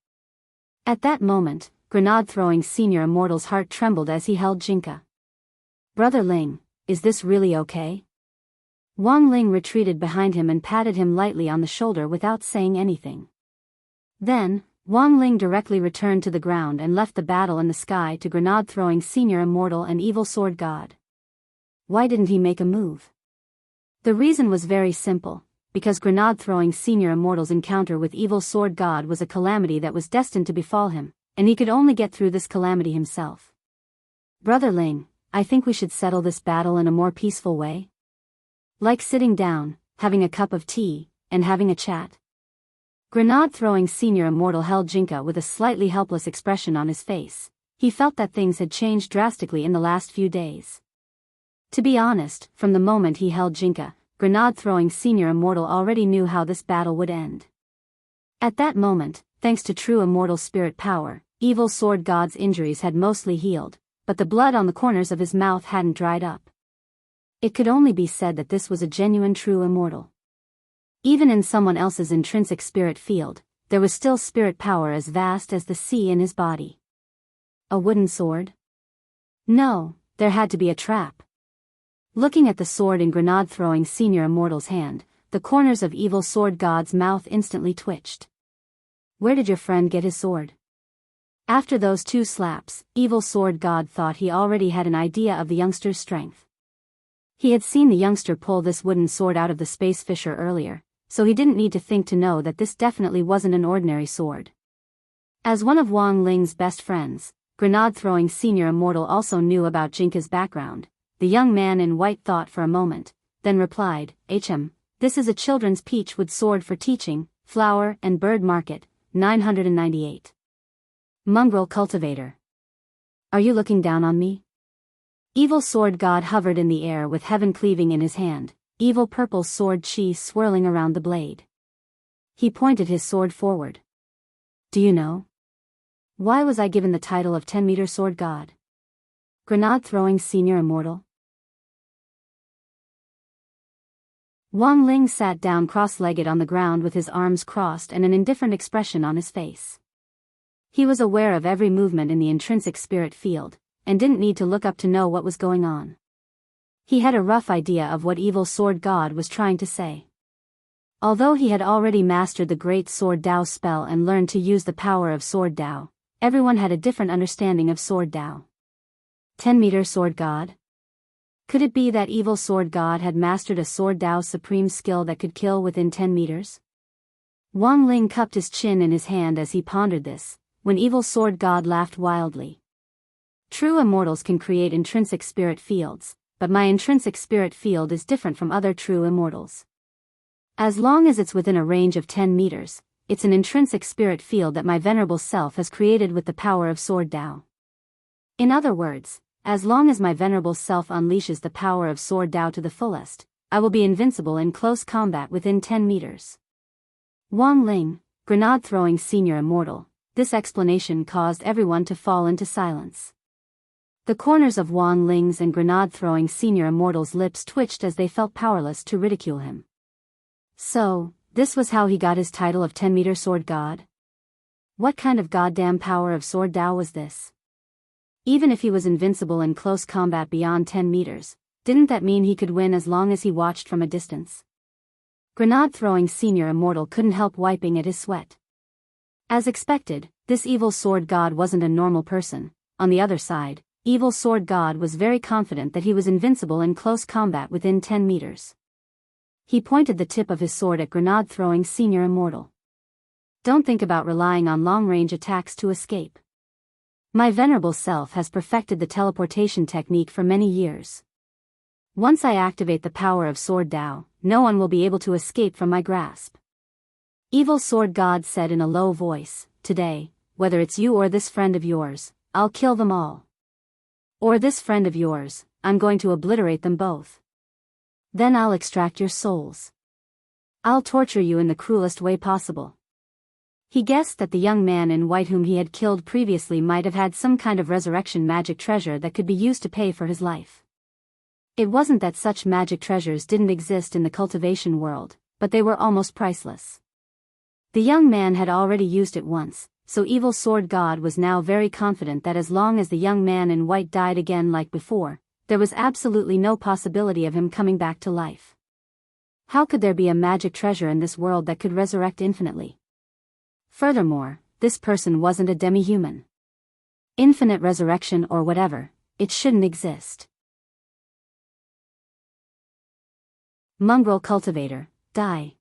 A: At that moment, grenade-throwing senior immortal's heart trembled as he held Jinka. Brother Ling, is this really okay? Wang Ling retreated behind him and patted him lightly on the shoulder without saying anything. Then, Wang Ling directly returned to the ground and left the battle in the sky to grenade-throwing senior immortal and Evil Sword God. Why didn't he make a move? The reason was very simple, because grenade-throwing senior immortal's encounter with Evil Sword God was a calamity that was destined to befall him, and he could only get through this calamity himself. Brother Ling, I think we should settle this battle in a more peaceful way. Like sitting down, having a cup of tea, and having a chat. Grenade-throwing senior immortal held Jinka with a slightly helpless expression on his face. He felt that things had changed drastically in the last few days. To be honest, from the moment he held Jinka, grenade-throwing senior immortal already knew how this battle would end. At that moment, thanks to true immortal spirit power, Evil Sword God's injuries had mostly healed, but the blood on the corners of his mouth hadn't dried up. It could only be said that this was a genuine true immortal. Even in someone else's intrinsic spirit field, there was still spirit power as vast as the sea in his body. A wooden sword? No, there had to be a trap. Looking at the sword in grenade-throwing senior immortal's hand, the corners of Evil Sword God's mouth instantly twitched. Where did your friend get his sword? After those two slaps, Evil Sword God thought he already had an idea of the youngster's strength. He had seen the youngster pull this wooden sword out of the space fissure earlier, so he didn't need to think to know that this definitely wasn't an ordinary sword. As one of Wang Ling's best friends, grenade-throwing senior immortal also knew about Jinka's background. The young man in white thought for a moment, then replied, this is a children's peachwood sword for teaching, flower and bird market, 998. Mongrel cultivator. Are you looking down on me? Evil Sword God hovered in the air with heaven cleaving in his hand, evil purple sword chi swirling around the blade. He pointed his sword forward. Do you know? Why was I given the title of 10-meter sword god? Grenade-throwing senior immortal? Wang Ling sat down cross-legged on the ground with his arms crossed and an indifferent expression on his face. He was aware of every movement in the intrinsic spirit field, and didn't need to look up to know what was going on. He had a rough idea of what Evil Sword God was trying to say. Although he had already mastered the Great Sword Dao spell and learned to use the power of Sword Dao, everyone had a different understanding of Sword Dao. 10-meter sword god? Could it be that Evil Sword God had mastered a Sword Dao supreme skill that could kill within 10 meters? Wang Ling cupped his chin in his hand as he pondered this, when Evil Sword God laughed wildly. True immortals can create intrinsic spirit fields, but my intrinsic spirit field is different from other true immortals. As long as it's within a range of 10 meters, it's an intrinsic spirit field that my venerable self has created with the power of Sword Dao. In other words, as long as my venerable self unleashes the power of Sword Dao to the fullest, I will be invincible in close combat within 10 meters. Wang Ling, grenade-throwing senior immortal, this explanation caused everyone to fall into silence. The corners of Wang Ling's and grenade-throwing senior immortal's lips twitched as they felt powerless to ridicule him. So, this was how he got his title of 10-meter sword god? What kind of goddamn power of Sword Dao was this? Even if he was invincible in close combat beyond 10 meters, didn't that mean he could win as long as he watched from a distance? Grenade-throwing senior immortal couldn't help wiping at his sweat. As expected, this evil sword god wasn't a normal person. On the other side, Evil Sword God was very confident that he was invincible in close combat within 10 meters. He pointed the tip of his sword at grenade-throwing senior immortal. Don't think about relying on long-range attacks to escape. My venerable self has perfected the teleportation technique for many years. Once I activate the power of Sword Dao, no one will be able to escape from my grasp. Evil Sword God said in a low voice, "Today, whether it's you or this friend of yours, I'll kill them all. Or this friend of yours, I'm going to obliterate them both. Then I'll extract your souls. I'll torture you in the cruelest way possible." He guessed that the young man in white whom he had killed previously might have had some kind of resurrection magic treasure that could be used to pay for his life. It wasn't that such magic treasures didn't exist in the cultivation world, but they were almost priceless. The young man had already used it once, so Evil Sword God was now very confident that as long as the young man in white died again like before, there was absolutely no possibility of him coming back to life. How could there be a magic treasure in this world that could resurrect infinitely? Furthermore, this person wasn't a demi-human. Infinite resurrection or whatever, it shouldn't exist. Mongrel Cultivator, die.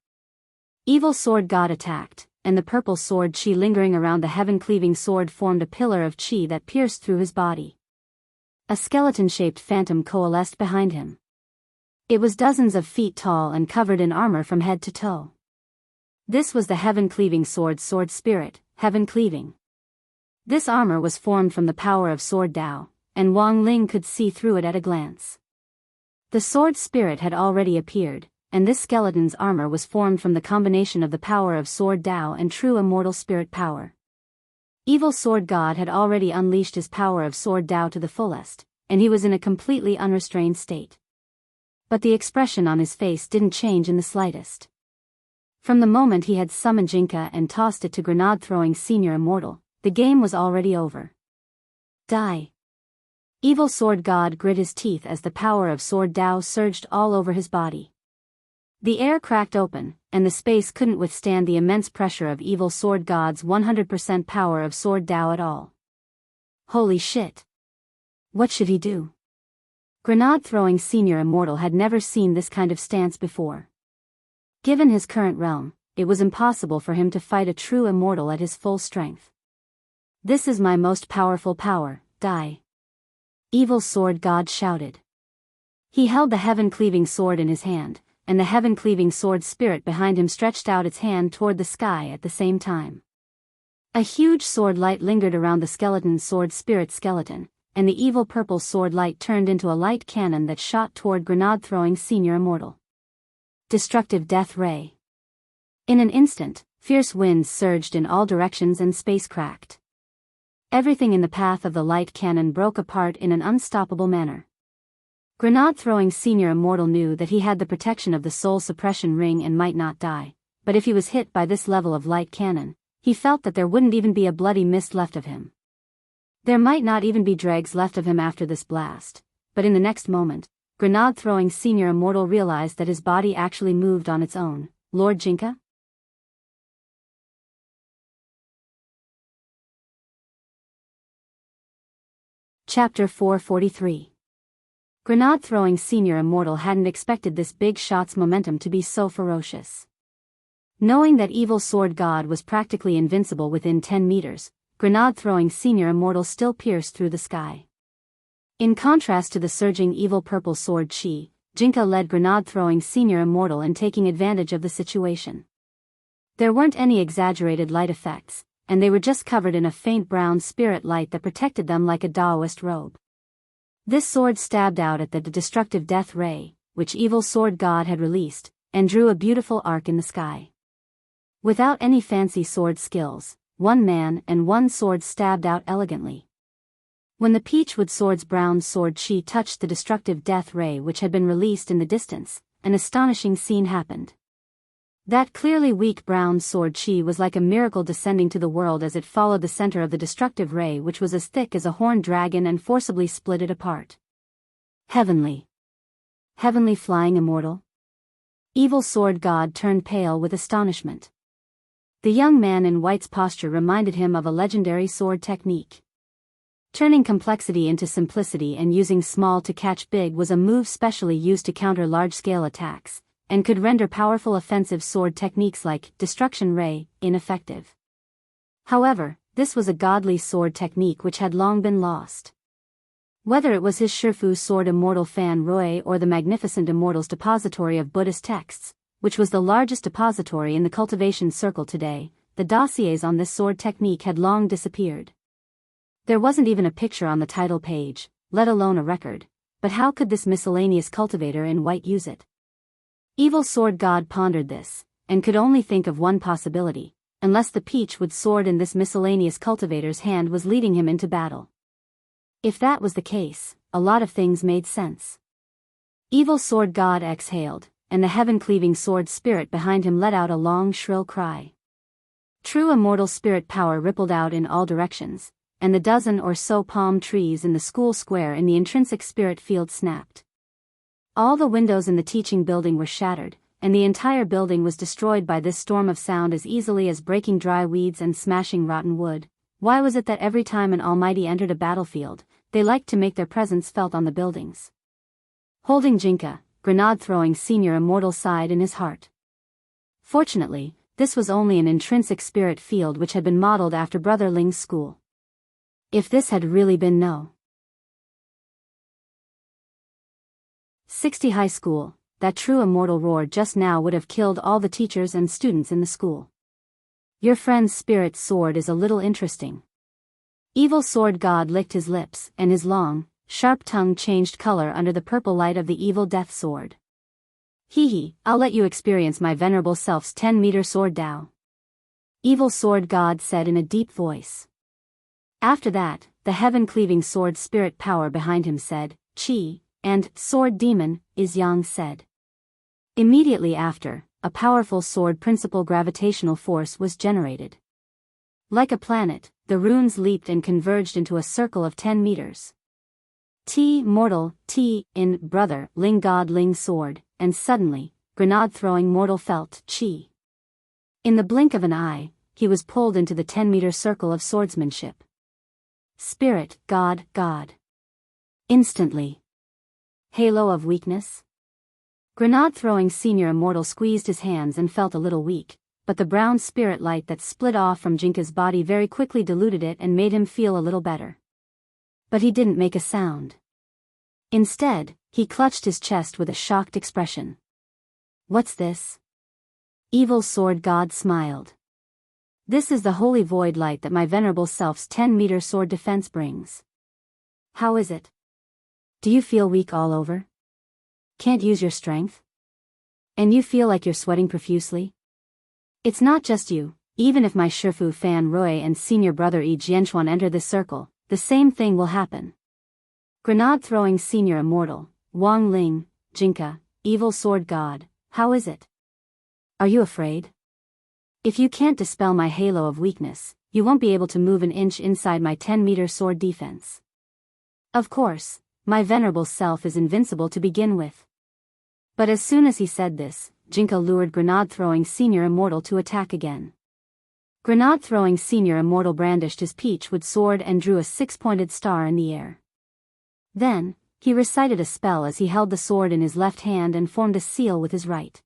A: Evil Sword God attacked, and the purple sword chi lingering around the heaven-cleaving sword formed a pillar of chi that pierced through his body. A skeleton-shaped phantom coalesced behind him. It was dozens of feet tall and covered in armor from head to toe. This was the heaven-cleaving sword spirit, heaven-cleaving. This armor was formed from the power of Sword Dao, and Wang Ling could see through it at a glance. The sword spirit had already appeared, and this skeleton's armor was formed from the combination of the power of Sword Dao and true immortal spirit power. Evil Sword God had already unleashed his power of Sword Dao to the fullest, and he was in a completely unrestrained state. But the expression on his face didn't change in the slightest. From the moment he had summoned Jinka and tossed it to grenade-throwing senior immortal, the game was already over. Die. Evil Sword God grit his teeth as the power of Sword Dao surged all over his body. The air cracked open, and the space couldn't withstand the immense pressure of Evil Sword God's 100% power of Sword Dao at all. Holy shit! What should he do? Grenade-throwing senior immortal had never seen this kind of stance before. Given his current realm, it was impossible for him to fight a true immortal at his full strength. This is my most powerful power, die. Evil Sword God shouted. He held the heaven-cleaving sword in his hand, and the heaven-cleaving sword spirit behind him stretched out its hand toward the sky at the same time. A huge sword light lingered around the skeleton's sword spirit skeleton, and the evil purple sword light turned into a light cannon that shot toward grenade-throwing senior immortal. Destructive death ray. In an instant, fierce winds surged in all directions and space cracked. Everything in the path of the light cannon broke apart in an unstoppable manner. Grenade-throwing senior immortal knew that he had the protection of the soul suppression ring and might not die, but if he was hit by this level of light cannon, he felt that there wouldn't even be a bloody mist left of him. There might not even be dregs left of him after this blast, but in the next moment, grenade-throwing senior immortal realized that his body actually moved on its own. Lord Jinka? Chapter 443. Grenade-throwing senior immortal hadn't expected this big shot's momentum to be so ferocious. Knowing that evil sword god was practically invincible within 10 meters, grenade-throwing senior immortal still pierced through the sky. In contrast to the surging evil purple sword Chi, Jinka led grenade-throwing senior immortal in taking advantage of the situation. There weren't any exaggerated light effects, and they were just covered in a faint brown spirit light that protected them like a Taoist robe. This sword stabbed out at the destructive death ray, which evil sword god had released, and drew a beautiful arc in the sky. Without any fancy sword skills, one man and one sword stabbed out elegantly. When the peachwood sword's brown sword Chi touched the destructive death ray which had been released in the distance, an astonishing scene happened. That clearly weak brown sword Chi was like a miracle descending to the world as it followed the center of the destructive ray which was as thick as a horned dragon and forcibly split it apart. Heavenly. Heavenly flying immortal? Evil sword god turned pale with astonishment. The young man in white's posture reminded him of a legendary sword technique. Turning complexity into simplicity and using small to catch big was a move specially used to counter large-scale attacks, and could render powerful offensive sword techniques like Destruction Ray ineffective. However, this was a godly sword technique which had long been lost. Whether it was his Shifu sword immortal Fan Roy or the magnificent immortal's depository of Buddhist texts, which was the largest depository in the cultivation circle today, the dossiers on this sword technique had long disappeared. There wasn't even a picture on the title page, let alone a record, but how could this miscellaneous cultivator in white use it? Evil sword god pondered this, and could only think of one possibility, unless the peachwood sword in this miscellaneous cultivator's hand was leading him into battle. If that was the case, a lot of things made sense. Evil sword god exhaled, and the heaven-cleaving sword spirit behind him let out a long shrill cry. True immortal spirit power rippled out in all directions, and the dozen or so palm trees in the school square in the intrinsic spirit field snapped. All the windows in the teaching building were shattered, and the entire building was destroyed by this storm of sound as easily as breaking dry weeds and smashing rotten wood. Why was it that every time an almighty entered a battlefield, they liked to make their presence felt on the buildings? Holding Jinka, grenade-throwing senior immortal sighed in his heart. Fortunately, this was only an intrinsic spirit field which had been modeled after Brother Ling's school. If this had really been No. 60 high school, that true immortal roar just now would have killed all the teachers and students in the school. Your friend's spirit sword is a little interesting. Evil sword god licked his lips, and his long, sharp tongue changed color under the purple light of the evil death sword. Hee, I'll let you experience my venerable self's 10-meter sword Tao. Evil sword god said in a deep voice. After that, the heaven-cleaving sword spirit power behind him said, Chi, and sword demon, is Yang said. Immediately after, a powerful sword principal gravitational force was generated. Like a planet, the runes leaped and converged into a circle of 10 meters. T mortal, T in brother Ling god Ling sword, and suddenly, grenade-throwing mortal felt Chi. In the blink of an eye, he was pulled into the 10-meter circle of swordsmanship. Spirit, God. Instantly. Halo of weakness? Grenade-throwing senior immortal squeezed his hands and felt a little weak, but the brown spirit light that split off from Jinka's body very quickly diluted it and made him feel a little better. But he didn't make a sound. Instead, he clutched his chest with a shocked expression. What's this? Evil sword god smiled. This is the holy void light that my venerable self's 10-meter sword defense brings. How is it? Do you feel weak all over? Can't use your strength? And you feel like you're sweating profusely? It's not just you, even if my Shifu Fan Roy and senior brother Yi Jianchuan enter this circle, the same thing will happen. Grenade-throwing senior immortal, Wang Ling, Jinka, evil sword god, how is it? Are you afraid? If you can't dispel my halo of weakness, you won't be able to move an inch inside my 10-meter sword defense. Of course, my venerable self is invincible to begin with. But as soon as he said this, Jinka lured grenade-throwing senior immortal to attack again. Grenade-throwing senior immortal brandished his peachwood sword and drew a 6-pointed star in the air. Then, he recited a spell as he held the sword in his left hand and formed a seal with his right.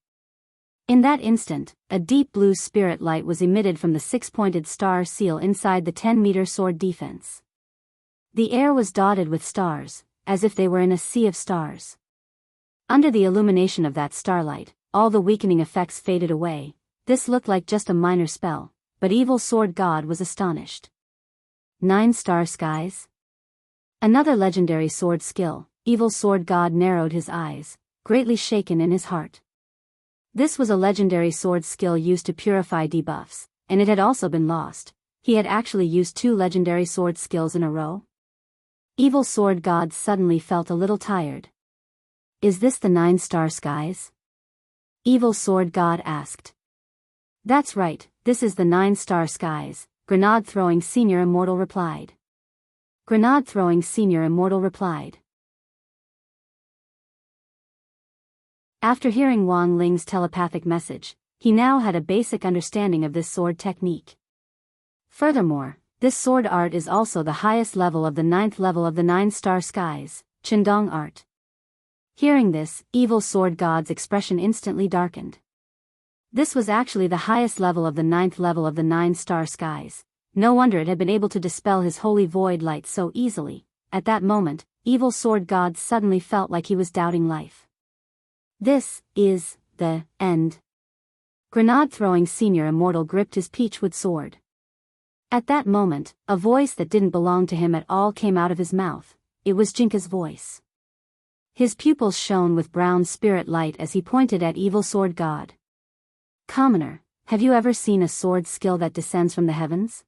A: In that instant, a deep blue spirit light was emitted from the six-pointed star seal inside the 10-meter sword defense. The air was dotted with stars, as if they were in a sea of stars. Under the illumination of that starlight, all the weakening effects faded away. This looked like just a minor spell, but Evil Sword God was astonished. 9-star skies? Another legendary sword skill. Evil Sword God narrowed his eyes, greatly shaken in his heart. This was a legendary sword skill used to purify debuffs, and it had also been lost. He had actually used 2 legendary sword skills in a row. Evil Sword God suddenly felt a little tired. Is this the 9-star skies? Evil Sword God asked. That's right, this is the 9-star skies, Grenade-throwing Senior Immortal replied. Grenade-throwing Senior Immortal replied. After hearing Wang Ling's telepathic message, he now had a basic understanding of this sword technique. Furthermore, this sword art is also the highest level of the 9th level of the 9-star skies, Qindong art. Hearing this, Evil Sword God's expression instantly darkened. This was actually the highest level of the 9th level of the 9-star skies. No wonder it had been able to dispel his holy void light so easily. At that moment, Evil Sword God suddenly felt like he was doubting life. This is the end. Grenade-throwing Senior Immortal gripped his peachwood sword. At that moment, a voice that didn't belong to him at all came out of his mouth. It was Jinka's voice. His pupils shone with brown spirit light as he pointed at Evil Sword God. Commoner, have you ever seen a sword skill that descends from the heavens?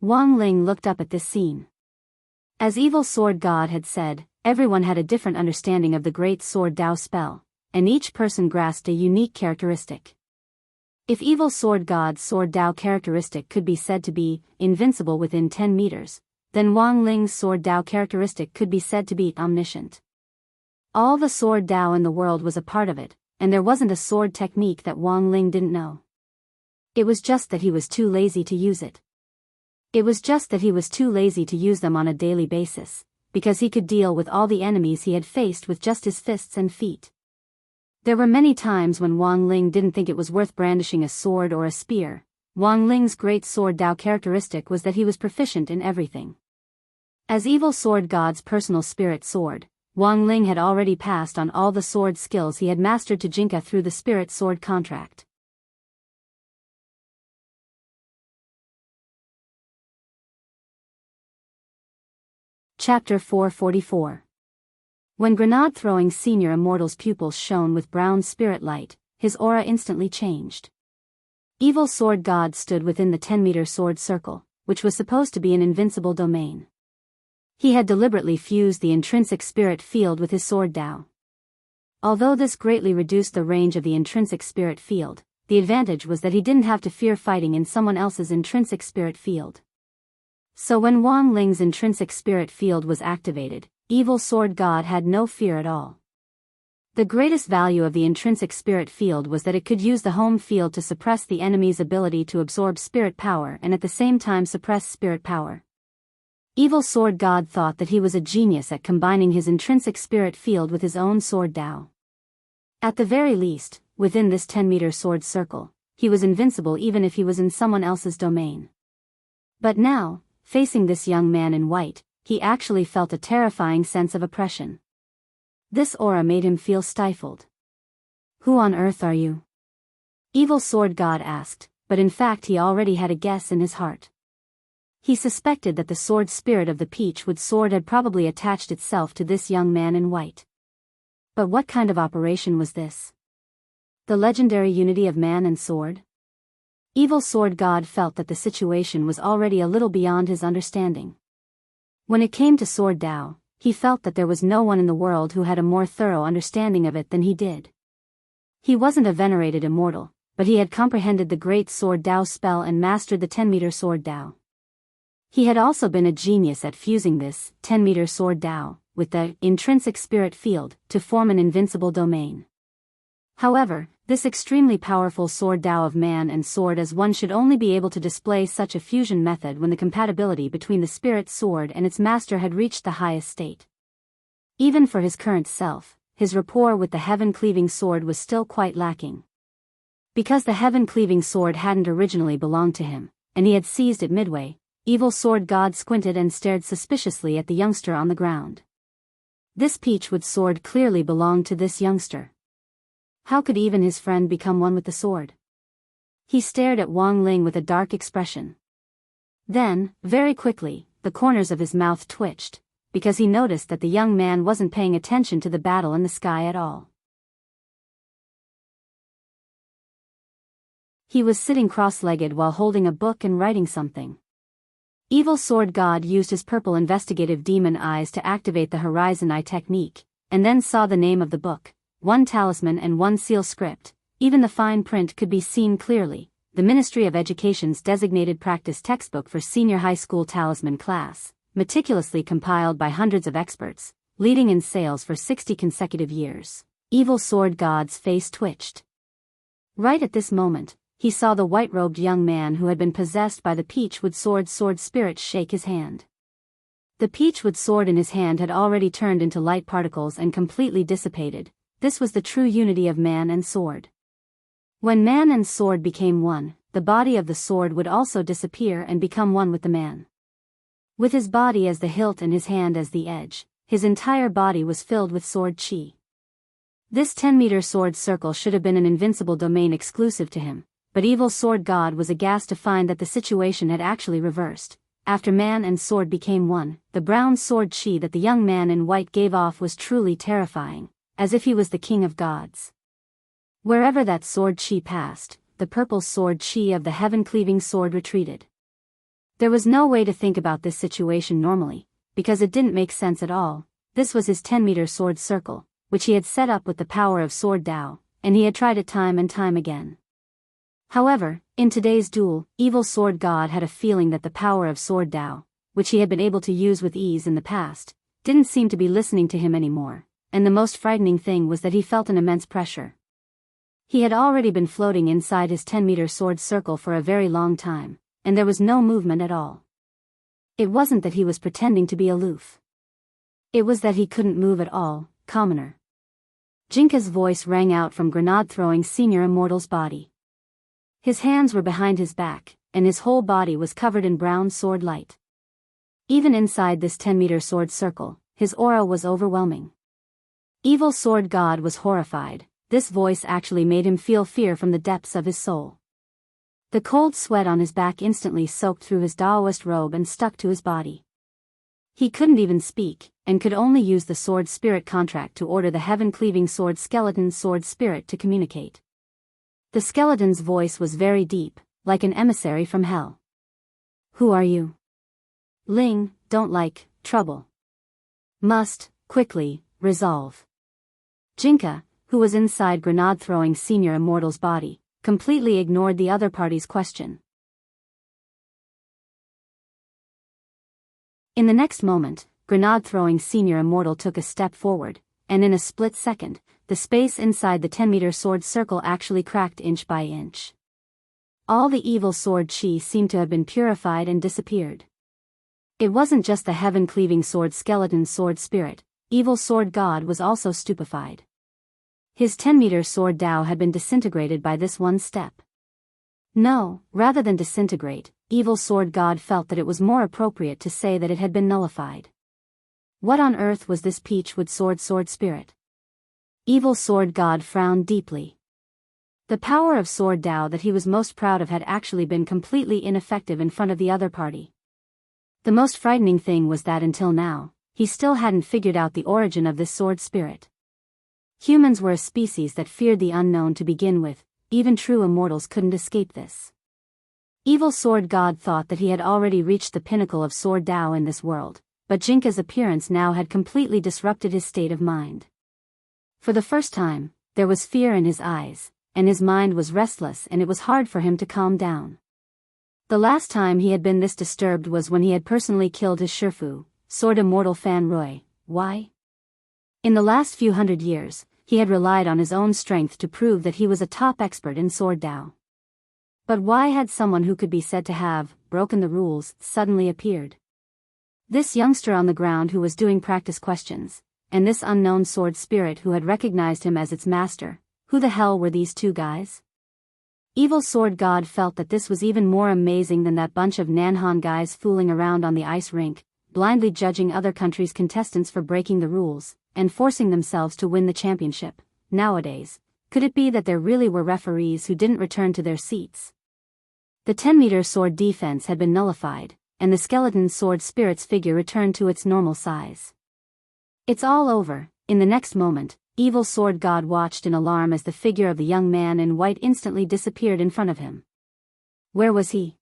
A: Wang Ling looked up at this scene. As Evil Sword God had said, everyone had a different understanding of the Great Sword Dao spell, and each person grasped a unique characteristic. If Evil Sword God's Sword Dao characteristic could be said to be invincible within 10 meters, then Wang Ling's Sword Dao characteristic could be said to be omniscient. All the Sword Dao in the world was a part of it, and there wasn't a sword technique that Wang Ling didn't know. It was just that he was too lazy to use it. It was just that he was too lazy to use them on a daily basis, because he could deal with all the enemies he had faced with just his fists and feet. There were many times when Wang Ling didn't think it was worth brandishing a sword or a spear. Wang Ling's great sword Dao characteristic was that he was proficient in everything. As Evil Sword God's personal spirit sword, Wang Ling had already passed on all the sword skills he had mastered to Jinka through the spirit sword contract. Chapter 444. When Grenade-throwing Senior Immortal's pupils shone with brown spirit light, his aura instantly changed. Evil Sword God stood within the 10-meter sword circle, which was supposed to be an invincible domain. He had deliberately fused the intrinsic spirit field with his sword Dao. Although this greatly reduced the range of the intrinsic spirit field, the advantage was that he didn't have to fear fighting in someone else's intrinsic spirit field. So when Wang Ling's intrinsic spirit field was activated, Evil Sword God had no fear at all. The greatest value of the intrinsic spirit field was that it could use the home field to suppress the enemy's ability to absorb spirit power and at the same time suppress spirit power. Evil Sword God thought that he was a genius at combining his intrinsic spirit field with his own sword Dao. At the very least, within this 10-meter sword circle, he was invincible even if he was in someone else's domain. But now, facing this young man in white, he actually felt a terrifying sense of oppression. This aura made him feel stifled. Who on earth are you? Evil Sword God asked, but in fact he already had a guess in his heart. He suspected that the sword spirit of the peachwood sword had probably attached itself to this young man in white. But what kind of operation was this? The legendary unity of man and sword? Evil Sword God felt that the situation was already a little beyond his understanding. When it came to sword Dao, he felt that there was no one in the world who had a more thorough understanding of it than he did. He wasn't a venerated immortal, but he had comprehended the great sword Dao spell and mastered the 10-meter sword Dao. He had also been a genius at fusing this 10-meter sword Dao with the intrinsic spirit field to form an invincible domain. However, this extremely powerful sword Dao of man and sword as one should only be able to display such a fusion method when the compatibility between the spirit sword and its master had reached the highest state. Even for his current self, his rapport with the heaven-cleaving sword was still quite lacking. Because the heaven-cleaving sword hadn't originally belonged to him, and he had seized it midway, Evil Sword God squinted and stared suspiciously at the youngster on the ground. This peachwood sword clearly belonged to this youngster. How could even his friend become one with the sword? He stared at Wang Ling with a dark expression. Then, very quickly, the corners of his mouth twitched, because he noticed that the young man wasn't paying attention to the battle in the sky at all. He was sitting cross-legged while holding a book and writing something. Evil Sword God used his purple investigative demon eyes to activate the Horizon Eye technique, and then saw the name of the book, one talisman and one seal script. Even the fine print could be seen clearly, the Ministry of Education's designated practice textbook for senior high school talisman class, meticulously compiled by hundreds of experts, leading in sales for 60 consecutive years. Evil Sword God's face twitched. Right at this moment, he saw the white-robed young man who had been possessed by the peachwood sword spirit shake his hand. The peachwood sword in his hand had already turned into light particles and completely dissipated. This was the true unity of man and sword. When man and sword became one, the body of the sword would also disappear and become one with the man. With his body as the hilt and his hand as the edge, his entire body was filled with sword chi. This 10-meter sword circle should have been an invincible domain exclusive to him, but Evil Sword God was aghast to find that the situation had actually reversed. After man and sword became one, the brown sword chi that the young man in white gave off was truly terrifying, as if he was the king of gods. Wherever that sword chi passed, the purple sword chi of the heaven-cleaving sword retreated. There was no way to think about this situation normally, because it didn't make sense at all. This was his 10-meter sword circle, which he had set up with the power of Sword Dao, and he had tried it time and time again. However, in today's duel, Evil Sword God had a feeling that the power of Sword Dao, which he had been able to use with ease in the past, didn't seem to be listening to him anymore, and the most frightening thing was that he felt an immense pressure. He had already been floating inside his 10-meter sword circle for a very long time, and there was no movement at all. It wasn't that he was pretending to be aloof. It was that he couldn't move at all, commoner. Jinka's voice rang out from grenade-throwing Senior Immortal's body. His hands were behind his back, and his whole body was covered in brown sword light. Even inside this 10-meter sword circle, his aura was overwhelming. Evil Sword God was horrified. This voice actually made him feel fear from the depths of his soul. The cold sweat on his back instantly soaked through his Daoist robe and stuck to his body. He couldn't even speak, and could only use the sword spirit contract to order the heaven-cleaving sword skeleton sword spirit to communicate. The skeleton's voice was very deep, like an emissary from hell. Who are you? Ling, don't like trouble. Must, quickly, resolve. Jinka, who was inside grenade-throwing Senior Immortal's body, completely ignored the other party's question. In the next moment, grenade-throwing Senior Immortal took a step forward, and in a split second, the space inside the 10-meter sword circle actually cracked inch by inch. All the evil sword chi seemed to have been purified and disappeared. It wasn't just the heaven-cleaving sword skeleton sword spirit, Evil Sword God was also stupefied. His 10-meter sword Dao had been disintegrated by this one step. No, rather than disintegrate, Evil Sword God felt that it was more appropriate to say that it had been nullified. What on earth was this peachwood sword spirit? Evil Sword God frowned deeply. The power of Sword Dao that he was most proud of had actually been completely ineffective in front of the other party. The most frightening thing was that until now, he still hadn't figured out the origin of this sword spirit. Humans were a species that feared the unknown to begin with, even true immortals couldn't escape this. Evil Sword God thought that he had already reached the pinnacle of Sword Dao in this world, but Jinka's appearance now had completely disrupted his state of mind. For the first time, there was fear in his eyes, and his mind was restless and it was hard for him to calm down. The last time he had been this disturbed was when he had personally killed his Shifu, Sword Immortal Fan Rui. Why? In the last few hundred years, he had relied on his own strength to prove that he was a top expert in Sword Dao. But why had someone who could be said to have broken the rules suddenly appeared? This youngster on the ground who was doing practice questions, and this unknown sword spirit who had recognized him as its master, who the hell were these two guys? Evil Sword God felt that this was even more amazing than that bunch of Nanhan guys fooling around on the ice rink, blindly judging other countries' contestants for breaking the rules, and forcing themselves to win the championship. Nowadays, could it be that there really were referees who didn't return to their seats? The 10-meter sword defense had been nullified, and the skeleton sword spirit's figure returned to its normal size. It's all over. In the next moment, Evil Sword God watched in alarm as the figure of the young man in white instantly disappeared in front of him. Where was he?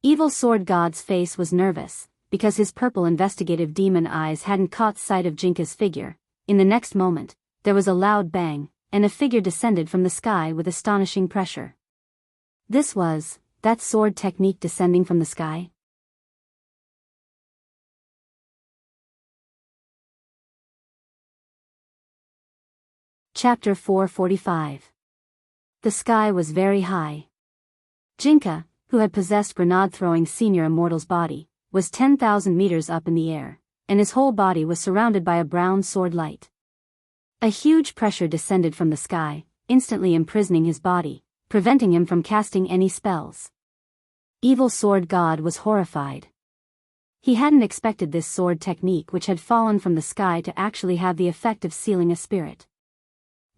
A: Evil Sword God's face was nervous, because his purple investigative demon eyes hadn't caught sight of Jinka's figure. In the next moment, there was a loud bang, and a figure descended from the sky with astonishing pressure. This was that sword technique descending from the sky? Chapter 445. The sky was very high. Jinka, who had possessed grenade-throwing senior immortal's body, was 10,000 meters up in the air, and his whole body was surrounded by a brown sword light. A huge pressure descended from the sky, instantly imprisoning his body, preventing him from casting any spells. Evil Sword God was horrified. He hadn't expected this sword technique which had fallen from the sky to actually have the effect of sealing a spirit.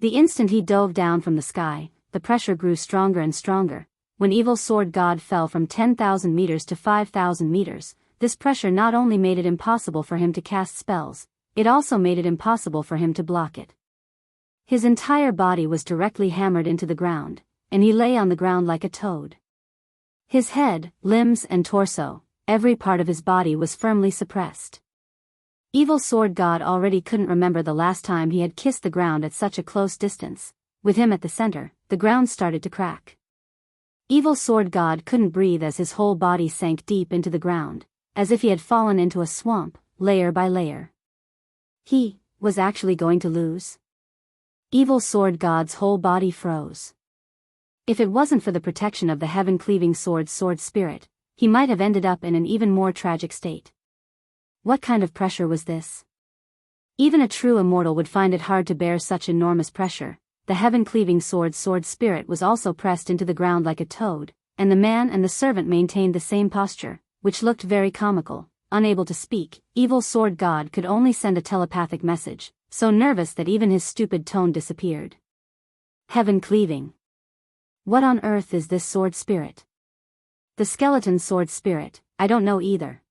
A: The instant he dove down from the sky, the pressure grew stronger and stronger. When Evil Sword God fell from 10,000 meters to 5,000 meters, this pressure not only made it impossible for him to cast spells, it also made it impossible for him to block it. His entire body was directly hammered into the ground, and he lay on the ground like a toad. His head, limbs and torso, every part of his body was firmly suppressed. Evil Sword God already couldn't remember the last time he had kissed the ground at such a close distance. With him at the center, the ground started to crack. Evil Sword God couldn't breathe as his whole body sank deep into the ground, as if he had fallen into a swamp, layer by layer. He was actually going to lose? Evil Sword God's whole body froze. If it wasn't for the protection of the heaven-cleaving sword spirit, he might have ended up in an even more tragic state. What kind of pressure was this? Even a true immortal would find it hard to bear such enormous pressure. The heaven-cleaving sword spirit was also pressed into the ground like a toad, and the man and the servant maintained the same posture, which looked very comical. Unable to speak, Evil Sword God could only send a telepathic message, so nervous that even his stupid tone disappeared. Heaven-cleaving. What on earth is this sword spirit? The skeleton sword spirit, I don't know either.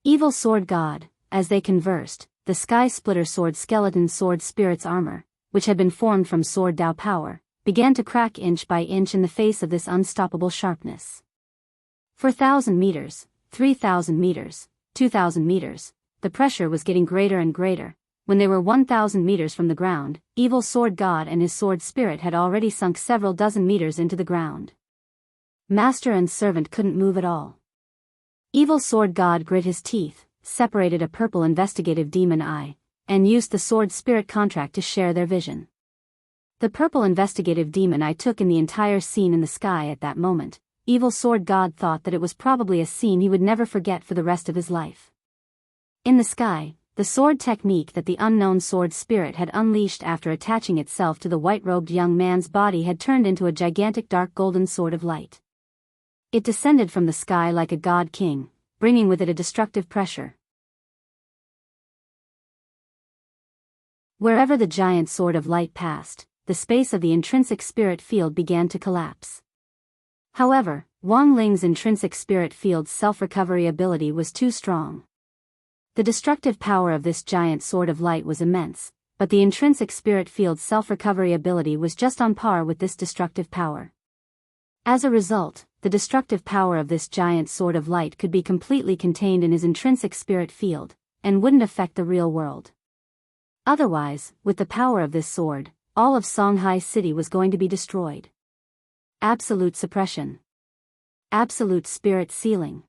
A: Evil Sword God, as they conversed, the Sky Splitter sword skeleton sword spirit's armor, which had been formed from sword Dao power, began to crack inch by inch in the face of this unstoppable sharpness. For 1,000 meters, 3,000 meters, 2,000 meters, the pressure was getting greater and greater. When they were 1,000 meters from the ground, Evil Sword God and his sword spirit had already sunk several dozen meters into the ground. Master and servant couldn't move at all. Evil Sword God grit his teeth, separated a purple investigative demon eye, and used the sword spirit contract to share their vision. The purple investigative demon eye took in the entire scene in the sky at that moment. Evil Sword God thought that it was probably a scene he would never forget for the rest of his life. In the sky, the sword technique that the unknown sword spirit had unleashed after attaching itself to the white-robed young man's body had turned into a gigantic dark golden sword of light. It descended from the sky like a god king, bringing with it a destructive pressure. Wherever the giant sword of light passed, the space of the intrinsic spirit field began to collapse. However, Wang Ling's intrinsic spirit field's self-recovery ability was too strong. The destructive power of this giant sword of light was immense, but the intrinsic spirit field's self-recovery ability was just on par with this destructive power. As a result, the destructive power of this giant sword of light could be completely contained in his intrinsic spirit field, and wouldn't affect the real world. Otherwise, with the power of this sword, all of Songhai City was going to be destroyed. Absolute suppression. Absolute spirit sealing.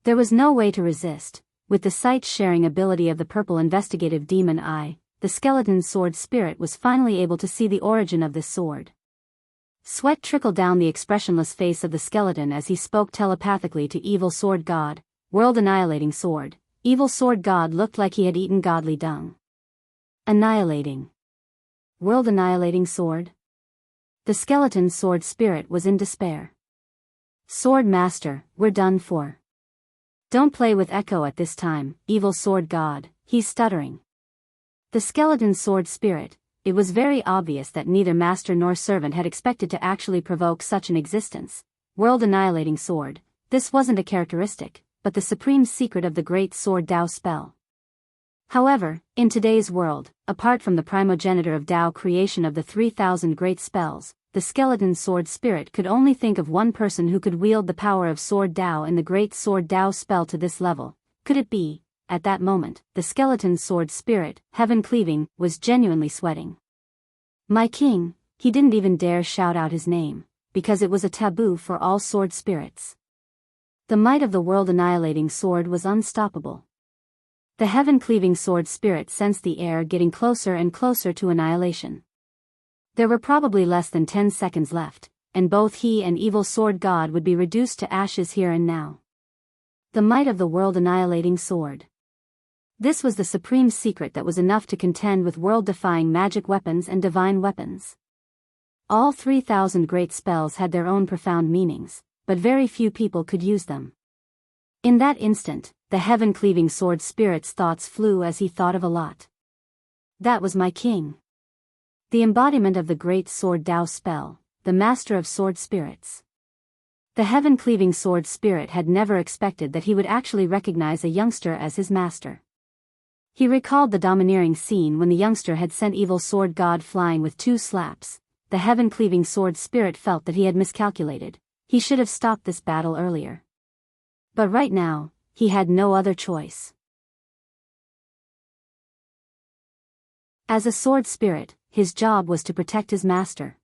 A: There was no way to resist. With the sight-sharing ability of the purple investigative demon eye, the skeleton sword spirit was finally able to see the origin of this sword. Sweat trickled down the expressionless face of the skeleton as he spoke telepathically to Evil Sword God. World-annihilating sword. Evil Sword God looked like he had eaten godly dung. Annihilating. World-annihilating sword? The skeleton sword spirit was in despair. Sword master, we're done for. Don't play with Echo at this time, evil sword god, he's stuttering. The skeleton sword spirit, it was very obvious that neither master nor servant had expected to actually provoke such an existence. World-annihilating sword, this wasn't a characteristic, but the supreme secret of the great sword Dao spell. However, in today's world, apart from the primogenitor of Dao creation of the 3,000 great spells, the skeleton sword spirit could only think of one person who could wield the power of sword Dao in the great sword Dao spell to this level. Could it be? At that moment, the skeleton sword spirit, heaven cleaving, was genuinely sweating. My king, he didn't even dare shout out his name, because it was a taboo for all sword spirits. The might of the world-annihilating sword was unstoppable. The heaven-cleaving sword spirit sensed the air getting closer and closer to annihilation. There were probably less than 10 seconds left, and both he and evil sword god would be reduced to ashes here and now. The might of the world-annihilating sword. This was the supreme secret that was enough to contend with world-defying magic weapons and divine weapons. All 3,000 great spells had their own profound meanings, but very few people could use them. In that instant, the heaven-cleaving sword spirit's thoughts flew as he thought of a lot. That was my king. The embodiment of the great sword Dao spell, the master of sword spirits. The heaven-cleaving sword spirit had never expected that he would actually recognize a youngster as his master. He recalled the domineering scene when the youngster had sent evil sword god flying with 2 slaps. The heaven-cleaving sword spirit felt that he had miscalculated. He should have stopped this battle earlier. But right now, he had no other choice. As a sword spirit, his job was to protect his master.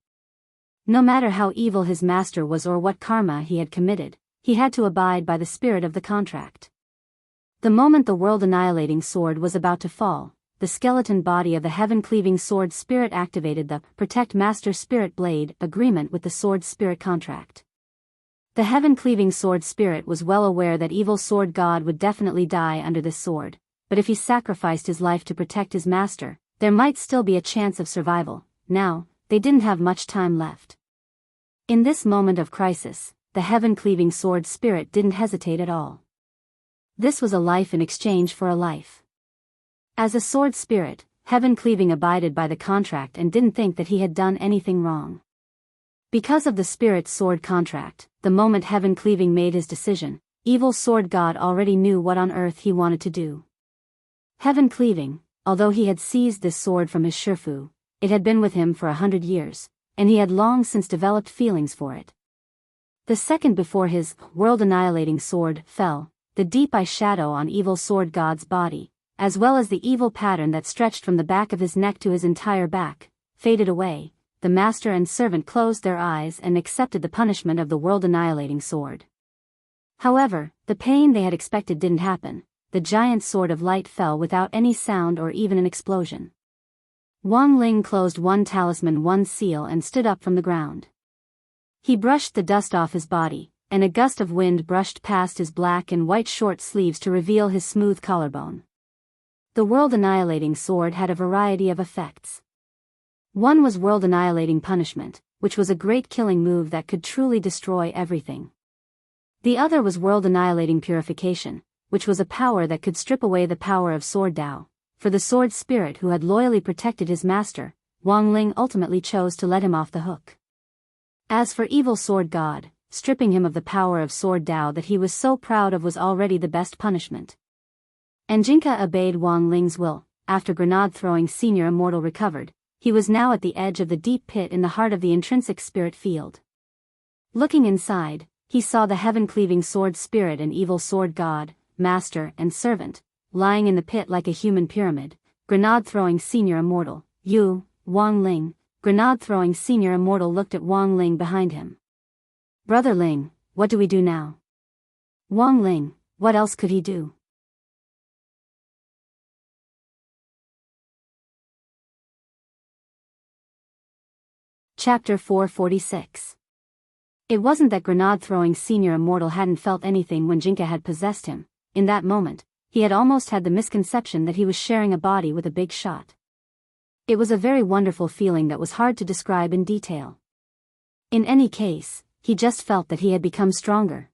A: No matter how evil his master was or what karma he had committed, he had to abide by the spirit of the contract. The moment the world-annihilating sword was about to fall, the skeleton body of the heaven-cleaving sword spirit activated the Protect Master Spirit Blade agreement with the sword spirit contract. The heaven-cleaving sword spirit was well aware that evil sword god would definitely die under this sword, but if he sacrificed his life to protect his master, there might still be a chance of survival. Now, they didn't have much time left. In this moment of crisis, the heaven-cleaving sword spirit didn't hesitate at all. This was a life in exchange for a life. As a sword spirit, heaven-cleaving abided by the contract and didn't think that he had done anything wrong. Because of the spirit's sword contract, the moment heaven-cleaving made his decision, evil sword god already knew what on earth he wanted to do. Heaven-cleaving, although he had seized this sword from his Shifu, it had been with him for 100 years, and he had long since developed feelings for it. The second before his world-annihilating sword fell, the deep eye shadow on evil sword god's body, as well as the evil pattern that stretched from the back of his neck to his entire back, faded away. The master and servant closed their eyes and accepted the punishment of the world-annihilating sword. However, the pain they had expected didn't happen. The giant sword of light fell without any sound or even an explosion. Wang Ling closed one talisman, one seal, and stood up from the ground. He brushed the dust off his body, and a gust of wind brushed past his black and white short sleeves to reveal his smooth collarbone. The world-annihilating sword had a variety of effects. One was world-annihilating punishment, which was a great killing move that could truly destroy everything. The other was world-annihilating purification, which was a power that could strip away the power of sword Dao. For the sword spirit who had loyally protected his master, Wang Ling ultimately chose to let him off the hook. As for evil sword god, stripping him of the power of sword Dao that he was so proud of was already the best punishment. And Jinka obeyed Wang Ling's will. After grenade-throwing senior immortal recovered, he was now at the edge of the deep pit in the heart of the intrinsic spirit field. Looking inside, he saw the heaven-cleaving sword spirit and evil sword god, master and servant, lying in the pit like a human pyramid. Grenade-throwing senior immortal, you, Wang Ling. Grenade-throwing senior immortal looked at Wang Ling behind him. Brother Ling, what do we do now? Wang Ling, what else could he do? Chapter 446. It wasn't that grenade-throwing senior immortal hadn't felt anything when Jinka had possessed him. In that moment, he had almost had the misconception that he was sharing a body with a big shot. It was a very wonderful feeling that was hard to describe in detail. In any case, he just felt that he had become stronger.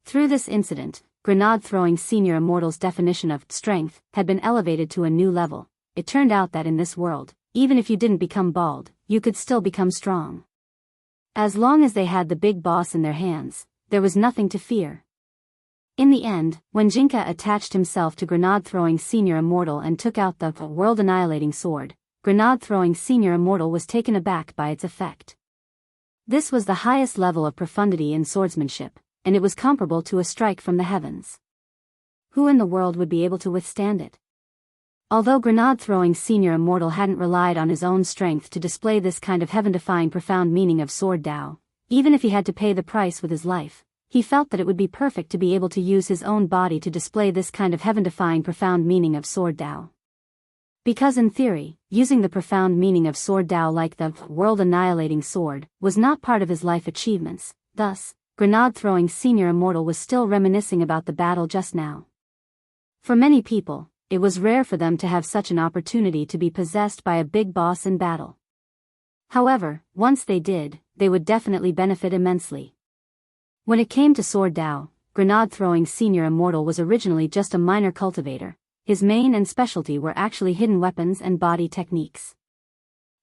A: Through this incident, grenade-throwing senior immortal's definition of strength had been elevated to a new level. It turned out that in this world, even if you didn't become bald, you could still become strong. As long as they had the big boss in their hands, there was nothing to fear. In the end, when Jinka attached himself to grenade-throwing senior immortal and took out the world-annihilating sword, grenade-throwing senior immortal was taken aback by its effect. This was the highest level of profundity in swordsmanship, and it was comparable to a strike from the heavens. Who in the world would be able to withstand it? Although grenade-throwing senior immortal hadn't relied on his own strength to display this kind of heaven-defying profound meaning of sword Dao, even if he had to pay the price with his life, he felt that it would be perfect to be able to use his own body to display this kind of heaven-defying profound meaning of sword Dao. Because in theory, using the profound meaning of sword Dao like the world-annihilating sword was not part of his life achievements, thus, grenade-throwing senior immortal was still reminiscing about the battle just now. For many people, it was rare for them to have such an opportunity to be possessed by a big boss in battle. However, once they did, they would definitely benefit immensely. When it came to sword Dao, grenade-throwing senior immortal was originally just a minor cultivator. His main and specialty were actually hidden weapons and body techniques.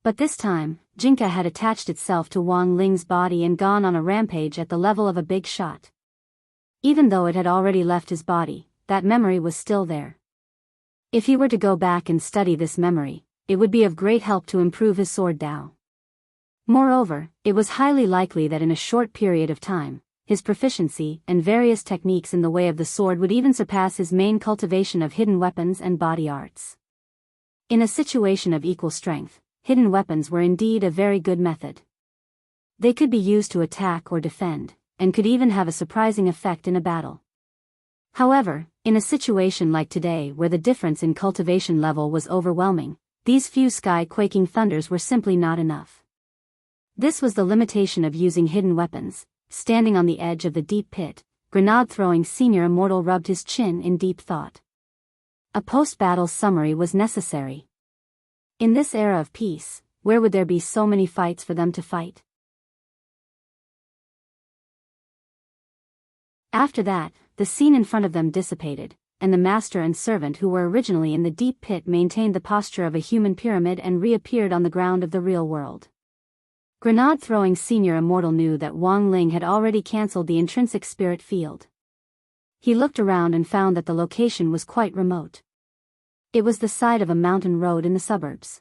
A: But this time, Jinka had attached itself to Wang Ling's body and gone on a rampage at the level of a big shot. Even though it had already left his body, that memory was still there. If he were to go back and study this memory, it would be of great help to improve his sword Dao. Moreover, it was highly likely that in a short period of time, his proficiency and various techniques in the way of the sword would even surpass his main cultivation of hidden weapons and body arts. In a situation of equal strength, hidden weapons were indeed a very good method. They could be used to attack or defend, and could even have a surprising effect in a battle. However, in a situation like today where the difference in cultivation level was overwhelming, these few sky-quaking thunders were simply not enough. This was the limitation of using hidden weapons. Standing on the edge of the deep pit, grenade-throwing senior immortal rubbed his chin in deep thought. A post-battle summary was necessary. In this era of peace, where would there be so many fights for them to fight? After that, the scene in front of them dissipated, and the master and servant who were originally in the deep pit maintained the posture of a human pyramid and reappeared on the ground of the real world. Grenade-throwing senior immortal knew that Wang Ling had already cancelled the intrinsic spirit field. He looked around and found that the location was quite remote. It was the side of a mountain road in the suburbs.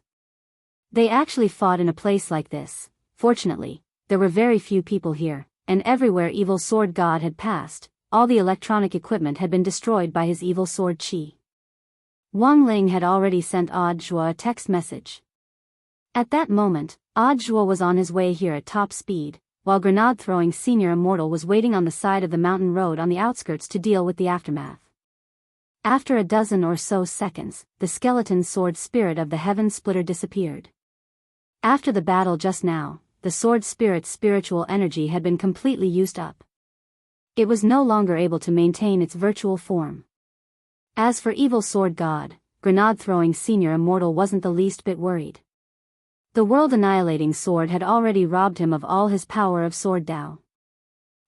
A: They actually fought in a place like this. Fortunately, there were very few people here, and everywhere evil sword god had passed, all the electronic equipment had been destroyed by his evil sword chi. Wang Ling had already sent Odd Zhuo a text message. At that moment, Odd Zhuo was on his way here at top speed, while grenade-throwing senior immortal was waiting on the side of the mountain road on the outskirts to deal with the aftermath. After a dozen or so seconds, the skeleton sword spirit of the heaven splitter disappeared. After the battle just now, the sword spirit's spiritual energy had been completely used up. It was no longer able to maintain its virtual form. As for evil sword god, grenade-throwing senior immortal wasn't the least bit worried. The world-annihilating sword had already robbed him of all his power of sword Dao.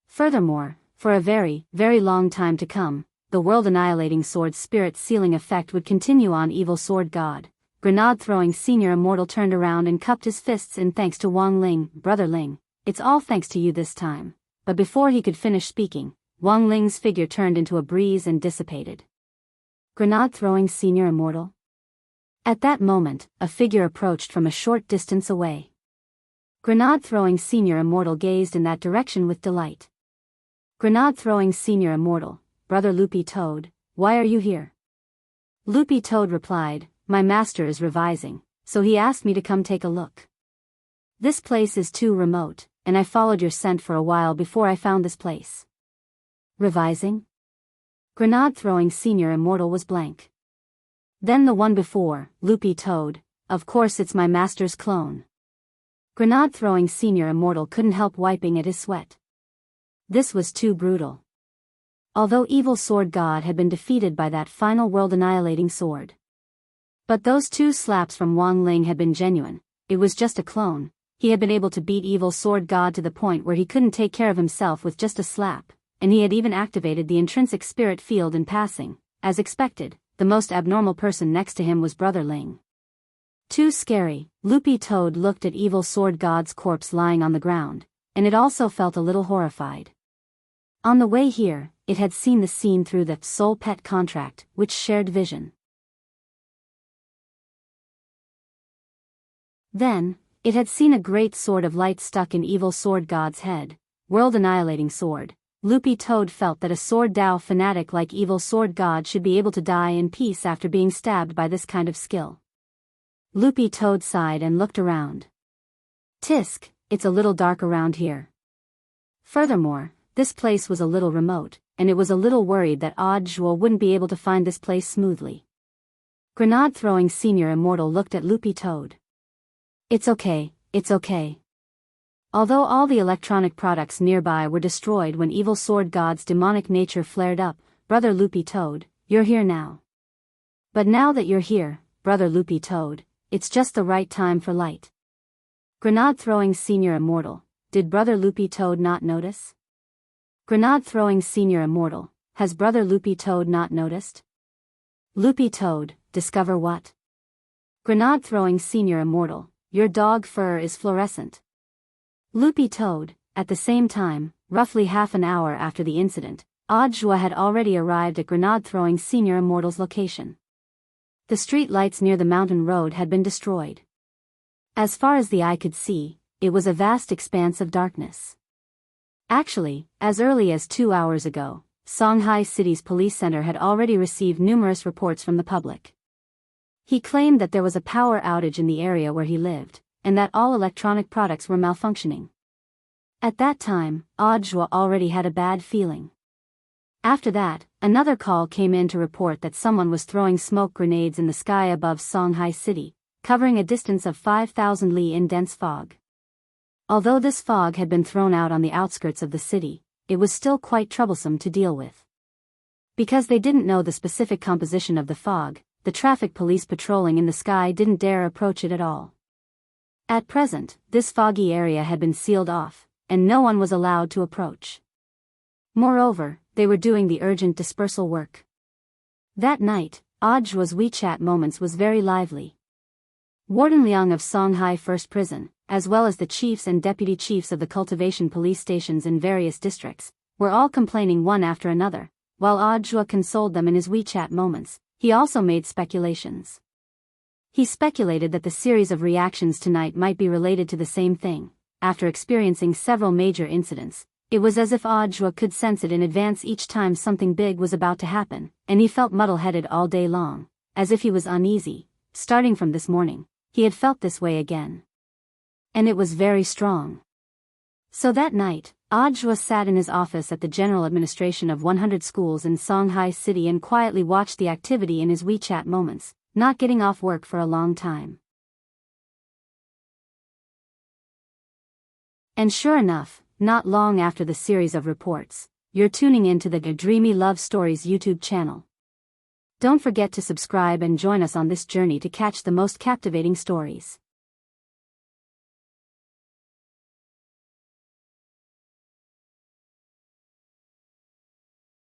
A: Furthermore, for a very, very long time to come, the world-annihilating sword's spirit sealing effect would continue on evil sword god. Grenade-throwing senior immortal turned around and cupped his fists in thanks to Wang Ling. Brother Ling, it's all thanks to you this time. But before he could finish speaking, Wang Ling's figure turned into a breeze and dissipated. Grenade-throwing senior immortal? At that moment, a figure approached from a short distance away. Grenade-throwing senior immortal gazed in that direction with delight. Grenade-throwing senior immortal, Brother Loopy Toad, why are you here? Loopy Toad replied, my master is revising, so he asked me to come take a look. This place is too remote, and I followed your scent for a while before I found this place. Revising? Grenade-throwing senior immortal was blank. Then the one before, Loopy Toad, of course it's my master's clone. Grenade-throwing senior immortal couldn't help wiping at his sweat. This was too brutal. Although evil sword god had been defeated by that final world-annihilating sword. But those two slaps from Wang Ling had been genuine, it was just a clone, he had been able to beat Evil Sword God to the point where he couldn't take care of himself with just a slap, and he had even activated the intrinsic spirit field in passing. As expected, the most abnormal person next to him was Brother Ling. Too scary. Loopy Toad looked at Evil Sword God's corpse lying on the ground, and it also felt a little horrified. On the way here, it had seen the scene through the Soul Pet contract, which shared vision. Then, it had seen a great sword of light stuck in Evil Sword God's head, world-annihilating sword. Loopy Toad felt that a sword Dao fanatic like Evil Sword God should be able to die in peace after being stabbed by this kind of skill. Loopy Toad sighed and looked around. Tisk, it's a little dark around here. Furthermore, this place was a little remote, and it was a little worried that Audiobook wouldn't be able to find this place smoothly. Grenade-throwing Senior Immortal looked at Loopy Toad. It's okay, it's okay. Although all the electronic products nearby were destroyed when Evil Sword God's demonic nature flared up, Brother Loopy Toad, you're here now. But now that you're here, Brother Loopy Toad, it's just the right time for light. Grenade-throwing Senior Immortal, did Brother Loopy Toad not notice? Grenade-throwing Senior Immortal, has Brother Loopy Toad not noticed? Loopy Toad, discover what? Grenade-throwing Senior Immortal, your dog fur is fluorescent. Loopy Toad, at the same time, roughly half an hour after the incident, Audiobook had already arrived at Grenade-throwing Senior Immortal's location. The street lights near the mountain road had been destroyed. As far as the eye could see, it was a vast expanse of darkness. Actually, as early as 2 hours ago, Songhai City's police center had already received numerous reports from the public. He claimed that there was a power outage in the area where he lived, and that all electronic products were malfunctioning. At that time, Audiobook already had a bad feeling. After that, another call came in to report that someone was throwing smoke grenades in the sky above Songhai City, covering a distance of 5,000 li in dense fog. Although this fog had been thrown out on the outskirts of the city, it was still quite troublesome to deal with. Because they didn't know the specific composition of the fog, the traffic police patrolling in the sky didn't dare approach it at all. At present, this foggy area had been sealed off, and no one was allowed to approach. Moreover, they were doing the urgent dispersal work. That night, Audiobook's WeChat moments was very lively. Warden Liang of Songhai First Prison, as well as the chiefs and deputy chiefs of the cultivation police stations in various districts, were all complaining one after another. While Audiobook consoled them in his WeChat moments, he also made speculations. He speculated that the series of reactions tonight might be related to the same thing. After experiencing several major incidents, it was as if Audiobook could sense it in advance each time something big was about to happen, and he felt muddle-headed all day long, as if he was uneasy. Starting from this morning, he had felt this way again. And it was very strong. So that night, Audiobook sat in his office at the General Administration of 100 schools in Songhai City and quietly watched the activity in his WeChat moments, not getting off work for a long time. And sure enough, not long after the series of reports, you're tuning into the Dreamy Love Stories YouTube channel. Don't forget to subscribe and join us on this journey to catch the most captivating stories.